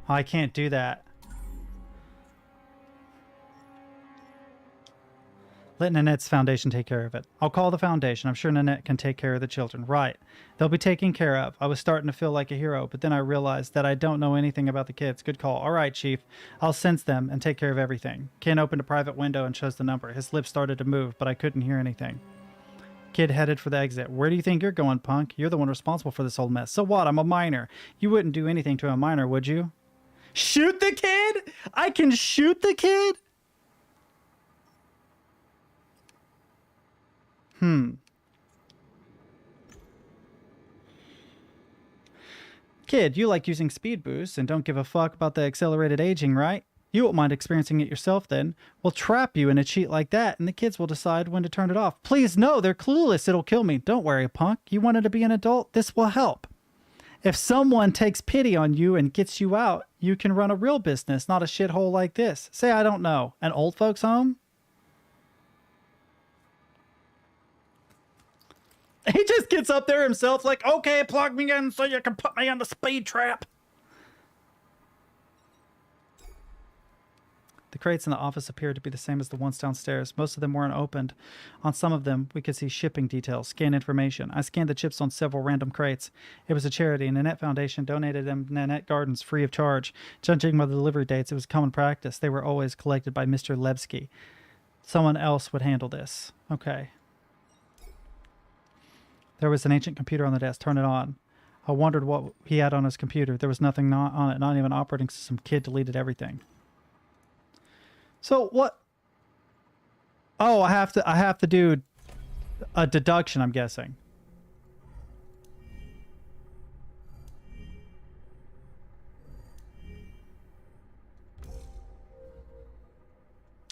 Oh, I can't do that. Let Nanette's foundation take care of it. I'll call the foundation. I'm sure Nanette can take care of the children. Right. They'll be taken care of. I was starting to feel like a hero, but then I realized that I don't know anything about the kids. Good call. All right, Chief. I'll sense them and take care of everything. Ken opened a private window and chose the number. His lips started to move, but I couldn't hear anything. Kid headed for the exit. Where do you think you're going, punk? You're the one responsible for this whole mess. So what? I'm a minor. You wouldn't do anything to a minor, would you? Shoot the kid? I can shoot the kid? Kid, you like using speed boosts and don't give a fuck about the accelerated aging, right? You won't mind experiencing it yourself then. We'll trap you in a cheat like that and the kids will decide when to turn it off. Please, no, they're clueless. It'll kill me. Don't worry, punk. You wanted to be an adult? This will help. If someone takes pity on you and gets you out, you can run a real business, not a shithole like this. Say, I don't know, an old folks home? He just gets up there himself like, okay, plug me in so you can put me on the speed trap. The crates in the office appeared to be the same as the ones downstairs. Most of them weren't opened. On some of them, we could see shipping details, scan information. I scanned the chips on several random crates. It was a charity, and Nanette Foundation donated them Nanette Gardens free of charge. Judging by the delivery dates, it was common practice. They were always collected by Mr. Levski. Someone else would handle this. Okay. There was an ancient computer on the desk. Turn it on. I wondered what he had on his computer. There was nothing on it, not even an operating system. Kid deleted everything. So what? Oh, I have to do a deduction, I'm guessing.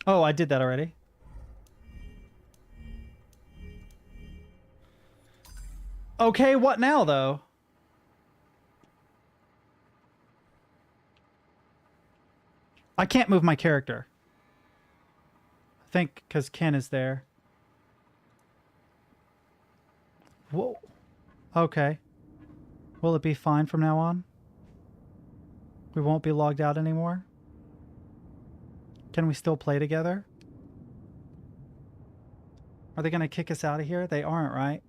Oh, I did that already. Okay, what now, though? I can't move my character. I think because Ken is there. Whoa. Okay. Will it be fine from now on? We won't be logged out anymore? Can we still play together? Are they going to kick us out of here? They aren't, right?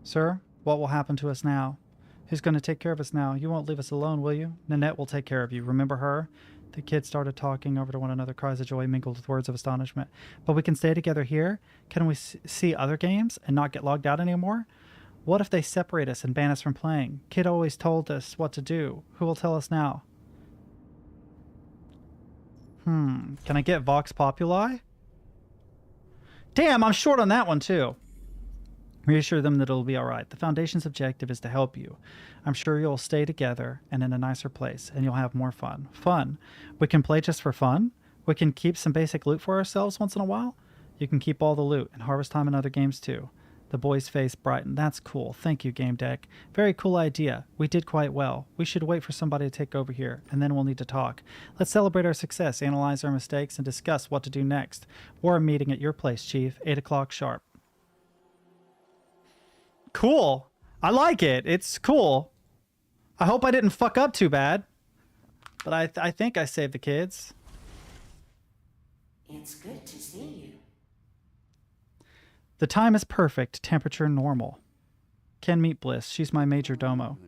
Sir, what will happen to us now? Who's going to take care of us now? You won't leave us alone, will you? Nanette will take care of you. Remember her? The kids started talking over to one another. Cries of joy mingled with words of astonishment. But we can stay together here? Can we see other games and not get logged out anymore? What if they separate us and ban us from playing? Kid always told us what to do. Who will tell us now? Can I get Vox Populi? Damn, I'm short on that one too. Reassure them that it'll be alright. The Foundation's objective is to help you. I'm sure you'll stay together and in a nicer place, and you'll have more fun. Fun? We can play just for fun? We can keep some basic loot for ourselves once in a while? You can keep all the loot, and harvest time in other games too. The boy's face brightened. That's cool. Thank you, Gamedec. Very cool idea. We did quite well. We should wait for somebody to take over here, and then we'll need to talk. Let's celebrate our success, analyze our mistakes, and discuss what to do next. We're meeting at your place, Chief. 8 o'clock sharp. Cool. I like it. It's cool. I hope I didn't fuck up too bad. But I think I saved the kids. It's good to see you. The time is perfect. Temperature normal. Ken meet Bliss. She's my major domo.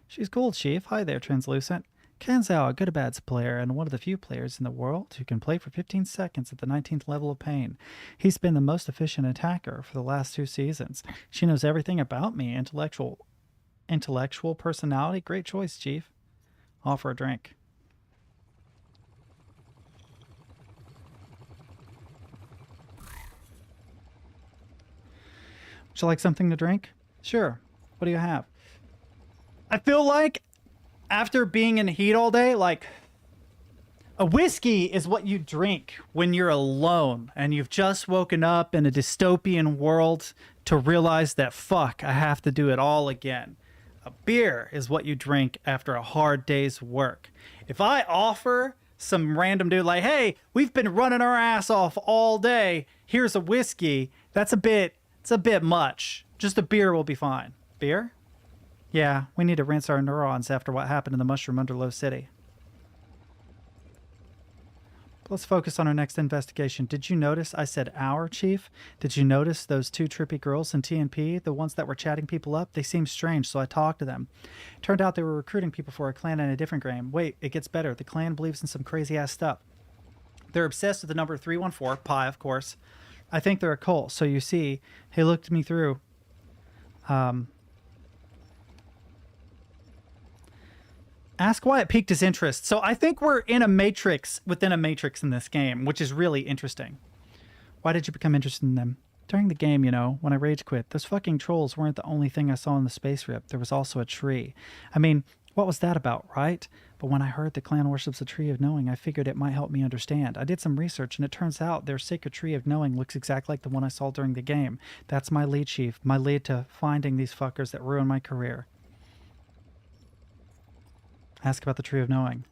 She's cool, Chief. Hi there, Translucent. Ken's a good bad player and one of the few players in the world who can play for 15 seconds at the 19th level of pain. He's been the most efficient attacker for the last 2 seasons. She knows everything about me. Intellectual personality. Great choice, Chief. Offer a drink. Would you like something to drink? Sure. What do you have? I feel like after being in heat all day, like a whiskey is what you drink when you're alone and you've just woken up in a dystopian world to realize that fuck, I have to do it all again. A beer is what you drink after a hard day's work. If I offer some random dude like, hey, we've been running our ass off all day, here's a whiskey, it's a bit much. Just a beer will be fine. Beer? Yeah, we need to rinse our neurons after what happened in the Mushroom Underlow City. Let's focus on our next investigation. Did you notice I said our, Chief? Did you notice those 2 trippy girls in TNP, the ones that were chatting people up? They seemed strange, so I talked to them. Turned out they were recruiting people for a clan in a different game. Wait, it gets better. The clan believes in some crazy-ass stuff. They're obsessed with the number 314, pi, of course. I think they're a cult, so you see, he looked me through. Ask why it piqued his interest. So I think we're in a matrix within a matrix in this game, which is really interesting. Why did you become interested in them? During the game, you know, when I rage quit, those fucking trolls weren't the only thing I saw in the space rip. There was also a tree. I mean, what was that about, right? But when I heard the clan worships the Tree of Knowing, I figured it might help me understand. I did some research, and it turns out their sacred Tree of Knowing looks exactly like the one I saw during the game. That's my lead, Chief. My lead to finding these fuckers that ruined my career. Ask about the Tree of Knowing.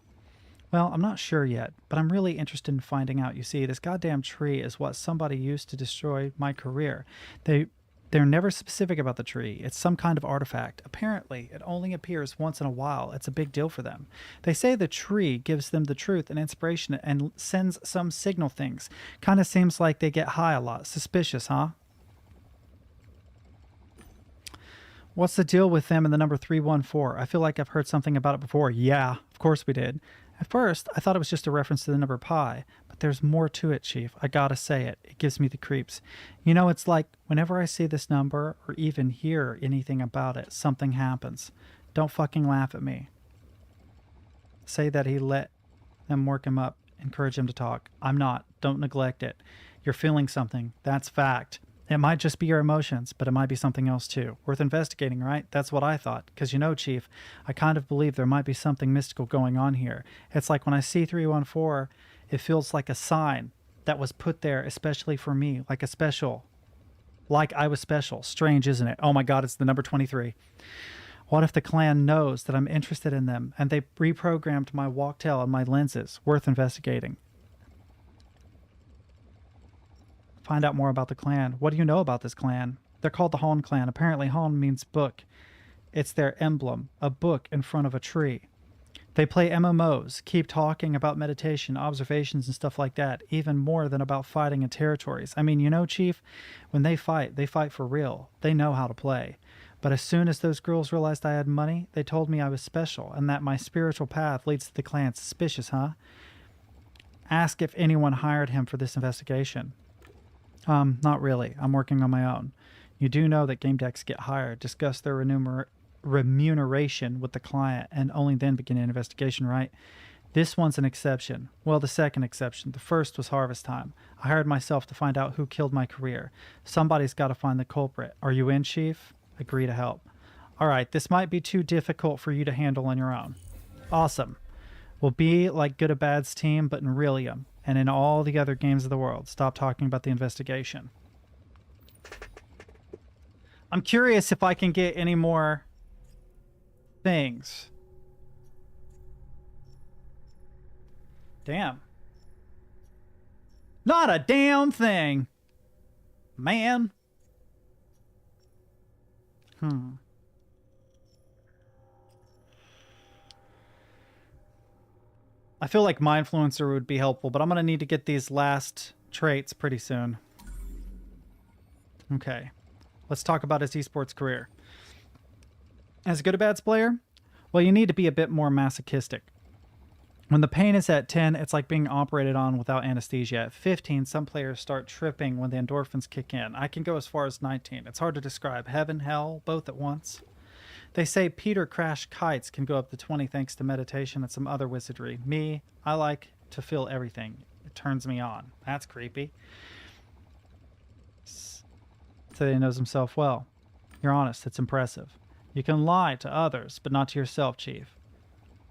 Well, I'm not sure yet, but I'm really interested in finding out. You see, this goddamn tree is what somebody used to destroy my career. They're never specific about the tree. It's some kind of artifact. Apparently, it only appears once in a while. It's a big deal for them. They say the tree gives them the truth and inspiration and sends some signal things. Kind of seems like they get high a lot. Suspicious, huh? What's the deal with them and the number 314? I feel like I've heard something about it before. Yeah, of course we did. At first, I thought it was just a reference to the number pi, but there's more to it, Chief. I gotta say it. It gives me the creeps. You know, it's like whenever I see this number or even hear anything about it, something happens. Don't fucking laugh at me. Say that he let them work him up. Encourage him to talk. I'm not. Don't neglect it. You're feeling something. That's fact. It might just be your emotions, but it might be something else too. Worth investigating, right? That's what I thought. Because you know, Chief, I kind of believe there might be something mystical going on here. It's like when I see 314, it feels like a sign that was put there especially for me, like a special Like I was special. Strange, isn't it? Oh my god, it's the number 23. What if the clan knows that I'm interested in them and they reprogrammed my walktail and my lenses? Worth investigating. Find out more about the clan. What do you know about this clan? They're called the Hon clan. Apparently Hon means book. It's their emblem, a book in front of a tree. They play MMOs, keep talking about meditation, observations, and stuff like that, even more than about fighting in territories. I mean, you know, Chief, when they fight for real. They know how to play. But as soon as those girls realized I had money, they told me I was special and that my spiritual path leads to the clan. Suspicious, huh? Ask if anyone hired him for this investigation. Not really. I'm working on my own. You do know that game decks get hired, discuss their remuneration with the client, and only then begin an investigation, right? This one's an exception. Well, the second exception. The first was harvest time. I hired myself to find out who killed my career. Somebody's got to find the culprit. Are you in, Chief? Agree to help. All right, this might be too difficult for you to handle on your own. Awesome. We'll be like Good or Bad's team, but in Realium and in all the other games of the world. Stop talking about the investigation. I'm curious if I can get any more things. Damn. Not a damn thing. Man. I feel like my influencer would be helpful, but I'm going to need to get these last traits pretty soon. Okay. Let's talk about his esports career. As a Good or Bad's player, well, you need to be a bit more masochistic. When the pain is at 10, it's like being operated on without anesthesia. At 15, some players start tripping when the endorphins kick in. I can go as far as 19. It's hard to describe. Heaven, hell, both at once. They say Peter crashed kites can go up to 20 thanks to meditation and some other wizardry. Me, I like to feel everything. It turns me on. That's creepy. So he knows himself well. You're honest. It's impressive. You can lie to others, but not to yourself, Chief.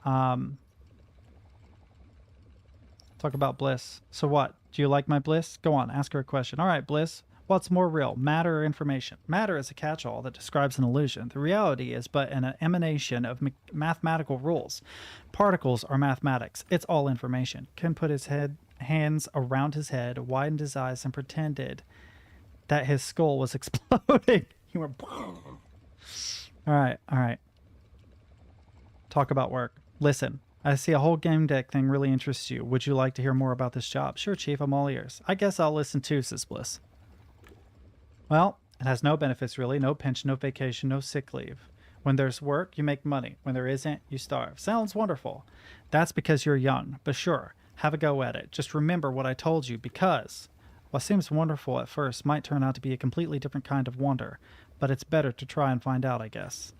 Talk about Bliss. So what? Do you like my Bliss? Go on, ask her a question. All right, Bliss. What's more real, matter or information? Matter is a catch-all that describes an illusion. The reality is but an emanation of mathematical rules. Particles are mathematics. It's all information. Ken put his hands around his head, widened his eyes, and pretended that his skull was exploding. He went... All right. Talk about work. Listen. I see a whole game deck thing really interests you. Would you like to hear more about this job? Sure, Chief, I'm all ears. I guess I'll listen too, says Bliss. Well, it has no benefits really. No pension, no vacation, no sick leave. When there's work, you make money. When there isn't, you starve. Sounds wonderful. That's because you're young. But sure, have a go at it. Just remember what I told you, because what seems wonderful at first might turn out to be a completely different kind of wonder. But it's better to try and find out, I guess.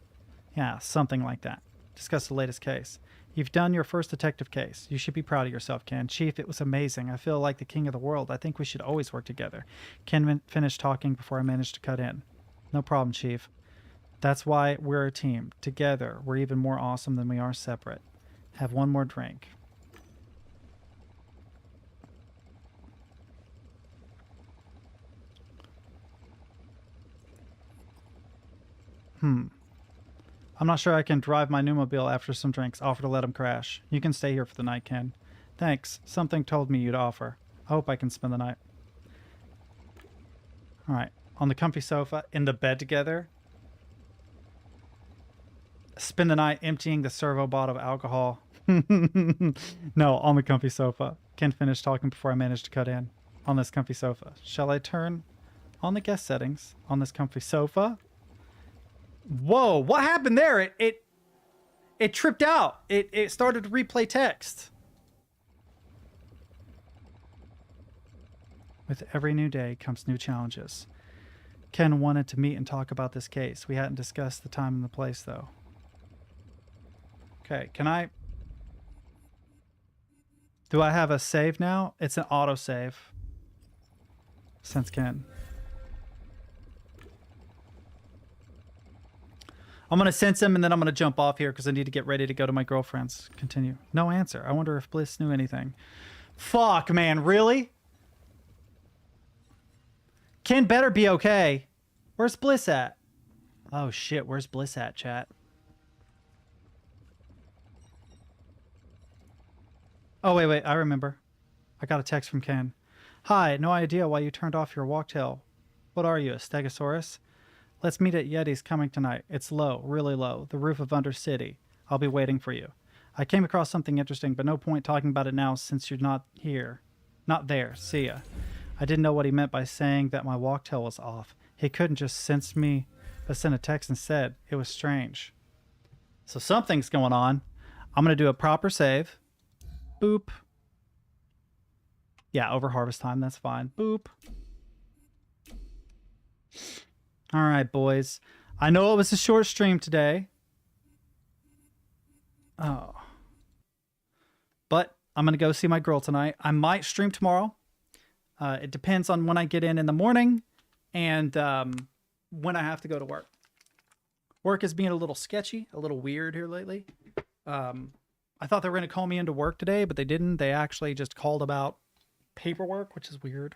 Yeah, something like that. Discuss the latest case. You've done your first detective case. You should be proud of yourself, Ken. Chief, it was amazing. I feel like the king of the world. I think we should always work together. Ken finished talking before I managed to cut in. No problem, Chief. That's why we're a team. Together, we're even more awesome than we are separate. Have one more drink. I'm not sure I can drive my Newmobile after some drinks. Offer to let him crash. You can stay here for the night, Ken. Thanks. Something told me you'd offer. I hope I can spend the night. Alright. On the comfy sofa, in the bed together. Spend the night emptying the servo bottle of alcohol. No, on the comfy sofa. Ken finished talking before I managed to cut in. On this comfy sofa. Shall I turn on the guest settings? On this comfy sofa? Whoa, what happened there? It tripped out. It started to replay text. With every new day comes new challenges. Ken wanted to meet and talk about this case. We hadn't discussed the time and the place, though. Okay, can I... Do I have a save now? It's an autosave. Since Ken. I'm going to sense him and then I'm going to jump off here because I need to get ready to go to my girlfriend's. Continue. No answer. I wonder if Bliss knew anything. Fuck, man. Really? Ken better be okay. Where's Bliss at? Oh shit, where's Bliss at, chat? Oh, wait, I remember. I got a text from Ken. Hi, no idea why you turned off your walktail. What are you, a Stegosaurus? Let's meet at Yeti's coming tonight. It's low, really low, the roof of Undercity. I'll be waiting for you. I came across something interesting, but no point talking about it now since you're not here. Not there. See ya. I didn't know what he meant by saying that my walktail was off. He couldn't just sense me, but sent a text instead. It was strange. So something's going on. I'm going to do a proper save. Boop. Yeah, over harvest time. That's fine. Boop. All right, boys. I know it was a short stream today. Oh. But I'm going to go see my girl tonight. I might stream tomorrow. It depends on when I get in the morning and when I have to go to work. Work is being a little sketchy, a little weird here lately. I thought they were going to call me into work today, but they didn't. They actually just called about paperwork, which is weird.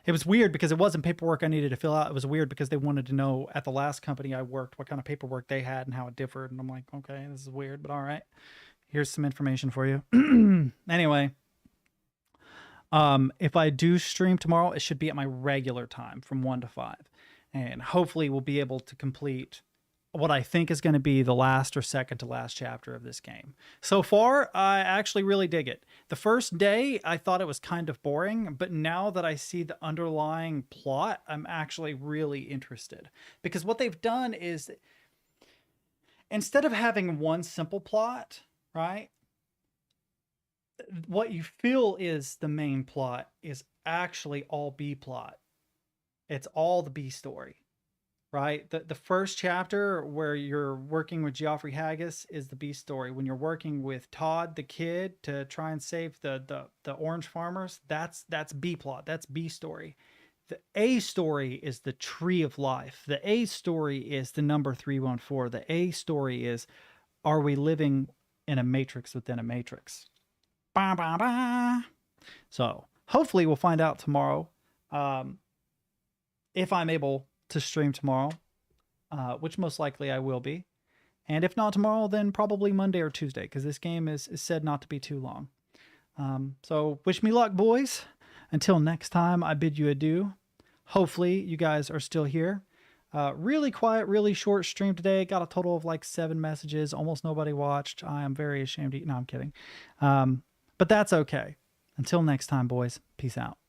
It was weird because it wasn't paperwork I needed to fill out. It was weird because they wanted to know at the last company I worked what kind of paperwork they had and how it differed. And I'm like, okay, this is weird, but all right. Here's some information for you. Anyway, if I do stream tomorrow, it should be at my regular time from 1 to 5. And hopefully we'll be able to complete what I think is going to be the last or second to last chapter of this game. So far, I actually really dig it. The first day, I thought it was kind of boring, but now that I see the underlying plot, I'm actually really interested. Because what they've done is, instead of having one simple plot, right? What you feel is the main plot is actually all B plot. It's all the B story. Right? The first chapter where you're working with Geoffrey Haggis is the B story. When you're working with Todd, the kid, to try and save the orange farmers, that's B plot. That's B story. The A story is the tree of life. The A story is the number 314. The A story is, are we living in a matrix within a matrix? Bah, bah, bah. So hopefully we'll find out tomorrow if I'm able to stream tomorrow, which most likely I will be. And if not tomorrow, then probably Monday or Tuesday, because this game is said not to be too long. So wish me luck, boys. Until next time, I bid you adieu. Hopefully you guys are still here. Really quiet, really short stream today. Got a total of like 7 messages. Almost nobody watched. I am very ashamed. No, I'm kidding. But that's okay. Until next time, boys. Peace out.